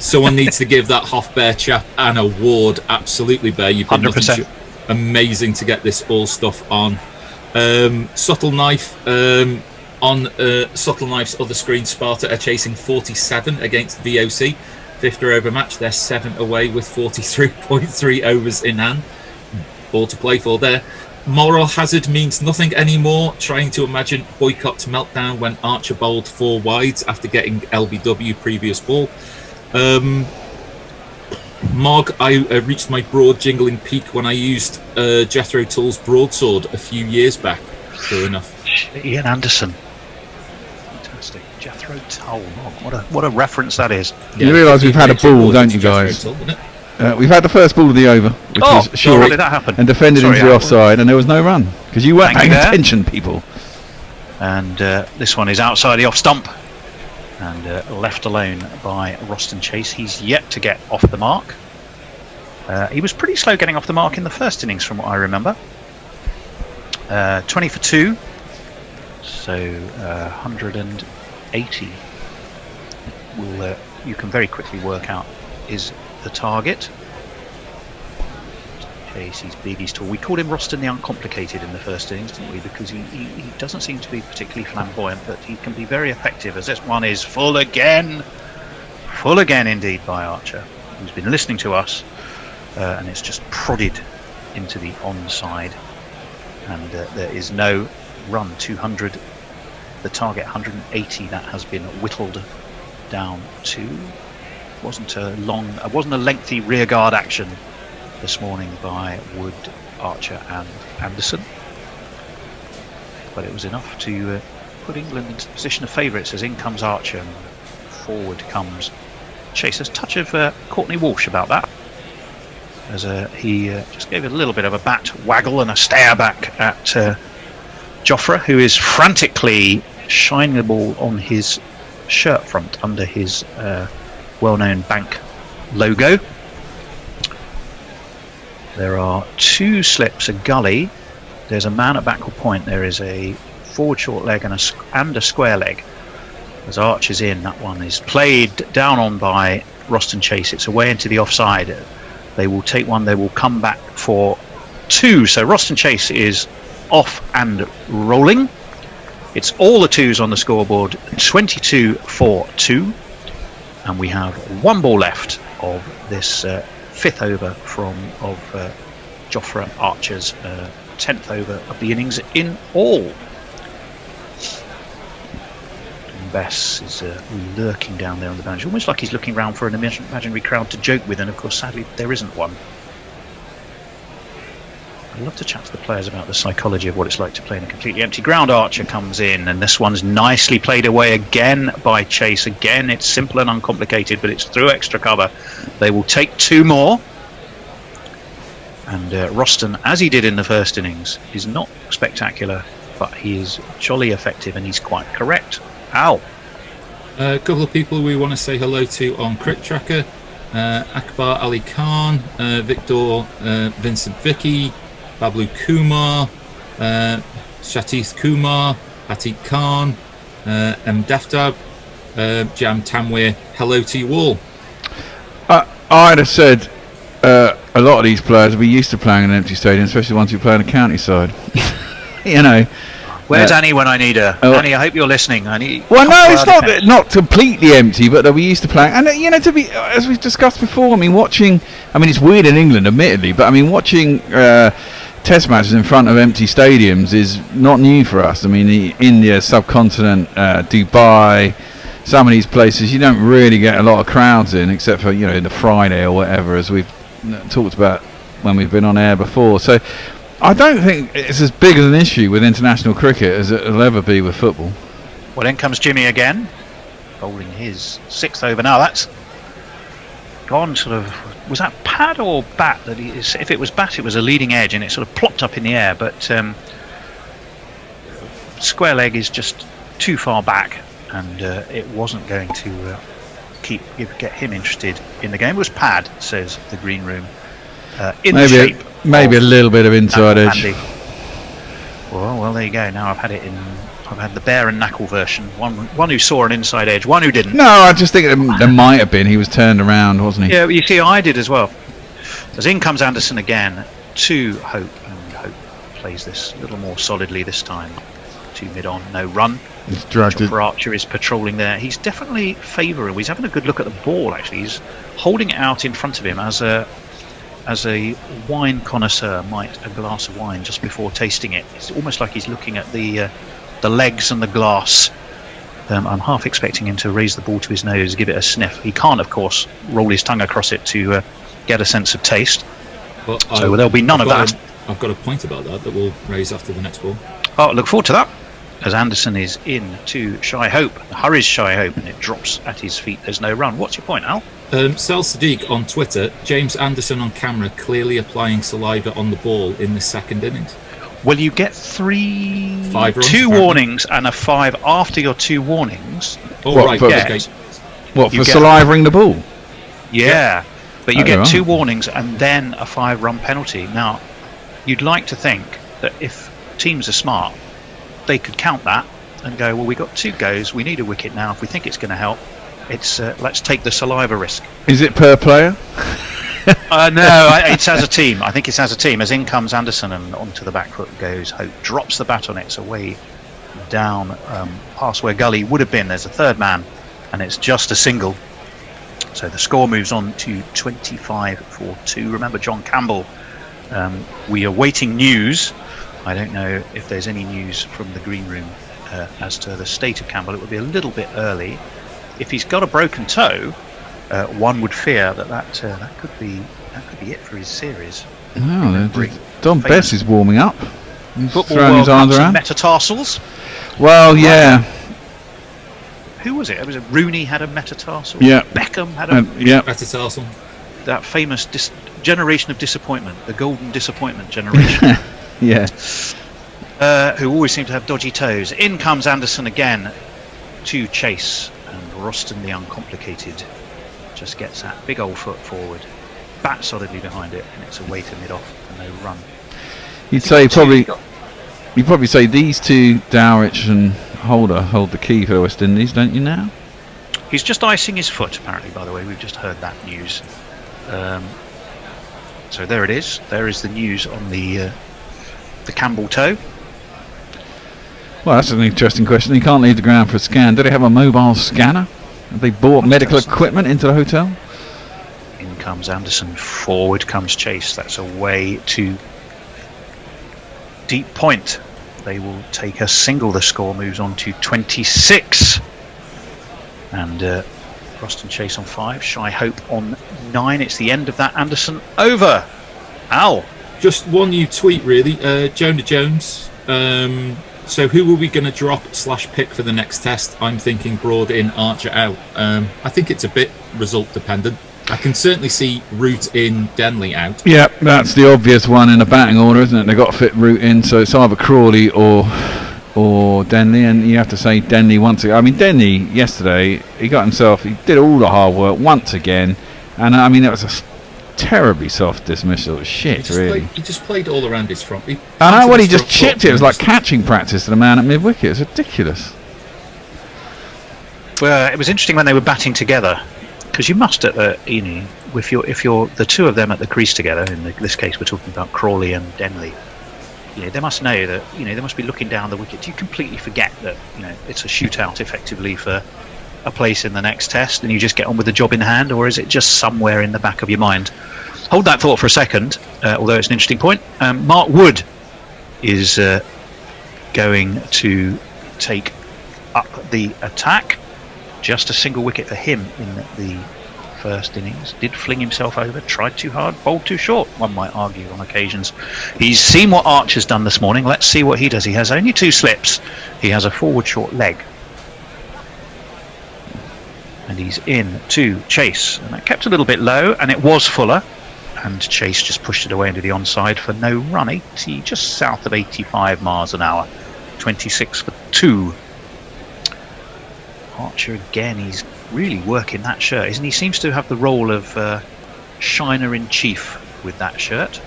Someone needs to give that Hofbear chap an award. Absolutely, Bear. You've been 100%. Amazing to get this all stuff on. Subtle Knife, on Subtle Knife's other screen, Sparta are chasing 47 against VOC. 5th over match, they're 7 away with 43.3 overs in hand. Ball to play for there. Moral hazard means nothing anymore. Trying to imagine Boycott's meltdown when Archer bowled 4 wides after getting LBW previous ball. Mog, I reached my broad jingling peak when I used Jethro Tull's broadsword a few years back. True enough. Ian Anderson. Fantastic. Jethro Tull. What a reference that is. You realise we've had a ball, don't you guys? We've had the first ball of the over, which was short, how did that happen? and defended into the offside, and there was no run because you weren't paying attention, people. And this one is outside the off stump and left alone by Roston Chase. He's yet to get off the mark. He was pretty slow getting off the mark in the first innings, from what I remember. 20 for 2, so 180. You can very quickly work out is the target. Chase, he's big, he's tall. We called him Roston the Uncomplicated in the first innings, didn't we? Because he doesn't seem to be particularly flamboyant, but he can be very effective, as this one is full again indeed by Archer, who's been listening to us, and it's just prodded into the onside, and there is no run. 200, the target 180, that has been whittled down to. Wasn't a lengthy rearguard action this morning by Wood, Archer and Anderson, but it was enough to put England into the position of favourites, as in comes Archer and forward comes Chase. There's a touch of Courtney Walsh about that, as he just gave a little bit of a bat waggle and a stare back at Jofra, who is frantically shining the ball on his shirt front under his well-known bank logo. There are 2 slips, a gully. There's a man at backward point. There is a forward short leg and a square leg. As Archer's in, that one is played down on by Roston Chase. It's away into the offside. They will take one. They will come back for 2. So Roston Chase is off and rolling. It's all the 2s on the scoreboard. 22 for 2. And we have 1 ball left of this 5th over of Jofra Archer's 10th over of the innings in all. Bess is lurking down there on the bench, almost like he's looking around for an imaginary crowd to joke with, and of course sadly there isn't one. I'd love to chat to the players about the psychology of what it's like to play in a completely empty ground. Archer comes in, and this one's nicely played away again by Chase. Again, it's simple and uncomplicated, but it's through extra cover. They will take 2 more. And Roston, as he did in the first innings, is not spectacular, but he is jolly effective, and he's quite correct. Al. A couple of people we want to say hello to on Crit Tracker. Akbar Ali Khan, Victor Vincent Vicky, Bablu Kumar, Shatith Kumar, Atik Khan, M. Daftab, Jam Tamwir, hello to you all. I'd have said a lot of these players will be used to playing in an empty stadium, especially the ones who play on the county side. You know. Where's Annie when I need her? Annie, I hope you're listening. Annie. Well, no, it's not completely empty, but they'll be used to playing. And you know, to be as we've discussed before, I mean, watching. I mean, it's weird in England, admittedly, but I mean, watching Test matches in front of empty stadiums is not new for us. I mean, the India subcontinent, Dubai, some of these places, you don't really get a lot of crowds in, except for in the Friday or whatever, as we've talked about when we've been on air before. So I don't think it's as big an issue with international cricket as it'll ever be with football. Well, in comes Jimmy again, bowling his 6th over. Now that's gone sort of. Was that pad or bat? If it was bat, it was a leading edge, and it sort of plopped up in the air. But square leg is just too far back, and it wasn't going to get him interested in the game. It was pad, says the green room. Maybe a little bit of inside edge. Well, there you go. Now I've had the Bear and Knuckle version. One who saw an inside edge, one who didn't. No, I just think there might have been. He was turned around, wasn't he? Yeah, you see, I did as well. As in comes Anderson again to Hope, and Hope plays this a little more solidly this time. 2 mid-on, no run. He's dragged it. Archer is patrolling there. He's definitely favourable. He's having a good look at the ball, actually. He's holding it out in front of him as a wine connoisseur might a glass of wine just before tasting it. It's almost like he's looking at the legs and the glass. I'm half expecting him to raise the ball to his nose, give it a sniff. He can't, of course, roll his tongue across it to get a sense of taste. Well, so there'll be none of that. I've got a point about that we'll raise after the next ball. Oh, look forward to that. As Anderson is in to Shy Hope, hurries Shy Hope, and it drops at his feet. There's no run. What's your point, Al? Sel Sadiq on Twitter, James Anderson on camera clearly applying saliva on the ball in the 2nd innings. Well, you get 2 warnings and a 5 after your 2 warnings. Oh, right. Okay. What, for salivering the ball? Yeah. But you get 2 warnings and then a 5-run penalty. Now, you'd like to think that if teams are smart, they could count that and go, well, we got 2 goes, we need a wicket now. If we think it's going to help, it's let's take the saliva risk. Is it per player? No, it's as a team. I think it's as a team. As in comes Anderson, and onto the back foot goes Hope. Drops the bat on it. It's away down past where Gully would have been. There's a 3rd man, and it's just a single. So the score moves on to 25 for 2. Remember, John Campbell, we are waiting news. I don't know if there's any news from the green room as to the state of Campbell. It would be a little bit early. If he's got a broken toe, one would fear that could be it for his series. Don Bess is warming up. He's Football throwing his arms around. Metatarsals. Well, yeah. Who was it? It was Rooney had a metatarsal. Yeah. Beckham had a metatarsal. That famous generation of disappointment, the golden disappointment generation. Yeah. Who always seem to have dodgy toes. In comes Anderson again to chase, and Roston the uncomplicated just gets that big old foot forward, bat solidly behind it, and it's away to mid-off and no run. You'd probably say these 2, Dowrich and Holder, hold the key for the West Indies, don't you now? He's just icing his foot, apparently, by the way. We've just heard that news. So there it is. There is the news on the Campbell toe. Well, that's an interesting question. You can't leave the ground for a scan. Do they have a mobile scanner? Have they bought medical equipment into the hotel? In comes Anderson. Forward comes Chase. That's away to deep point. They will take a single. The score moves on to 26 And Frost and Chase on 5, Shy Hope on 9. It's the end of that Anderson over. Al. Just one new tweet, really. Jonah Jones. So who are we going to drop / pick for the next test? I'm thinking Broad in, Archer out. I think it's a bit result dependent. I can certainly see Root in, Denley out. Yeah, that's the obvious one in the batting order, isn't it? They've got to fit Root in, so it's either Crawley or Denley, and you have to say Denley once again. I mean, Denley yesterday, he did all the hard work once again, and I mean, it was a terribly soft dismissal. Shit, really. He just played all around his front. I know, he just chipped it. It was like catching practice to the man at mid-wicket. It's ridiculous. Well, it was interesting when they were batting together, because you must, if you're the two of them at the crease together, in this case we're talking about Crawley and Denley, they must know that, they must be looking down the wicket. Do you completely forget that, it's a shootout effectively for a place in the next test, and you just get on with the job in hand, or is it just somewhere in the back of your mind? Hold that thought for a second, although it's an interesting point. Mark Wood is going to take up the attack. Just a single wicket for him in the first innings. Did fling himself over, tried too hard, bowled too short, one might argue on occasions. He's seen what Archer's done this morning. Let's see what he does. He has only 2 slips. He has a forward short leg. And he's in to Chase. And that kept a little bit low, and it was Fuller. And Chase just pushed it away into the onside for no run. Just south of 85 miles an hour. 26 for 2. Archer again, he's really working that shirt, isn't he? Seems to have the role of shiner in chief with that shirt.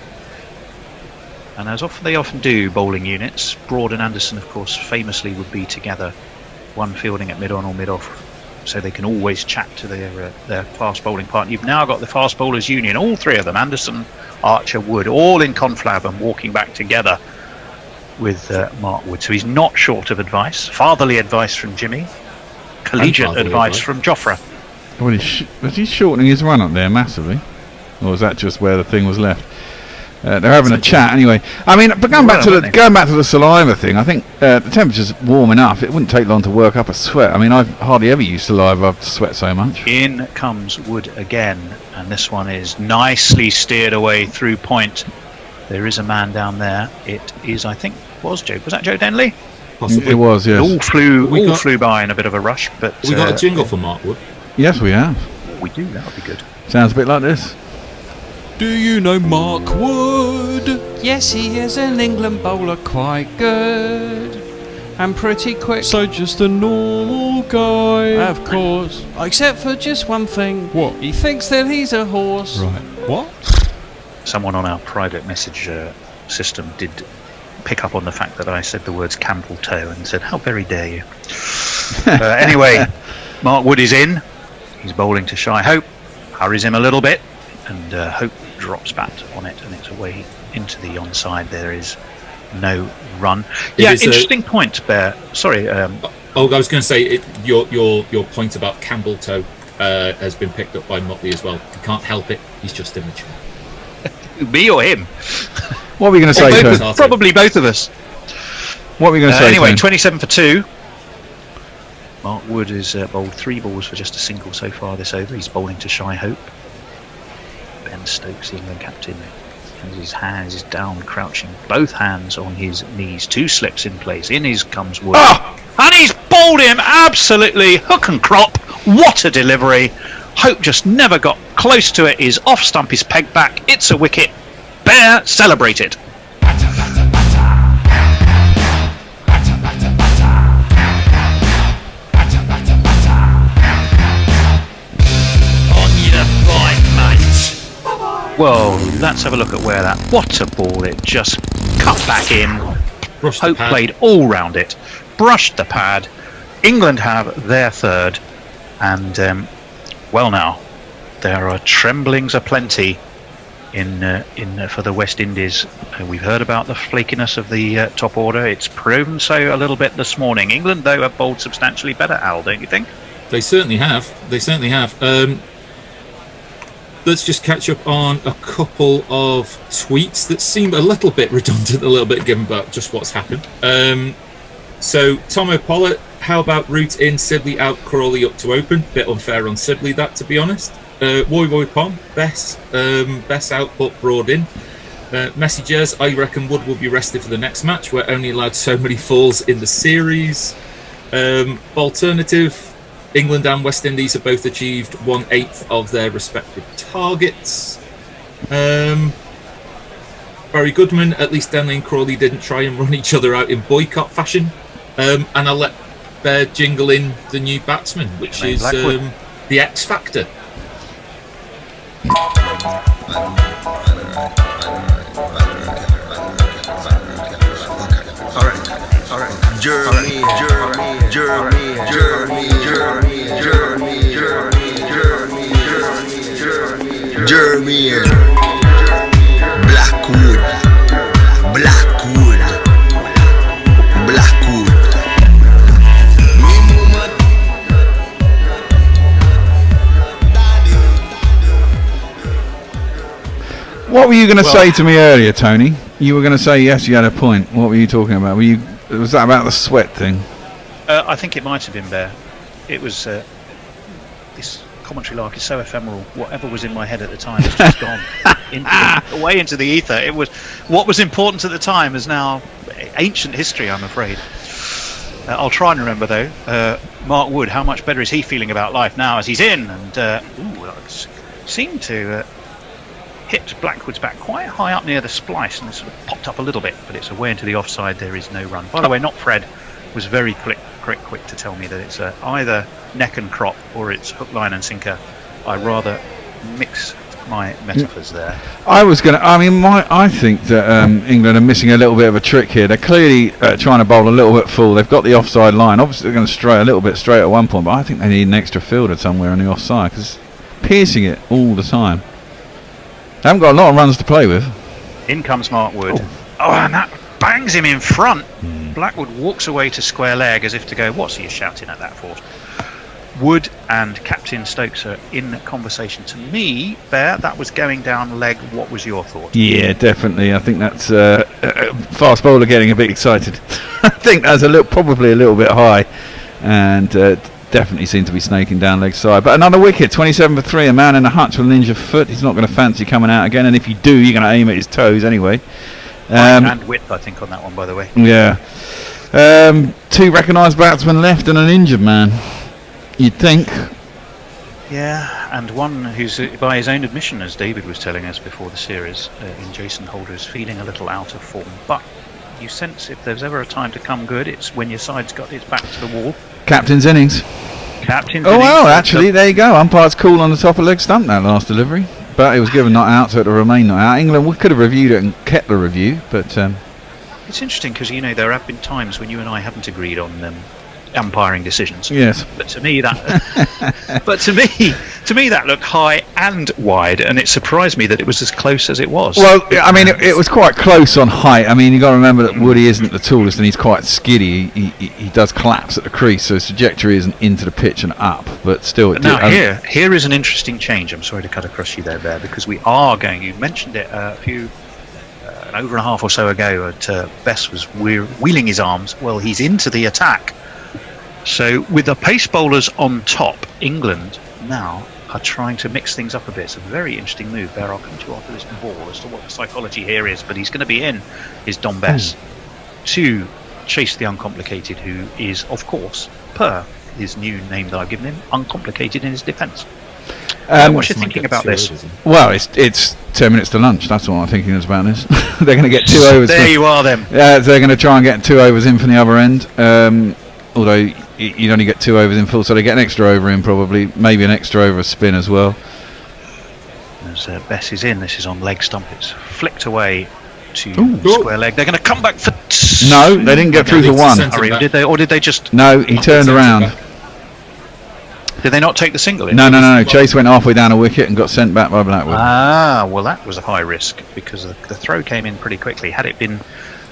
And as they often do, bowling units, Broad and Anderson, of course, famously would be together, one fielding at mid-on or mid-off, so they can always chat to their fast bowling partner. You've now got the fast bowlers union, all 3 of them, Anderson, Archer, Wood, all in conflab and walking back together with Mark Wood. So he's not short of advice, fatherly advice from Jimmy, collegiate advice from Jofra. Well, was he shortening his run up there massively, or was that just where the thing was left? They're having a chat anyway. I mean, but going back to the saliva thing, I think the temperature's warm enough. It wouldn't take long to work up a sweat. I mean, I've hardly ever used saliva to sweat so much. In comes Wood again, and this one is nicely steered away through point. There is a man down there. It is, I think, was that Joe Denley? Possibly. It was, yes. All flew by in a bit of a rush, but we got a jingle for Mark Wood. Yes, we have. We do. That would be good. Sounds a bit like this. Do you know Mark Wood? Yes, he is an England bowler, quite good and pretty quick. So just a normal guy. Of course. Except for just one thing. What? He thinks that he's a horse. Right. What? Someone on our private message system did pick up on the fact that I said the words Campbell toe and said, how very dare you. Anyway, Mark Wood is in. He's bowling to Shy Hope. Hurries him a little bit, and Hope drops bat on it, and it's away into the onside. There is no run. Interesting point, Bear. Sorry. I was going to say your point about Campbell toe has been picked up by Motley as well. He can't help it. He's just immature. Me or him? What were we going to say, Tony? Probably both of us. What were we going to say, anyway, Tony? 27 for 2. Mark Wood has bowled 3 balls for just a single so far this over. He's bowling to Shy Hope. Ben Stokes, the England captain, and his hands is down, crouching, both hands on his knees. 2 slips in place. In his comes Wood. And he's bowled him absolutely hook and crop. What a delivery. Hope just never got close to it. His off stump is pegged back. It's a wicket. Bear, celebrate it. Whoa, let's have a look at where that... What a ball, it just cut back in. Hope played all round it. Brushed the pad. England have their 3rd. And, well now, there are tremblings aplenty for the West Indies. We've heard about the flakiness of the top order. It's proven so a little bit this morning. England, though, have bowled substantially better, Al, don't you think? They certainly have. Let's just catch up on a couple of tweets that seem a little bit redundant, a little bit given about just what's happened. So Tom O'Pollett How about route in, Sibley out, Crawley up to open? Bit unfair on Sibley, that, to be honest. Woy Pom, Bess out, but Broad in. Messengers, I reckon Wood will be rested for the next match. We're only allowed so many falls in the series. Alternative, England and West Indies have both achieved 1/8 of their respective targets. Barry Goodman, at least Denley and Crawley didn't try and run each other out in boycott fashion. And I'll let Bear jingle in the new batsman, which is the X Factor. All right. Jeremy. Blackwood. What were you going to say to me earlier, Tony? You were going to say yes, you had a point. What were you talking about? Was that about the sweat thing? I think it might have been Bear. It was this commentary lark is so ephemeral. Whatever was in my head at the time has just gone away into the ether. It was what was important at the time is now ancient history, I'm afraid. I'll try and remember though. Mark Wood, how much better is he feeling about life now as he's in? And seemed to hit Blackwood's back quite high up near the splice and sort of popped up a little bit, but it's away into the offside. There is no run. By the way, not Fred was very quick to tell me that it's either neck and crop or it's hook, line and sinker. I rather mix my metaphors there. I think that England are missing a little bit of a trick here. They're clearly trying to bowl a little bit full. They've got the offside line. Obviously they're going to stray a little bit straight at one point, but I think they need an extra fielder somewhere on the offside because piercing it all the time. They haven't got a lot of runs to play with. In comes Mark Wood. Oh, and that bangs him in front. Blackwood walks away to square leg as if to go, what's he shouting at that for? Wood and Captain Stokes are in conversation. To me, Bear, that was going down leg. What was your thought? Yeah, definitely. I think that's fast bowler getting a bit excited. I think that's probably a little bit high, and definitely seemed to be snaking down leg side. But another wicket, 27 for 3. A man in a hutch with an injured foot. He's not going to fancy coming out again, and if you do, you're going to aim at his toes anyway. And width, I think, on that one, by the way. Yeah. 2 recognised batsmen left and an injured man. You'd think. Yeah, and one who's, by his own admission, as David was telling us before the series, in Jason Holder, is feeling a little out of form. But you sense if there's ever a time to come good, it's when your side's got its back to the wall. Captain's innings. Well, actually, there you go. Umpire's call on the top of leg stump that last delivery. But it was given not out, so it'll remain not out. England could have reviewed it and kept the review, but... It's interesting because, there have been times when you and I haven't agreed on umpiring decisions. Yes. But to me that looked high and wide, and it surprised me that it was as close as it was. Well, it was quite close on height. You've got to remember that Woody isn't the tallest and he's quite skiddy. He does collapse at the crease, so his trajectory isn't into the pitch and up, but still here is an interesting change. I'm sorry to cut across you there, Bear, because we are going, you mentioned it an over and a half or so ago, Bess was wheeling his arms. Well, he's into the attack. So with the pace bowlers on top, England now are trying to mix things up a bit. It's a very interesting move. Bear, I'll come to you after this ball as to what the psychology here is, but he's going to be in, is Dom Bess, to chase the uncomplicated, who is, of course, per his new name that I've given him, uncomplicated in his defence. What's your thinking about this? Well, it's 10 minutes to lunch. That's what I'm thinking about this. They're going to get 2 overs. There you are, then. They're going to try and get 2 overs in from the other end. Although you'd only get 2 overs in full, so they get an extra over in probably, maybe an extra over spin as well. As Bess is in, this is on leg stump. It's flicked away to square leg. They're going to come back for. No, they didn't get through to 1. Did they? Or did they just? No, he turned around. Did they not take the single? No. Chase went halfway down a wicket and got sent back by Blackwood. Well, that was a high risk because the throw came in pretty quickly. Had it been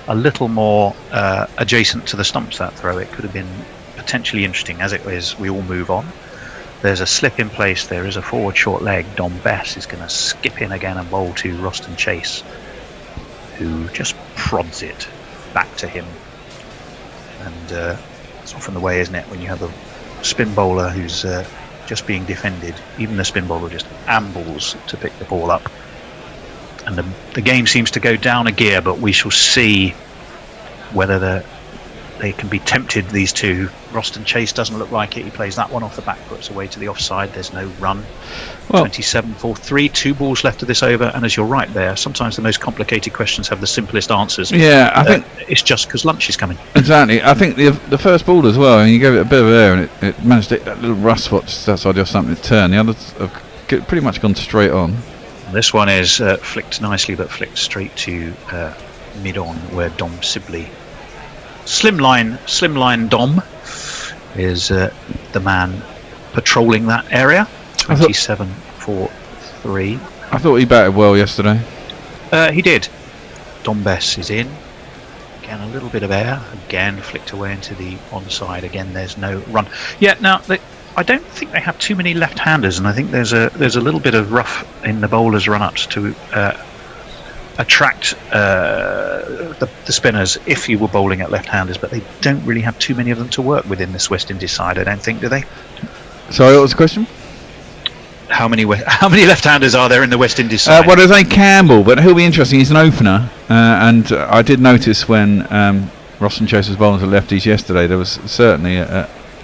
a little more adjacent to the stumps, that throw, it could have been potentially interesting. As it is, we all move on. There's a slip in place. There is a forward short leg. Dom Bess is going to skip in again and bowl to Roston Chase, who just prods it back to him. And It's often the way, isn't it, when you have a spin bowler who's just being defended, even the spin bowler just ambles to pick the ball up. And the game seems to go down a gear, but we shall see whether they can be tempted, these two. Roston Chase doesn't look like it. He plays that one off the back, puts away to the offside. There's no run. 27-4-3, 2 balls left of this over. And as you're right there, sometimes the most complicated questions have the simplest answers. Yeah, I think it's just because lunch is coming. Exactly. I think the first ball as well, and you gave it a bit of air, and it managed to hit that little rust spot just outside your something to turn. The others have pretty much gone straight on. This one is flicked nicely, but flicked straight to mid-on, where Dom Sibley, slimline Dom, is the man patrolling that area. 27-4-3. I thought he batted well yesterday. He did. Dom Bess is in. Again, a little bit of air. Again, flicked away into the onside. Again, there's no run. Yeah, now, I don't think they have too many left-handers, and I think there's a little bit of rough in the bowlers' run-ups to attract the spinners if you were bowling at left-handers, but they don't really have too many of them to work with in this West Indies side, I don't think, do they? Sorry, what was the question? How many left-handers are there in the West Indies side? Well, there's a Campbell, but he'll be interesting. He's an opener, and I did notice when Roston Chase was bowling to lefties yesterday, there was certainly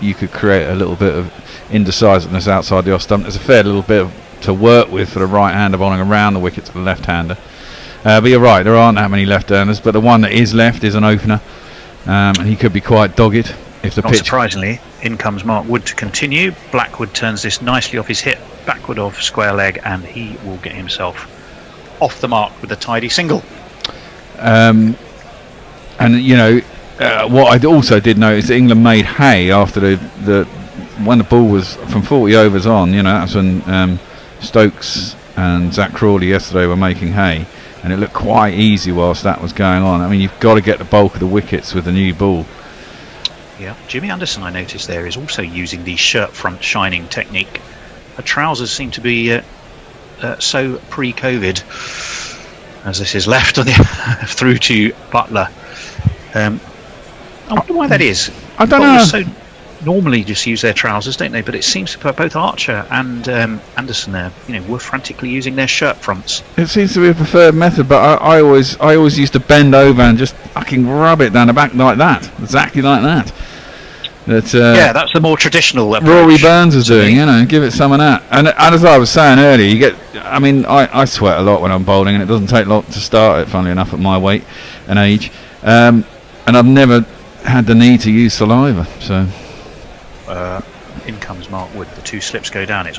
you could create a little bit of indecisiveness outside the off stump. There's a fair little bit to work with for the right-hander bowling around the wicket to the left-hander. But you're right, there aren't that many left-handers, but the one that is left is an opener, and he could be quite dogged if the Not pitch. surprisingly, in comes Mark Wood to continue. Blackwood turns this nicely off his hip, backward off square leg, and he will get himself off the mark with a tidy single. And you know what I also did notice, England made hay after the when the ball was from 40 overs on. You know, that's when Stokes and Zach Crawley yesterday were making hay, and it looked quite easy whilst that was going on. I mean, you've got to get the bulk of the wickets with the new ball. Yeah, Jimmy Anderson, I noticed there, is also using the shirt front shining technique. Her trousers seem to be so pre-COVID, as this is left on the through to Butler. I wonder why that is. I don't know. So normally just use their trousers, don't they? But it seems to put both Archer and Anderson there, were frantically using their shirt fronts. It seems to be a preferred method, but I always used to bend over and just fucking rub it down the back like that, exactly like that. Yeah, that's the more traditional approach. Rory Burns is doing, give it some of that. And as I was saying earlier, you get. I mean, I sweat a lot when I'm bowling, and it doesn't take long to start it. Funnily enough, at my weight and age, and I've never had the need to use saliva. So. In comes Mark Wood. The 2 slips go down. It's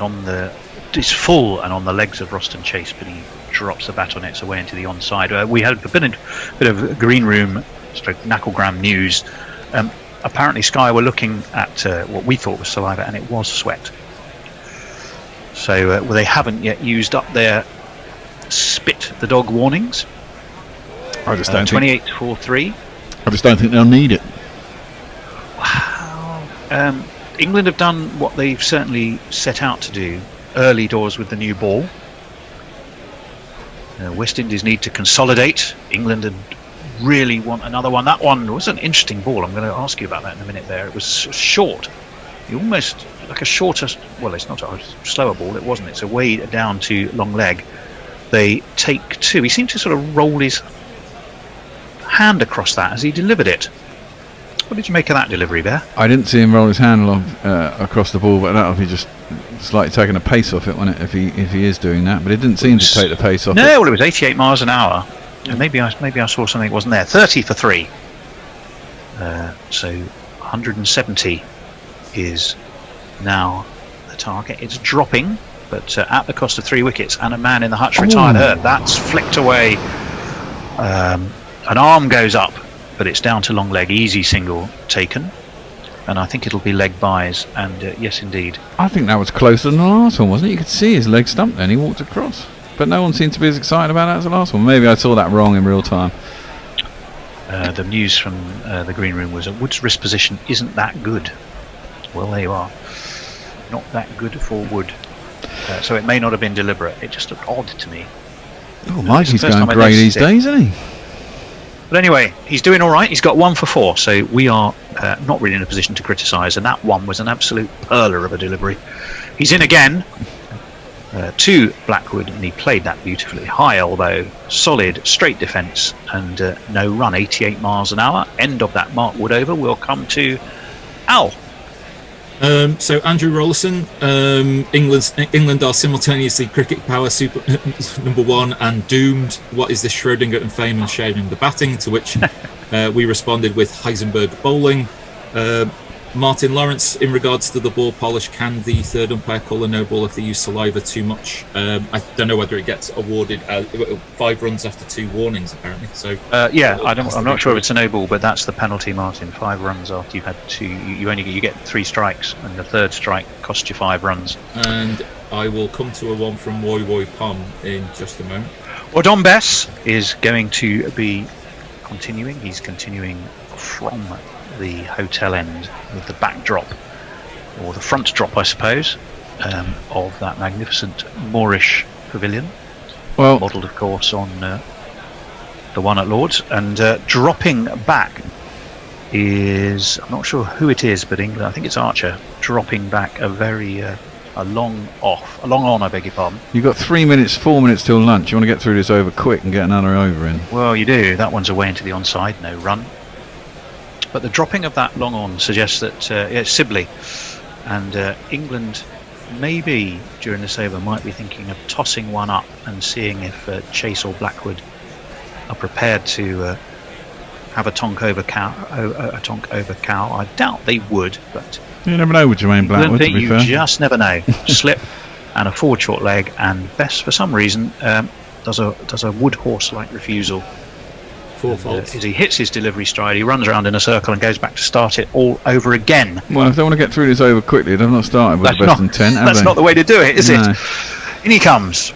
it's full and on the legs of Roston Chase, but he drops the bat on its way into the onside. We had a bit of green room stroke Knacklegram news. Apparently Sky were looking at what we thought was saliva, and it was sweat. So they haven't yet used up their spit the dog warnings. I just don't 28-4-3. I just don't think they'll need it. Wow. England have done what they've certainly set out to do early doors with the new ball. West Indies need to consolidate. England really want another one. That one was an interesting ball. I'm going to ask you about that in a minute there. It was short. Almost like a shorter, well, it's not a slower ball, it wasn't. It's a way down to long leg. They take 2. He seemed to sort of roll his hand across that as he delivered it. What did you make of that delivery there? I didn't see him roll his hand along across the ball, but that'll be just slightly taking the pace off it, won't it, if he is doing that. But it didn't seem to take the pace off. No, well, it was 88 miles an hour. And maybe I saw something that wasn't there. 30 for 3. So 170 is now the target. It's dropping, but at the cost of 3 wickets and a man in the hutch retired hurt. That's flicked away. An arm goes up, but it's down to long leg. Easy single taken, and I think it'll be leg buys. And yes, indeed. I think that was closer than the last one, wasn't it? You could see his leg stump then. He walked across, but no one seemed to be as excited about that as the last one. Maybe I saw that wrong in real time. The news from the green room was that Wood's wrist position isn't that good. Well, there you are. Not that good for Wood. So it may not have been deliberate. It just looked odd to me. Oh, Mikey's going grey these days, isn't he? But anyway, he's doing all right. He's got 1 for 4, so we are not really in a position to criticise. And that one was an absolute perler of a delivery. He's in again to Blackwood, and he played that beautifully. High elbow, solid, straight defence, and no run. 88 miles an hour. End of that Mark Wood over. We'll come to Al. So Andrew Rollison, England are simultaneously cricket power super number 1 and doomed. What is this Schrödinger and Feynman shading the batting? To which we responded with Heisenberg bowling. Martin Lawrence, in regards to the ball polish, can the third umpire call a no ball if they use saliva too much? I don't know whether it gets awarded 5 runs after 2 warnings, apparently. So I'm not sure if it's a no ball, but that's the penalty, Martin. 5 runs after you've had 2. You get 3 strikes, and the third strike costs you 5 runs. And I will come to a one from Woy Woy Pom in just a moment. Well, Don Bess is going to be continuing. He's continuing from the hotel end with the backdrop, or the front drop, I suppose, of that magnificent Moorish pavilion, modelled, of course, on the one at Lord's. And dropping back is, I'm not sure who it is, but England, I think it's Archer, dropping back a very a long on, I beg your pardon. You've got 4 minutes till lunch. You want to get through this over quick and get another over in. Well, you do. That one's away into the onside, no run. But the dropping of that long on suggests that it's Sibley, and England maybe during this over might be thinking of tossing one up and seeing if Chase or Blackwood are prepared to have a tonk over cow. I doubt they would, but you never know with Jermaine Blackwood. To be fair, you just never know. Slip and a forward short leg, and Bess for some reason does a wood horse like refusal. As he hits his delivery stride, he runs around in a circle and goes back to start it all over again. Well, if they want to get through this over quickly, they've not started with the best intent, have That's they? not the way to do it, is it? In he comes.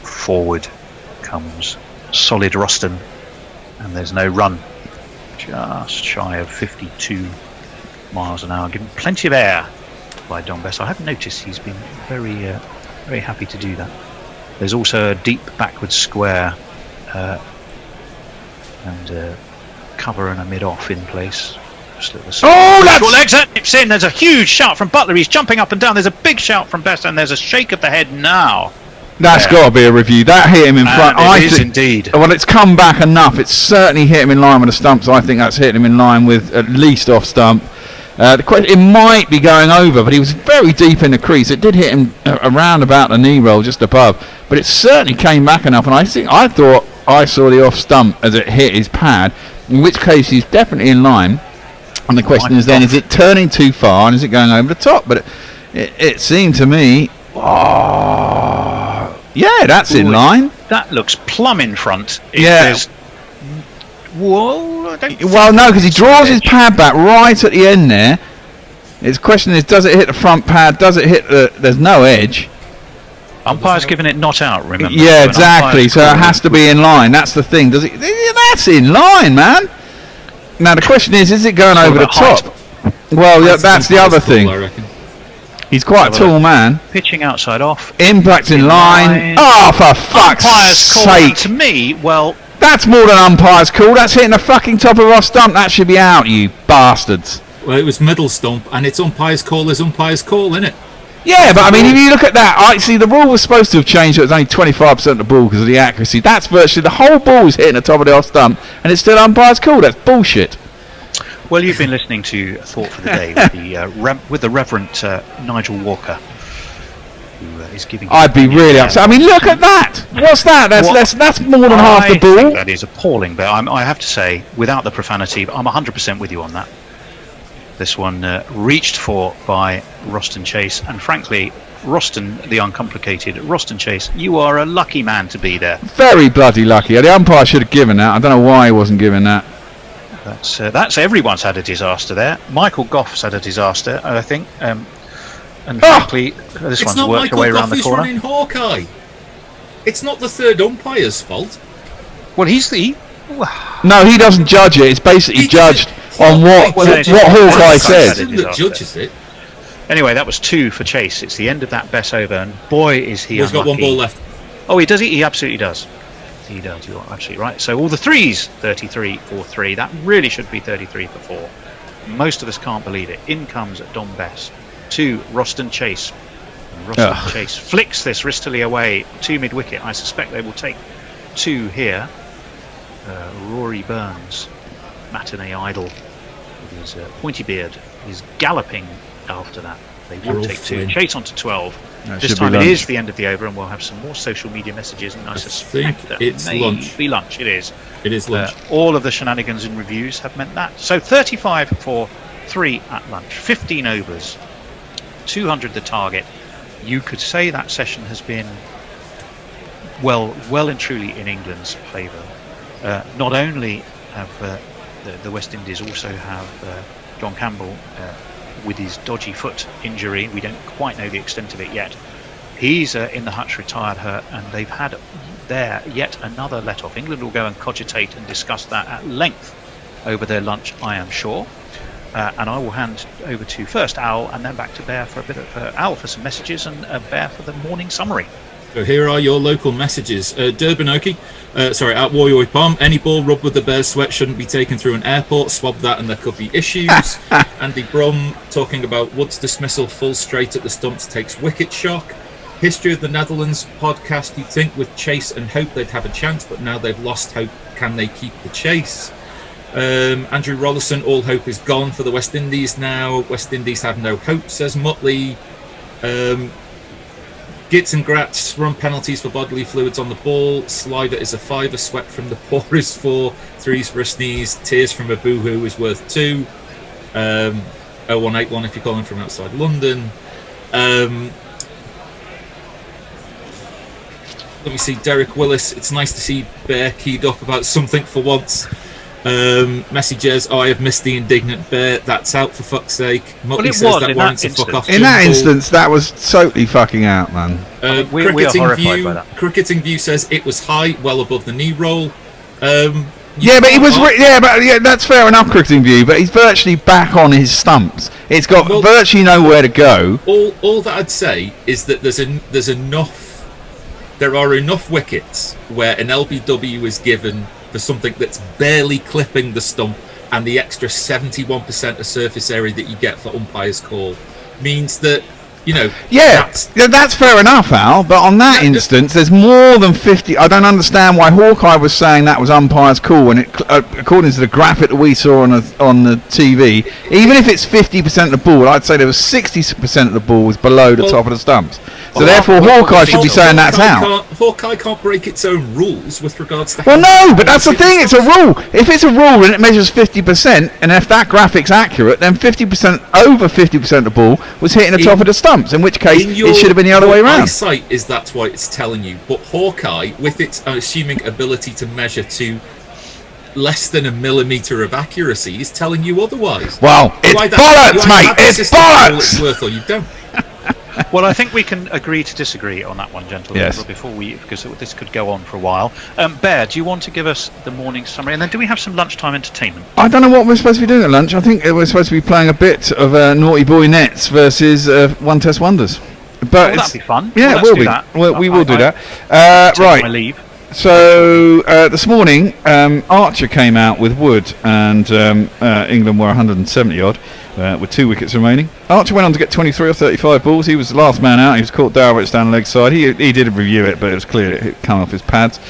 Forward comes solid Roston, and there's no run. Just shy of 52 miles an hour, given plenty of air by Don Bess. I have noticed he's been very, very happy to do that. There's also a deep backward square. And cover and a mid-off in place. Short legs, that nips in. There's a huge shout from Butler. He's jumping up and down. There's a big shout from Best, and there's a shake of the head now. That's got to be a review. That hit him in front. It is indeed. Well, it's come back enough. It's certainly hit him in line with the stumps. I think that's hit him in line with at least off stump. The question, it might be going over, but he was very deep in the crease. It did hit him around about the knee roll, just above, but it certainly came back enough. And I thought I saw the off stump as it hit his pad, in which case he's definitely in line. And the question is then, is it turning too far and is it going over the top? But it seemed to me, yeah, that's in line. That looks plumb in front. Well, no, because he draws his pad back right at the end there. His question is, does it hit the front pad? Does it hit the... There's no edge. Umpire's given it not out, remember? Yeah, exactly. So it has to be in line. That's the thing. Does it? That's in line, man. Now the question is it going over the top? Well, yeah, that's the other thing. I reckon. He's quite a tall man. Pitching outside off. Impact in line. Oh, for fuck's sake! To me, well, that's more than umpire's call. That's hitting the fucking top of our stump. That should be out, you bastards. Well, it was middle stump, and it's umpire's call is umpire's call, isn't it? Yeah, but I mean, if you look at that, I see the rule was supposed to have changed. So it was only 25% of the ball because of the accuracy. That's virtually the whole ball is hitting the top of the off stump, and it's still umpire's call. That's bullshit. Well, you've been listening to Thought for the Day with the Reverend Nigel Walker, who is giving. I'd be really upset. I mean, look at that. What's that? That's more than half the ball. I think that is appalling. But I have to say, without the profanity, I'm 100% with you on that. This one reached for by Roston Chase, and frankly, Roston, the uncomplicated Roston Chase, you are a lucky man to be there. Very bloody lucky. The umpire should have given that. I don't know why he wasn't given that. That's everyone's had a disaster there. Michael Goff's had a disaster, I think, and frankly, this one's worked away around the corner. It's not Michael Goff who's running Hawkeye. It's not the third umpire's fault. Well, No, he doesn't judge it. It's basically judged on what Hawkeye says. That judges it. Anyway, that was 2 for Chase. It's the end of that Bess over, and boy, is he unlucky. He's got one ball left. Oh, he does. He absolutely does. He does, you're absolutely right. So all the threes, 33 for 3. That really should be 33 for 4. Most of us can't believe it. In comes Don Bess to Roston Chase. And Roston Chase flicks this wristily away to mid-wicket. I suspect they will take 2 here. Rory Burns, matinee idol, with his pointy beard, is galloping after that. They will take 2. Chase on to 12. This time it is the end of the over, and we'll have some more social media messages, and I suspect that it's may lunch. be lunch. It is. It is lunch. All of the shenanigans and reviews have meant that. So 35 for 3 at lunch. 15 overs. 200 the target. You could say that session has been well and truly in England's favour. Not only have the West Indies also have John Campbell with his dodgy foot injury. We don't quite know the extent of it yet. He's in the hutch, retired hurt, and they've had there yet another let-off. England will go and cogitate and discuss that at length over their lunch, I am sure. And I will hand over to first Al and then back to Bear for a bit of Al for some messages and Bear for the morning summary. So here are your local messages. Durbanoki, at Woyoy Palm, any ball rubbed with the bear's sweat shouldn't be taken through an airport. Swab that and there could be issues. Andy Brum talking about Wood's dismissal full straight at the stumps takes wicket shock. History of the Netherlands podcast, you'd think with Chase and Hope they'd have a chance, but now they've lost hope. Can they keep the chase? Andrew Rollerson, all hope is gone for the West Indies now. West Indies have no hope, says Mutley. Gits and Gratz run penalties for bodily fluids on the ball. Slider is a 5, sweat from the paw is 4, 3s for a sneeze, tears from a boohoo is worth 2. 0181 if you're calling from outside London. Let me see, Derek Willis, it's nice to see Bear keyed up about something for once. Messages, I have missed the indignant Bear, that's out for fuck's sake. Mutley says that warrants a fuck off. In that instance, that was totally fucking out, man. We are horrified by that. Cricketing View says it was high, well above the knee roll. But he was. That's fair enough, Cricketing View. But he's virtually back on his stumps. It's got virtually nowhere to go. All that I'd say is that there are enough wickets where an LBW is given for something that's barely clipping the stump, and the extra 71% of surface area that you get for umpire's call means that, that's fair enough, Al. But on that instance, there's more than 50. I don't understand why Hawkeye was saying that was umpire's call when it, according to the graphic that we saw on the TV, even if it's 50% of the ball, I'd say there was 60% of the ball was below the top of the stumps. So therefore, Hawkeye should be saying that's out. Hawkeye can't break its own rules with regards to. Well, no, but that's the thing. It's a rule. If it's a rule and it measures 50%, and if that graphic's accurate, then 50% over 50% of the ball was hitting the top of the stumps. In which case, it should have been the other way around. Eyesight is that's why it's telling you. But Hawkeye, with its assuming ability to measure to less than a millimetre of accuracy, is telling you otherwise. Well, it's bollocks, mate. It's bollocks. It's worth or you don't. Well, I think we can agree to disagree on that one, gentlemen. Yes. Because this could go on for a while. Bear, do you want to give us the morning summary, and then do we have some lunchtime entertainment? I don't know what we're supposed to be doing at lunch. I think we're supposed to be playing a bit of Naughty Boy Nets versus One Test Wonders. But that'd be fun. Yeah, it will be. We will do that. Right. My leave. So this morning, Archer came out with Wood, and England were 170 odd. With 2 wickets remaining. Archer went on to get 23 or 35 balls. He was the last man out. He was caught Dowrich down the leg side. He did review it, but it was clear it had come off his pads.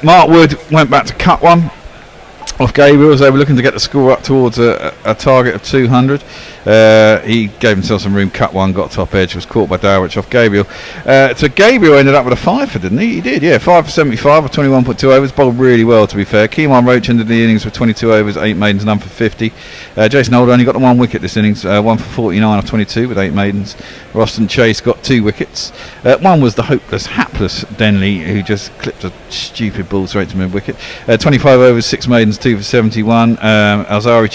Mark Wood went back to cut one off Gabriel as they were looking to get the score up towards a target of 200. He gave himself some room, cut one, got top edge, was caught by Dowrich off Gabriel. So Gabriel ended up with a 5 didn't he? He did, yeah, 5 for 75 or 21.2 overs, bowled really well to be fair. Keeman Roach ended the innings with 22 overs, 8 maidens, none for 50. Jason Holder only got the 1 wicket this innings, 1 for 49 off 22 with 8 maidens. Roston Chase got 2 wickets. One was the hapless Denley, who just clipped a stupid ball straight to mid-wicket. 25 overs, 6 maidens, 2 for 71. Alzari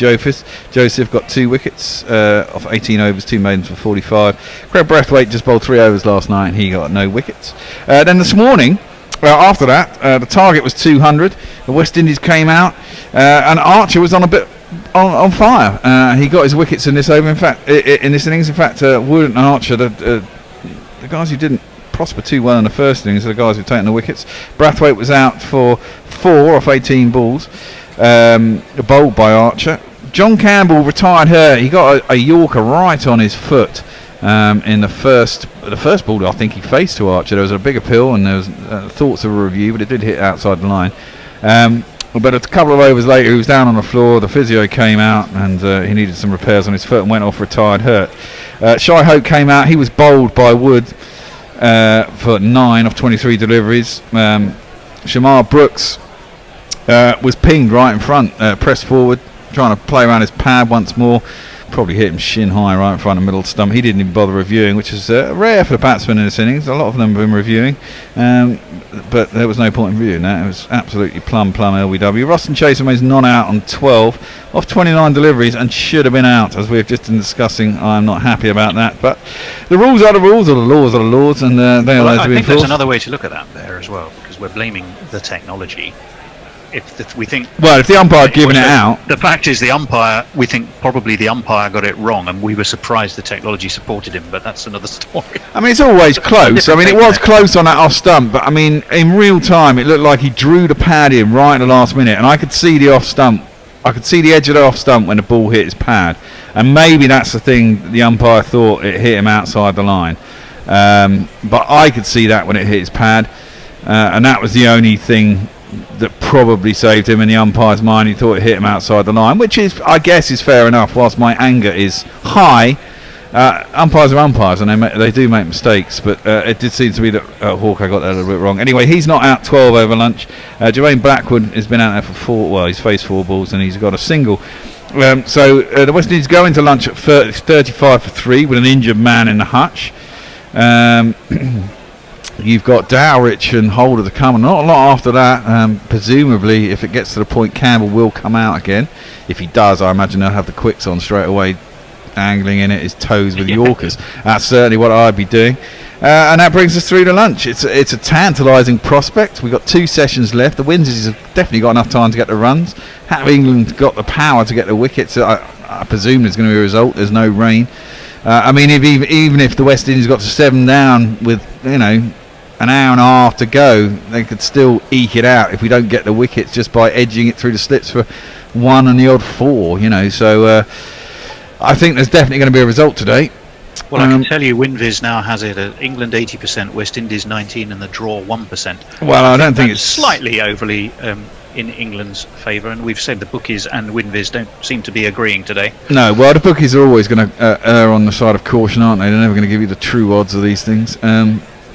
Joseph got 2 wickets off 18 overs, 2 maidens for 45. Craig Brathwaite just bowled 3 overs last night and he got no wickets. Then this morning, after that, the target was 200. The West Indies came out and Archer was on a bit on fire. He got his wickets in this over. In fact, in this innings, Wood and Archer, the guys who didn't prospered too well in the first innings, the guys who've taken the wickets. Brathwaite was out for 4 off 18 balls, bowled by Archer. John Campbell retired hurt. He got a Yorker right on his foot in the first ball I think he faced to Archer. There was a big appeal and there was thoughts of a review, but it did hit outside the line. But a couple of overs later, he was down on the floor. The physio came out and he needed some repairs on his foot and went off retired hurt. Shai Hope came out. He was bowled by Wood for 9 of 23 deliveries. Shamar Brooks was pinged right in front, pressed forward, trying to play around his pad once more. Probably hit him shin high right in front of middle stump. He didn't even bother reviewing, which is rare for the batsmen in this innings. A lot of them have been reviewing, but there was no point in reviewing that. It was absolutely plum LBW. Ruston Chaser is not out on 12 off 29 deliveries and should have been out, as we've just been discussing. I'm not happy about that, but the rules are the rules, or the laws are the laws, and they are allowed to be enforced. I think there's another way to look at that there as well, because we're blaming the technology. If we think, well, if the umpire had given it out, the fact is we think probably the umpire got it wrong, and we were surprised the technology supported him. But that's another story. I mean, it's always close. I mean, it was close on that off stump, but I mean, in real time, it looked like he drew the pad in right at the last minute, and I could see the off stump. I could see the edge of the off stump when the ball hit his pad, and maybe that's the thing. The umpire thought it hit him outside the line, but I could see that when it hit his pad, and that was the only thing that probably saved him in the umpire's mind. He thought it hit him outside the line, which is, I guess, is fair enough. Whilst my anger is high, umpires are umpires, and they do make mistakes. But it did seem to be that Hawkeye got that a little bit wrong. Anyway, he's not out 12 over lunch. Jermaine Blackwood has been out there for 4. Well, he's faced 4 balls and he's got a single. So the West Indies go into lunch at 35 for 3 with an injured man in the hutch. You've got Dowrich and Holder to come, and not a lot after that. Presumably, if it gets to the point, Campbell will come out again. If he does, I imagine they'll have the quicks on straight away, angling in at his toes with Yorkers. That's certainly what I'd be doing. And that brings us through to lunch. It's a tantalising prospect. We've got 2 sessions left. The Windsors have definitely got enough time to get the runs. Have England got the power to get the wickets? I presume there's going to be a result. There's no rain. I mean, even if the West Indies got to 7 down with, an hour and a half to go, they could still eke it out if we don't get the wickets just by edging it through the slips for 1 and the odd 4, So I think there's definitely going to be a result today. Well, I can tell you, WinViz now has it at England 80%, West Indies 19%, and the draw 1%. Well, I don't think it's slightly overly in England's favour, and we've said the bookies and WinViz don't seem to be agreeing today. No, well, the bookies are always going to err on the side of caution, aren't they? They're never going to give you the true odds of these things.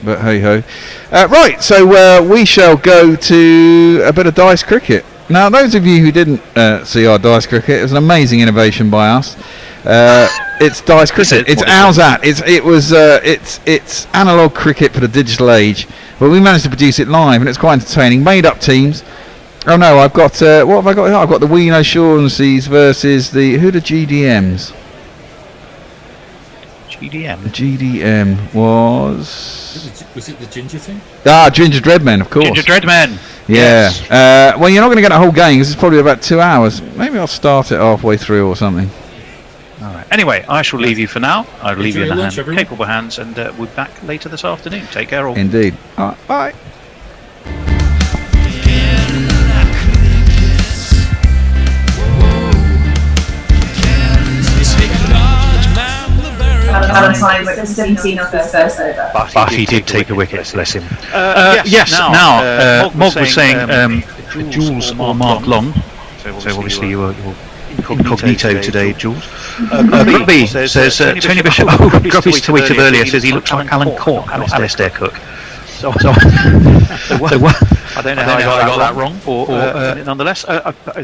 But hey ho. Right, so we shall go to a bit of dice cricket. Now, those of you who didn't see our dice cricket, it was an amazing innovation by us. It's dice cricket. It's Owlsat. It's analog cricket for the digital age, but we managed to produce it live, and it's quite entertaining. Made up teams. Oh no, I've got what have I got here? I've got the Ween O'Shaughnessy's versus the GDMs. GDM was it the Ginger thing? Ginger Dreadmen, of course. Ginger Dreadmen. Yeah. Yes. Well, you're not going to get a whole game because it's probably about 2 hours. Maybe I'll start it halfway through or something. All right. Anyway, I shall leave you for now. I'll leave you in lunch, capable hands, and we'll be back later this afternoon. Take care, all. Indeed. All right, bye. Valentine with 17 off his first over. But he did take a wicket, bless him. Yes. Now, Mog was saying Jules or Mark Long. So obviously you're incognito today, Jules. Grubby says Tony Bishop. Grubby's tweeted earlier says he looks like Alan Cork, Alistair Cook. So I don't know how I got that wrong, or nonetheless,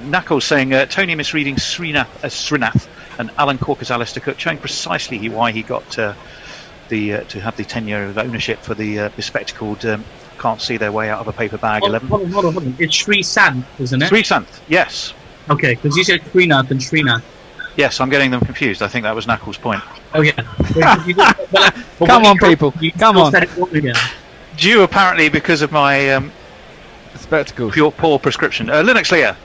Knuckles saying Tony misreading Srinath and Alan Cork as Alistair Cook, showing precisely why he got to have the tenure of ownership for the bespectacled can't see their way out of a paper bag 11. Hold on. It's Sri Sant, isn't it? Sri Sant, yes. Okay, because you said Srinath and Srinath. Yes, I'm getting them confused. I think that was Knuckles' point. Oh yeah. Come on, people. Come on. Due apparently because of my spectacles. Poor prescription. Linux Lear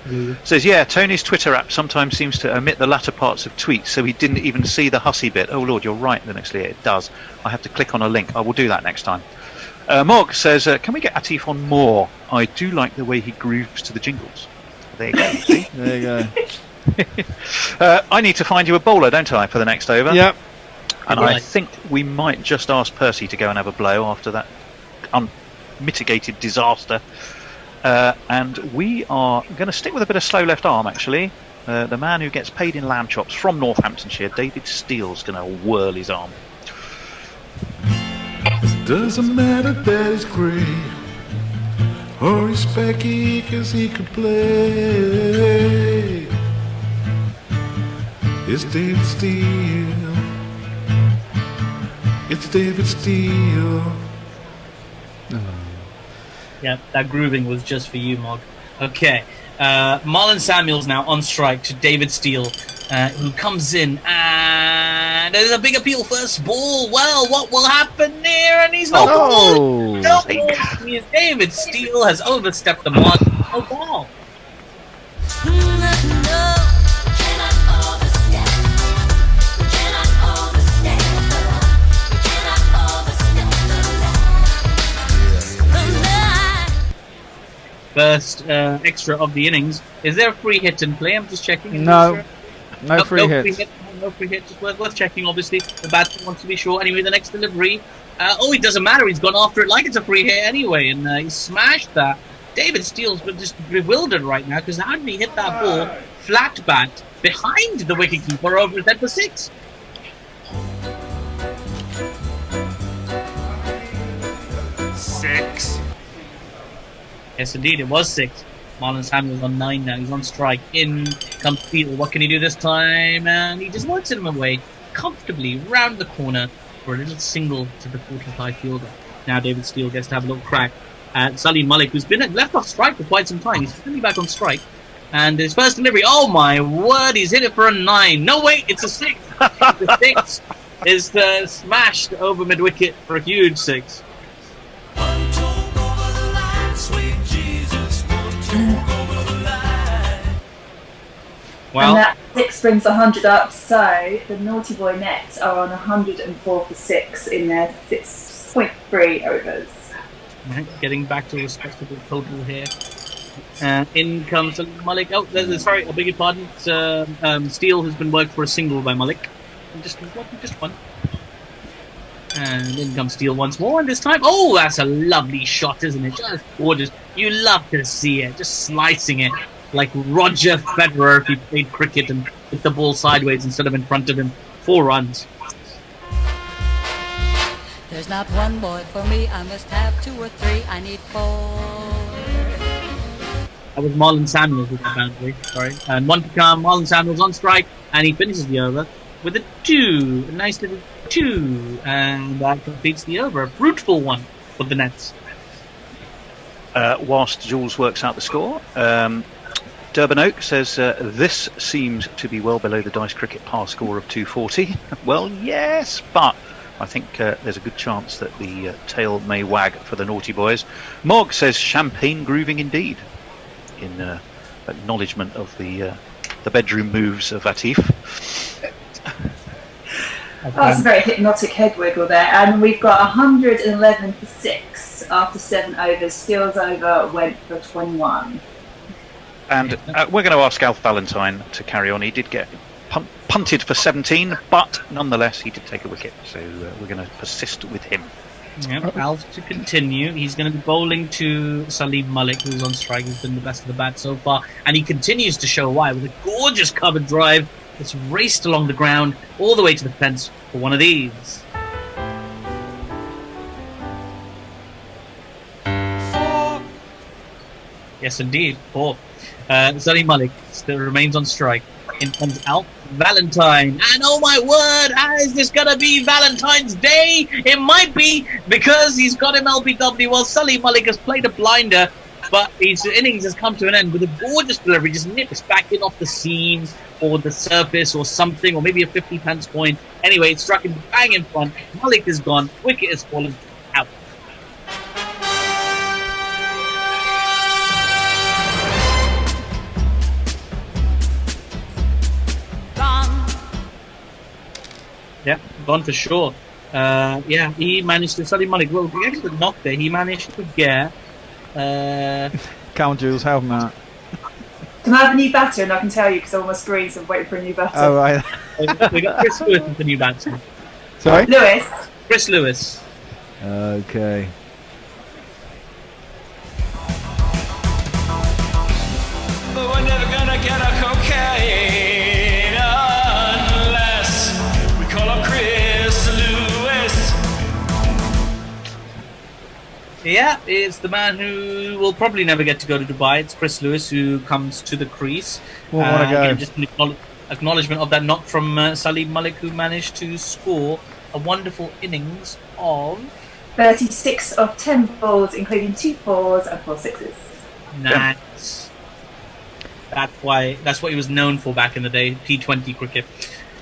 says, Tony's Twitter app sometimes seems to omit the latter parts of tweets, so he didn't even see the hussy bit. Oh Lord, you're right, Linux Lear, it does. I have to click on a link. I will do that next time. Mog says, can we get Atif on more? I do like the way he grooves to the jingles. There you go. See? There you go. I need to find you a bowler, don't I, for the next over? Yep. And I think we might just ask Percy to go and have a blow after that unmitigated disaster. And we are going to stick with a bit of slow left arm, actually. The man who gets paid in lamb chops from Northamptonshire, David Steele's going to whirl his arm. Doesn't matter that he's great or he's specky, cause he could play. It's David Steele. It's David Steele. Yeah, that grooving was just for you, Mog. Okay. Marlon Samuels now on strike to David Steele, who comes in, and there's a big appeal first ball. Well, what will happen there? And he's not ball. No, David Steele has overstepped the mark. No ball. First extra of the innings. Is there a free hit in play? I'm just checking. No free hits. No free hit. Just worth checking. Obviously, the batsman wants to be sure. Anyway, the next delivery. It doesn't matter. He's gone after it like it's a free hit anyway, and he smashed that. David Steele's just bewildered right now because how did he hit that ball flat bat behind the wicketkeeper over his head for 6? Yes, indeed, it was 6. Marlon Samuels on 9 now. He's on strike. In comes Steele. What can he do this time? And he just works him away comfortably round the corner for a little single to the 45 fielder. Now David Steele gets to have a little crack at Salim Malik, who's been left off strike for quite some time. He's finally back on strike. And his first delivery, oh my word, he's hit it for a 9. No, wait, it's a 6. The 6 is smashed over mid-wicket for a huge 6. Well, and that 6 brings 100 up, so the Naughty Boy Nets are on 104 for 6 in their 6.3 overs. Right, getting back to a respectable total here. In comes Malik. Oh, sorry, I beg your pardon. Steele has been worked for a single by Malik. Just one. And in comes Steele once more, and this time, oh, that's a lovely shot, isn't it? Just gorgeous. You love to see it, just slicing it. Like Roger Federer if he played cricket and hit the ball sideways instead of in front of him. 4 runs. There's not one boy for me, I must have 2 or 3, I need 4. That was Marlon Samuels with the boundary, sorry. And one to come, Marlon Samuels on strike, and he finishes the over with a 2. A nice little 2. And that completes the over. A fruitful one for the Nets. Whilst Jules works out the score, Durban Oak says, this seems to be well below the Dice Cricket par score of 240. Well, yes, but I think there's a good chance that the tail may wag for the Naughty Boys. Mog says, champagne grooving indeed, in acknowledgement of the bedroom moves of Atif. That's a very hypnotic head wiggle there. And we've got 111 for 6 after 7 overs. Steele's over went for 21. And we're going to ask Alf Valentine to carry on. He did get punted for 17, but nonetheless he did take a wicket. So we're going to persist with him. Yep, Alf to continue. He's going to be bowling to Salim Malik, who's on strike. He's been the best of the bat so far. And he continues to show why with a gorgeous covered drive that's raced along the ground all the way to the fence for one of these. Yes, indeed. 4. Salim Malik still remains on strike. In comes Alf Valentine. And oh my word, is this going to be Valentine's Day? It might be, because he's got him LBW. Well, Salim Malik has played a blinder, but his innings has come to an end with a gorgeous delivery. Just nips back in off the seam or the surface or something, or maybe a 50 pence coin. Anyway, it struck him bang in front. Malik is gone. Wicket is fallen. Out. Yeah, gone for sure. Yeah, he managed to. Salim Malik, well, he actually knocked there. He managed to get. Come on, Jules, help him out. Can I have a new batter? And I can tell you because I'm on my screen, so I'm waiting for a new batter. Oh, right. We got Chris Lewis as the new batsman. Sorry? Lewis. Chris Lewis. Okay. But we're never gonna get a cocaine unless we call up Chris Lewis. Yeah, it's the man who will probably never get to go to Dubai. It's Chris Lewis who comes to the crease. Well, what a go. Again, just an acknowledgement of that knock from Salim Malik, who managed to score a wonderful innings of 36 of 10 balls, including 2 4s and 4 6s. Nice. That's what he was known for back in the day, T20 cricket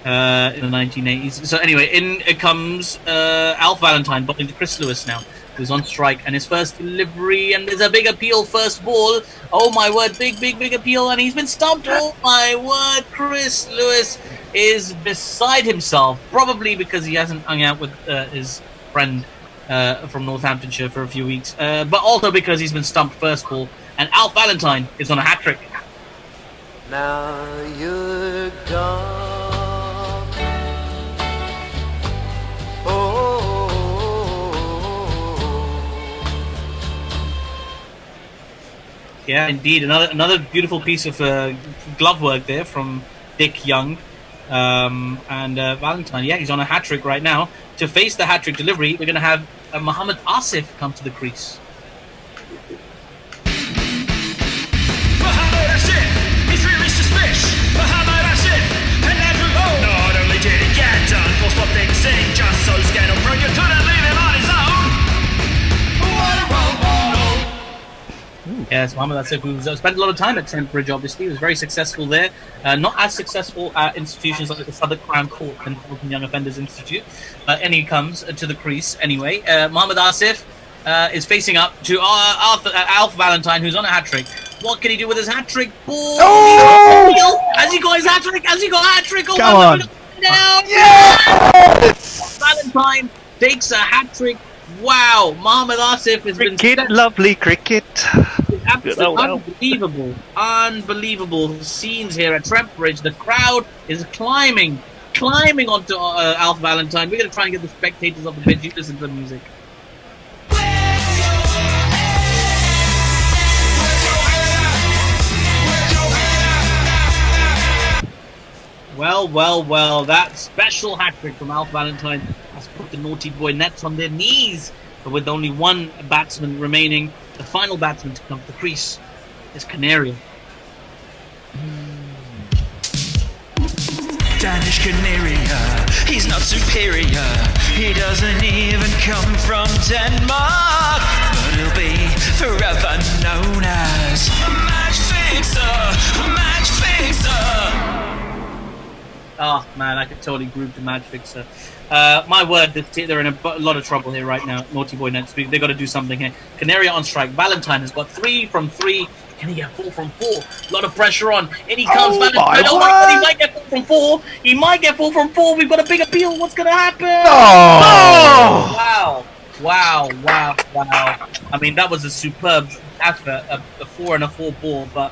in the 1980s. So anyway, in it comes Alf Valentine bowling to Chris Lewis now, who's on strike, and his first delivery, and there's a big appeal first ball. Oh my word, big appeal, and he's been stumped. Oh my word, Chris Lewis is beside himself, probably because he hasn't hung out with his friend from Northamptonshire for a few weeks, but also because he's been stumped first ball, and Alf Valentine is on a hat-trick. Now you're gone. Yeah, indeed. Another beautiful piece of glove work there from Dick Young. And Valentine, yeah, he's on a hat-trick right now. To face the hat-trick delivery, we're going to have Mohammad Asif come to the crease. Mohammad Asif, he's really suspicious. Mohammad Asif, and Andrew Lowe. Not only did he get done for stopping sing, just so scandal prone, you couldn't leave him on his own. What a role model. Yes, Mohammad Asif, who spent a lot of time at Trent Bridge, obviously, was very successful there. Not as successful at institutions like the Southwark Crown Court and Hamilton Young Offenders Institute. And he comes to the crease anyway. Mohammad Asif is facing up to Alf Valentine, who's on a hat-trick. What can he do with his hat-trick ball? Oh! Has he got his hat-trick? Has he got a hat-trick? Oh, come on. Now! Yes! Valentine takes a hat-trick. Wow, Mohammad Asif has been... Cricket, lovely cricket. Absolutely unbelievable scenes here at Trent Bridge. The crowd is climbing onto Alf Valentine. We're going to try and get the spectators off the pitch. You listen to the music. Well, that special hat-trick from Alf Valentine has put the Naughty Boy Nets on their knees. But with only one batsman remaining, the final batsman to come to the crease is Canaria. Danish Canaria, he's not superior. He doesn't even come from Denmark, but he'll be forever known as Match Fixer. Oh man, I could totally group the Match Fixer. My word, they're in a lot of trouble here right now. Naughty Boy Nets, they've got to do something here. Canaria on strike. Valentine has got 3 from 3. Can he get 4 from 4? A lot of pressure on. In he comes, Valentine. Oh my God, he might get 4 from 4. He might get 4 from 4. We've got a big appeal. What's going to happen? Oh! Wow. I mean, that was a superb effort, a 4 and a 4 ball, but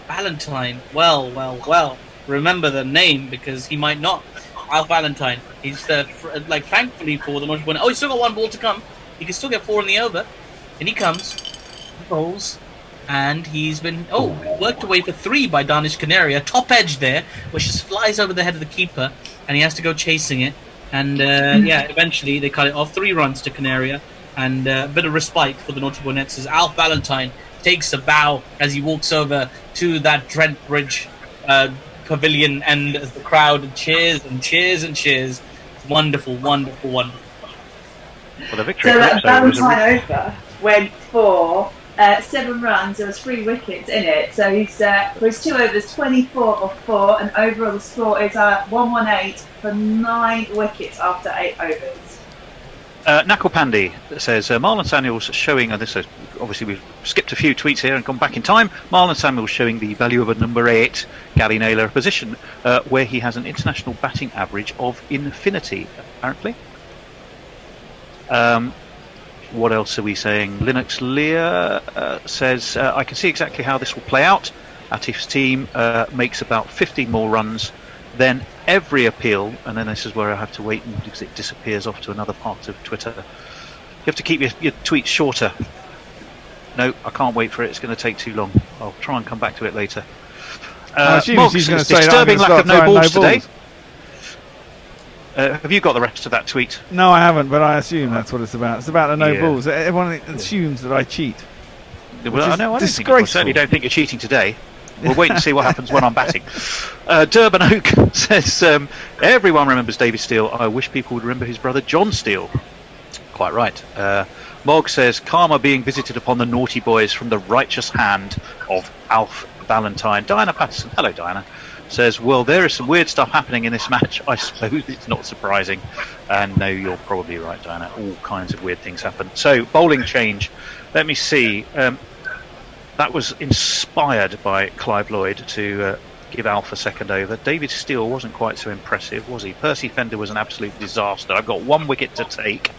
Valentine, well. Remember the name because he might not. Alf Valentine. He's thankfully for the Naughty Boy. Oh, he's still got 1 ball to come. He can still get 4 in the over. And he comes, he bowls, and he's been worked away for 3 by Danish Canaria. Top edge there, which just flies over the head of the keeper, and he has to go chasing it. And eventually they cut it off. 3 runs to Canaria, and a bit of respite for the Naughty Boy Nets as Alf Valentine takes a bow as he walks over to that Trent Bridge pavilion, and as the crowd cheers. Wonderful. Well, the victory. So that Valentine over went for 7 runs. There was 3 wickets in it. So he's for his 2 overs, 24 of 4, and overall the score is 118 for 9 wickets after 8 overs. Nakul Pandey says Marlon Samuels showing, and this is obviously we've skipped a few tweets here and gone back in time. Marlon Samuels showing the value of a number 8, Gary Naylor, a position where he has an international batting average of infinity, apparently. What else are we saying? Linux Lear says, I can see exactly how this will play out. Atif's team makes about 15 more runs, then every appeal, and then this is where I have to wait because it disappears off to another part of Twitter. You have to keep your tweets shorter. No, I can't wait for it. It's going to take too long. I'll try and come back to it later. Moggs, she's going to it's say disturbing that lack of no balls today. balls. Have you got the rest of that tweet? No, I haven't, but I assume that's what it's about. It's about the no Yeah. balls. Everyone assumes that I cheat. Well, I know. I don't think I disgraceful. certainly don't think you're cheating today. We'll wait and see what happens when I'm batting. Durban Oak says, everyone remembers David Steele. I wish people would remember his brother John Steele. Quite right. Mog says, karma being visited upon the naughty boys from the righteous hand of Alf Valentine. Diana Patterson, hello Diana, says, well, there is some weird stuff happening in this match. I suppose it's not surprising. And no, you're probably right, Diana. All kinds of weird things happen. So, bowling change. Let me see. That was inspired by Clive Lloyd to give Alf a second over. David Steele wasn't quite so impressive, was he? Percy Fender was an absolute disaster. I've got 1 wicket to take.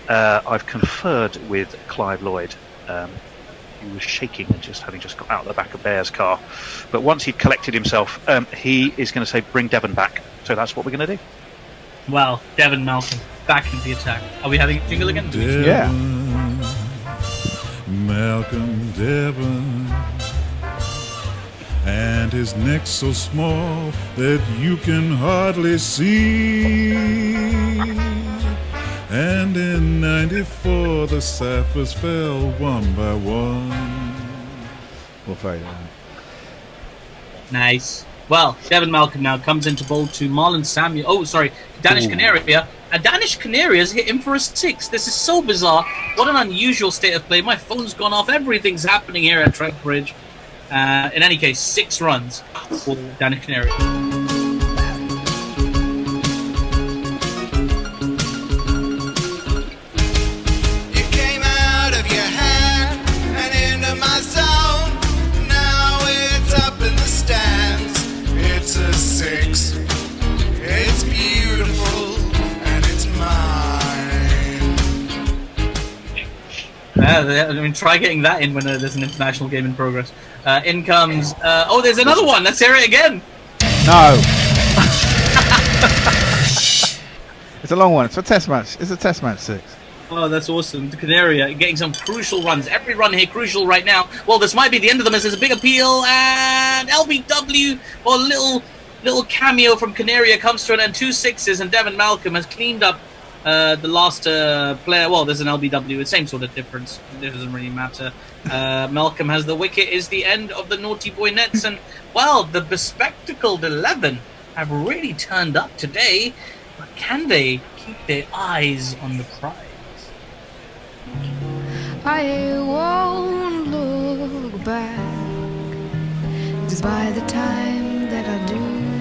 I've conferred with Clive Lloyd. He was shaking and having just got out of the back of Bear's car. But once he'd collected himself, he is going to say, bring Devon back. So that's what we're going to do. Well, Devon Malcolm, back into the attack. Are we having a jingle again? Yeah. Malcolm Devon, and his neck so small that you can hardly see. And in '94 the Sapphirs fell one by one. Well, very Nice. Well, Devon Malcolm now comes into bowl to Marlon Samuel. Oh, sorry, Danish Canaria. A Danish Canary has hit him for a 6. This is so bizarre. What an unusual state of play. My phone's gone off. Everything's happening here at Trent Bridge. In any case, 6 runs for Danish Canary. You came out of your hand and into my zone. Now it's up in the stands. It's a 6. It's beautiful. I mean, try getting that in when there's an international game in progress. In comes... oh, there's another one! Let's hear it again! No! It's a long one. It's a test match. It's a test match 6. Oh, that's awesome. The Canaria getting some crucial runs. Every run here crucial right now. Well, this might be the end of them as there's a big appeal. And LBW, or little cameo from Canaria comes to an end. 2 6s, and Devon Malcolm has cleaned up the last player. Well, there's an LBW, the same sort of difference. It doesn't really matter. Malcolm has the wicket. Is the end of the naughty boy nets, and well, the bespectacled 11 have really turned up today. But can they keep their eyes on the prize? I won't look back, 'cause by the time that I do,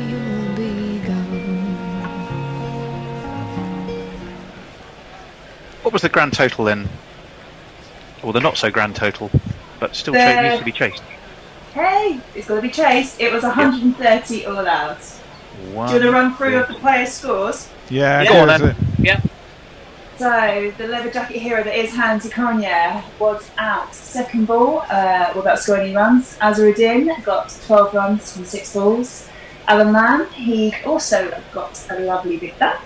you'll be gone. What was the grand total then? Or the not so grand total, but still needs to be chased. Hey, it's got to be chased. It was 130 all out. Do you want to run through of the players' scores? Yeah, go on then. Yeah. So, the leather jacket hero that is Hansi Cognac was out second ball without scoring any runs. Azharuddin got 12 runs from 6 balls. Alan Lamb, he also got a lovely big duck.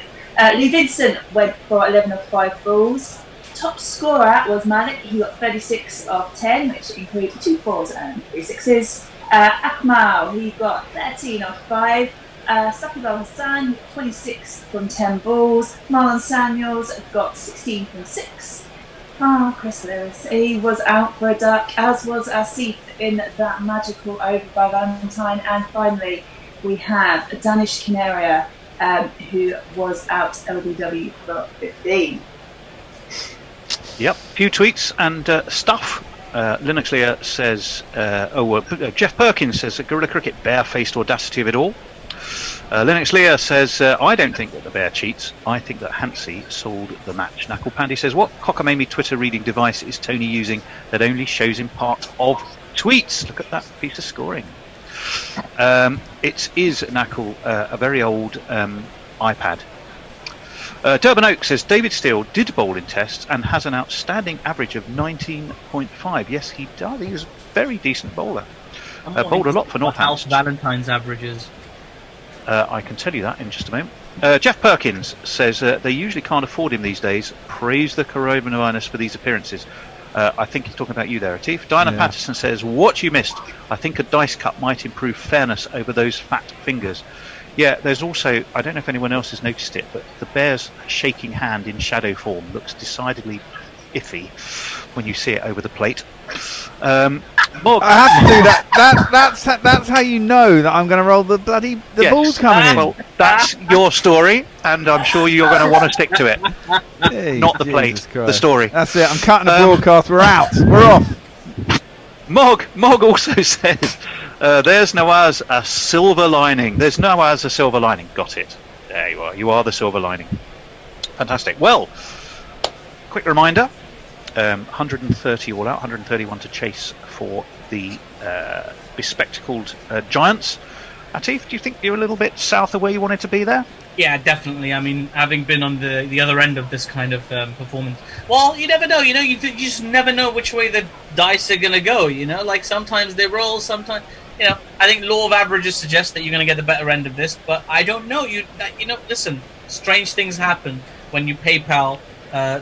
Lee Vincent went for 11 of 5 balls. Top scorer was Malik, he got 36 of 10, which included 2 4s and 3 6s. Akmal, he got 13 of 5. Saqib Al Hassan, 26 from 10 balls. Marlon Samuels got 16 from 6. Chris Lewis, he was out for a duck, as was Asif in that magical over by Valentine. And finally, we have Danish Canaria, who was out LBW for 15. Yep, few tweets and stuff. Linux Lear says, Jeff Perkins says that Guerrilla Cricket barefaced audacity of it all. Linux Lear says, I don't think that the Bear cheats. I think that Hansi sold the match. Knuckle Pandy says, what cockamamie Twitter reading device is Tony using that only shows him part of tweets? Look at that piece of scoring. It is, Knuckle, a very old iPad. Durban Oak says David Steele did bowl in tests and has an outstanding average of 19.5. Yes, he does. He is a very decent bowler. Bowled a lot for Northampton. Valentine's averages. I can tell you that in just a moment. Jeff Perkins says they usually can't afford him these days. Praise the coronavirus for these appearances. I think he's talking about you there, Atif. Diana Patterson says, what you missed. I think a dice cut might improve fairness over those fat fingers. Yeah, there's also, I don't know if anyone else has noticed it, but the bear's shaking hand in shadow form looks decidedly iffy when you see it over the plate. Morg, I have to do that. That's how you know that I'm going to roll the ball's coming in. Well, that's your story, and I'm sure you're going to want to stick to it. Hey, not the plate, the story. That's it. I'm cutting the broadcast. We're out. We're off. Mog also says, there's Nawaz a silver lining. There's Nawaz a silver lining. Got it. There you are. You are the silver lining. Fantastic. Well, quick reminder, 130 all out, 131 to chase for the bespectacled Giants. Atif, do you think you're a little bit south of where you wanted to be there? Yeah, definitely. I mean, having been on the other end of this kind of performance, well, you never know. You just never know which way the dice are going to go. Like sometimes they roll, sometimes. I think law of averages suggests that you're going to get the better end of this, but I don't know. Listen, strange things happen when you PayPal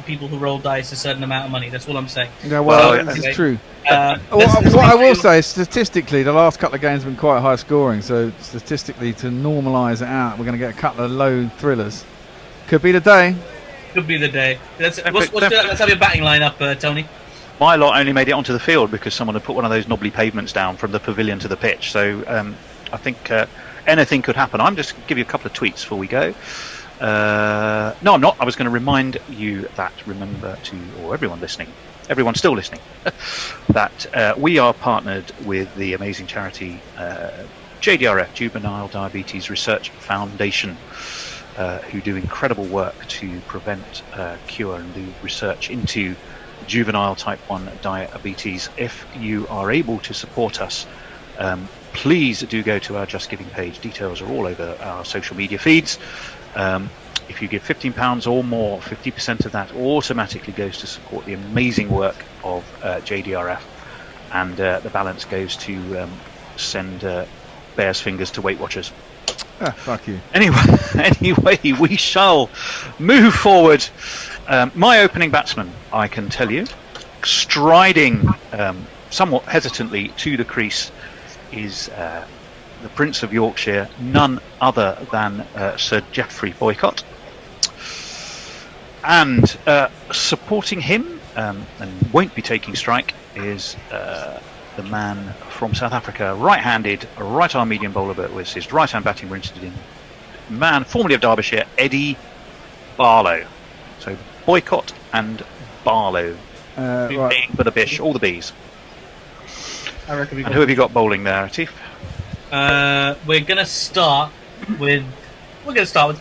people who roll dice a certain amount of money. That's all I'm saying. Yeah, well, it's true. What I will say is, statistically, the last couple of games have been quite high scoring. So statistically, to normalise it out, we're going to get a couple of low thrillers. Could be the day. Could be the day. Let's have your batting lineup, Tony. My lot only made it onto the field because someone had put one of those knobbly pavements down from the pavilion to the pitch. So I think anything could happen. I'm just going to give you a couple of tweets before we go. No, I'm not. I was going to remind you that, or everyone still listening, that we are partnered with the amazing charity JDRF, Juvenile Diabetes Research Foundation, who do incredible work to prevent, cure and do research into juvenile type 1 diabetes. If you are able to support us, please do go to our Just Giving page. Details are all over our social media feeds. If you give £15 or more, 50% of that automatically goes to support the amazing work of JDRF, and the balance goes to send Bear's Fingers to Weight Watchers. Fuck you. Anyway, we shall move forward. My opening batsman, I can tell you, striding somewhat hesitantly to the crease, is the Prince of Yorkshire, none other than Sir Geoffrey Boycott. And supporting him, and won't be taking strike, is the man from South Africa, right-handed, right-arm medium bowler, but with his right-hand batting we're interested in. Man, formerly of Derbyshire, Eddie Barlow. So Boycott and Barlow. Right. For the bish, all the bees. I reckon and who have you got bowling there, Atif? We're going to start with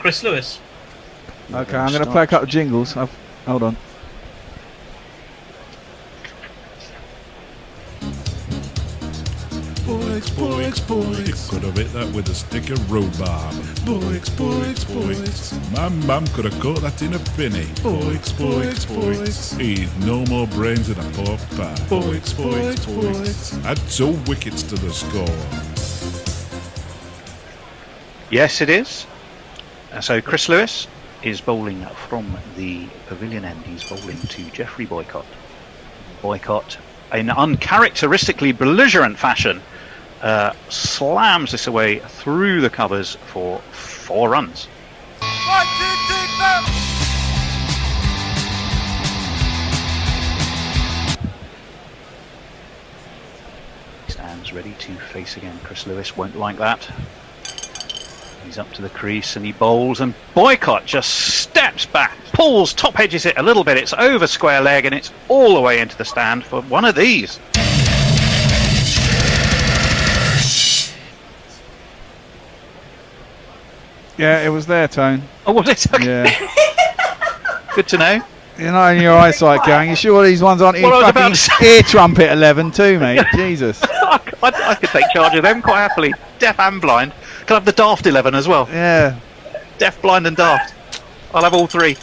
Chris Lewis. Okay, I'm going to play a couple of jingles. Hold on. Boix. Could have hit that with a stick of rhubarb. Boix. My mum could have caught that in a penny. Boix. He's no more brains than a pork pie. Boix. Add 2 wickets to the score. Yes, it is. So Chris Lewis is bowling from the pavilion end. He's bowling to Geoffrey Boycott. Boycott, in uncharacteristically belligerent fashion, slams this away through the covers for 4 runs. 1, 2, 3, 4. Stands ready to face again. Chris Lewis won't like that. He's up to the crease and he bowls, and Boycott just steps back, pulls, top edges it a little bit. It's over square leg and it's all the way into the stand for one of these. Yeah, it was there, Tone. Oh, was it? Okay. Yeah. Good to know. You're not in your eyesight, gang. You sure these ones aren't in fucking ear trumpet 11 too, mate? Jesus. I could take charge of them quite happily. Deaf and blind. Can I have the daft 11 as well? Yeah. Deaf, blind and daft. I'll have all three.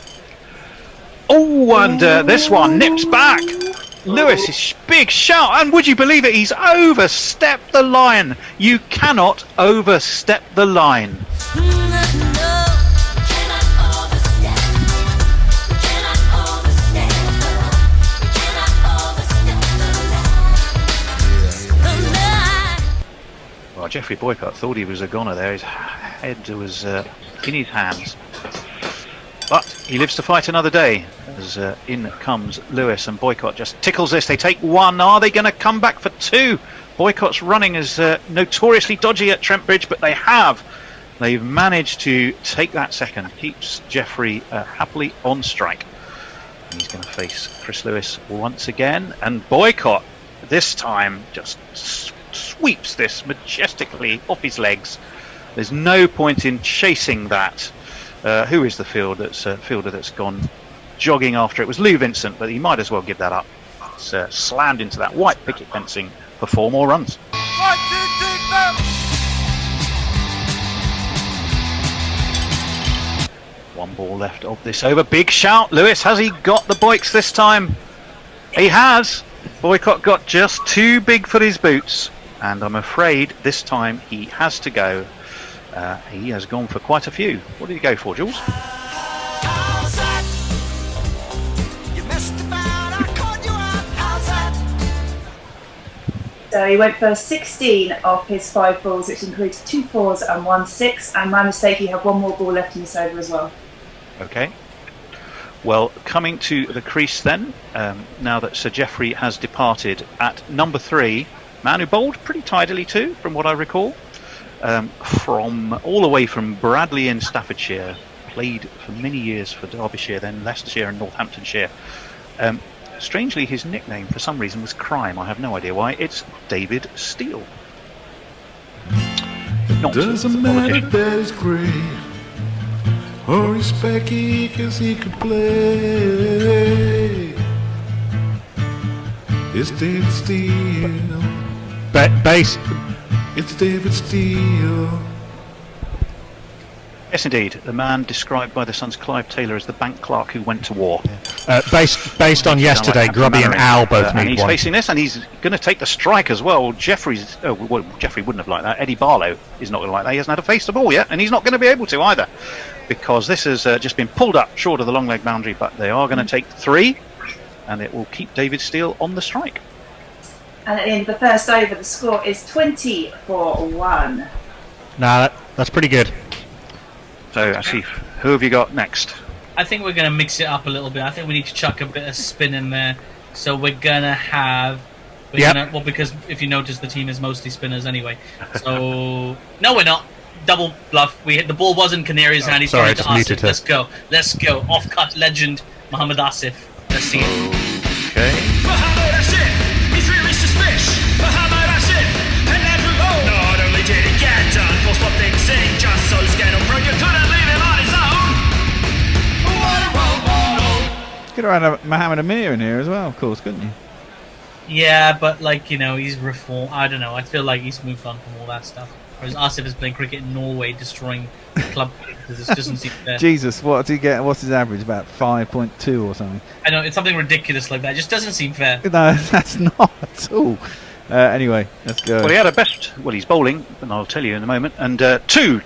Oh, and this one nips back. Lewis is big shout, and would you believe it? He's overstepped the line. You cannot overstep the line. Well, Geoffrey Boycott thought he was a goner there. His head was in his hands. But he lives to fight another day, as in comes Lewis, and Boycott just tickles this. They take one. Are they going to come back for two? Boycott's running is notoriously dodgy at Trent Bridge, but they have. They've managed to take that second. Keeps Geoffrey happily on strike. And he's going to face Chris Lewis once again. And Boycott, this time, just sweeps this majestically off his legs. There's no point in chasing that. Who is the fielder that's gone jogging after it? Was Lou Vincent, but he might as well give that up. It's slammed into that white picket fencing for 4 more runs. 1, 2, 3, 4. One ball left of this over. Big shout. Lewis, has he got the Boyks this time? He has. Boycott got just too big for his boots, and I'm afraid this time he has to go. He has gone for quite a few. What did he go for, Jules? So he went for 16 of his 5 balls, which includes 2 4s and 1 6. And my mistake, he had 1 more ball left in this over as well. Okay. Well, coming to the crease then, now that Sir Geoffrey has departed at number 3, man who bowled pretty tidily too, from what I recall. From all the way from Bradley in Staffordshire, played for many years for Derbyshire, then Leicestershire and Northamptonshire. Strangely, his nickname for some reason was Crime. I have no idea why. It's David Steele. Doesn't matter that he's great or he's specky, cause he can play. It's David Steele. Base. It's David Steele. Yes, indeed. The man described by the Sun's Clive Taylor as the bank clerk who went to war. Based on yesterday, Grubby and Al both and need he's one. facing this, and he's going to take the strike as well. Geoffrey wouldn't have liked that. Eddie Barlow is not going to like that. He hasn't had a face the ball yet, and he's not going to be able to either, because this has just been pulled up short of the long leg boundary. But they are going to take 3, and it will keep David Steele on the strike. And at the end of the first over, the score is 20-1. Nah, that's pretty good. So, Asif, who have you got next? I think we're going to mix it up a little bit. I think we need to chuck a bit of spin in there. So we're going to have... well, because if you notice, the team is mostly spinners anyway. So... No, we're not. Double bluff. The ball was in Canaria's hand. He's sorry, going to I just muted Asif. her. Let's go. Off-cut legend, Mohammed Asif. Let's see it. Okay. Mohammed Asif, he's really suspicious. Mohammed Asif, and never alone. Not only did he get done for stopping sing, just so scandal pro, you couldn't leave him on his own. Could have had Mohammed Amir in here as well, of course, couldn't you? Yeah, but he's reformed. I don't know. I feel like he's moved on from all that stuff. Whereas Asif is playing cricket in Norway, destroying the club because it doesn't seem fair. Jesus, what did he get? What's his average? About 5.2 or something? I know, it's something ridiculous like that. It just doesn't seem fair. No, that's not at all. Anyway, let's go. Well, he had a best... Well, he's bowling, and I'll tell you in a moment. And 2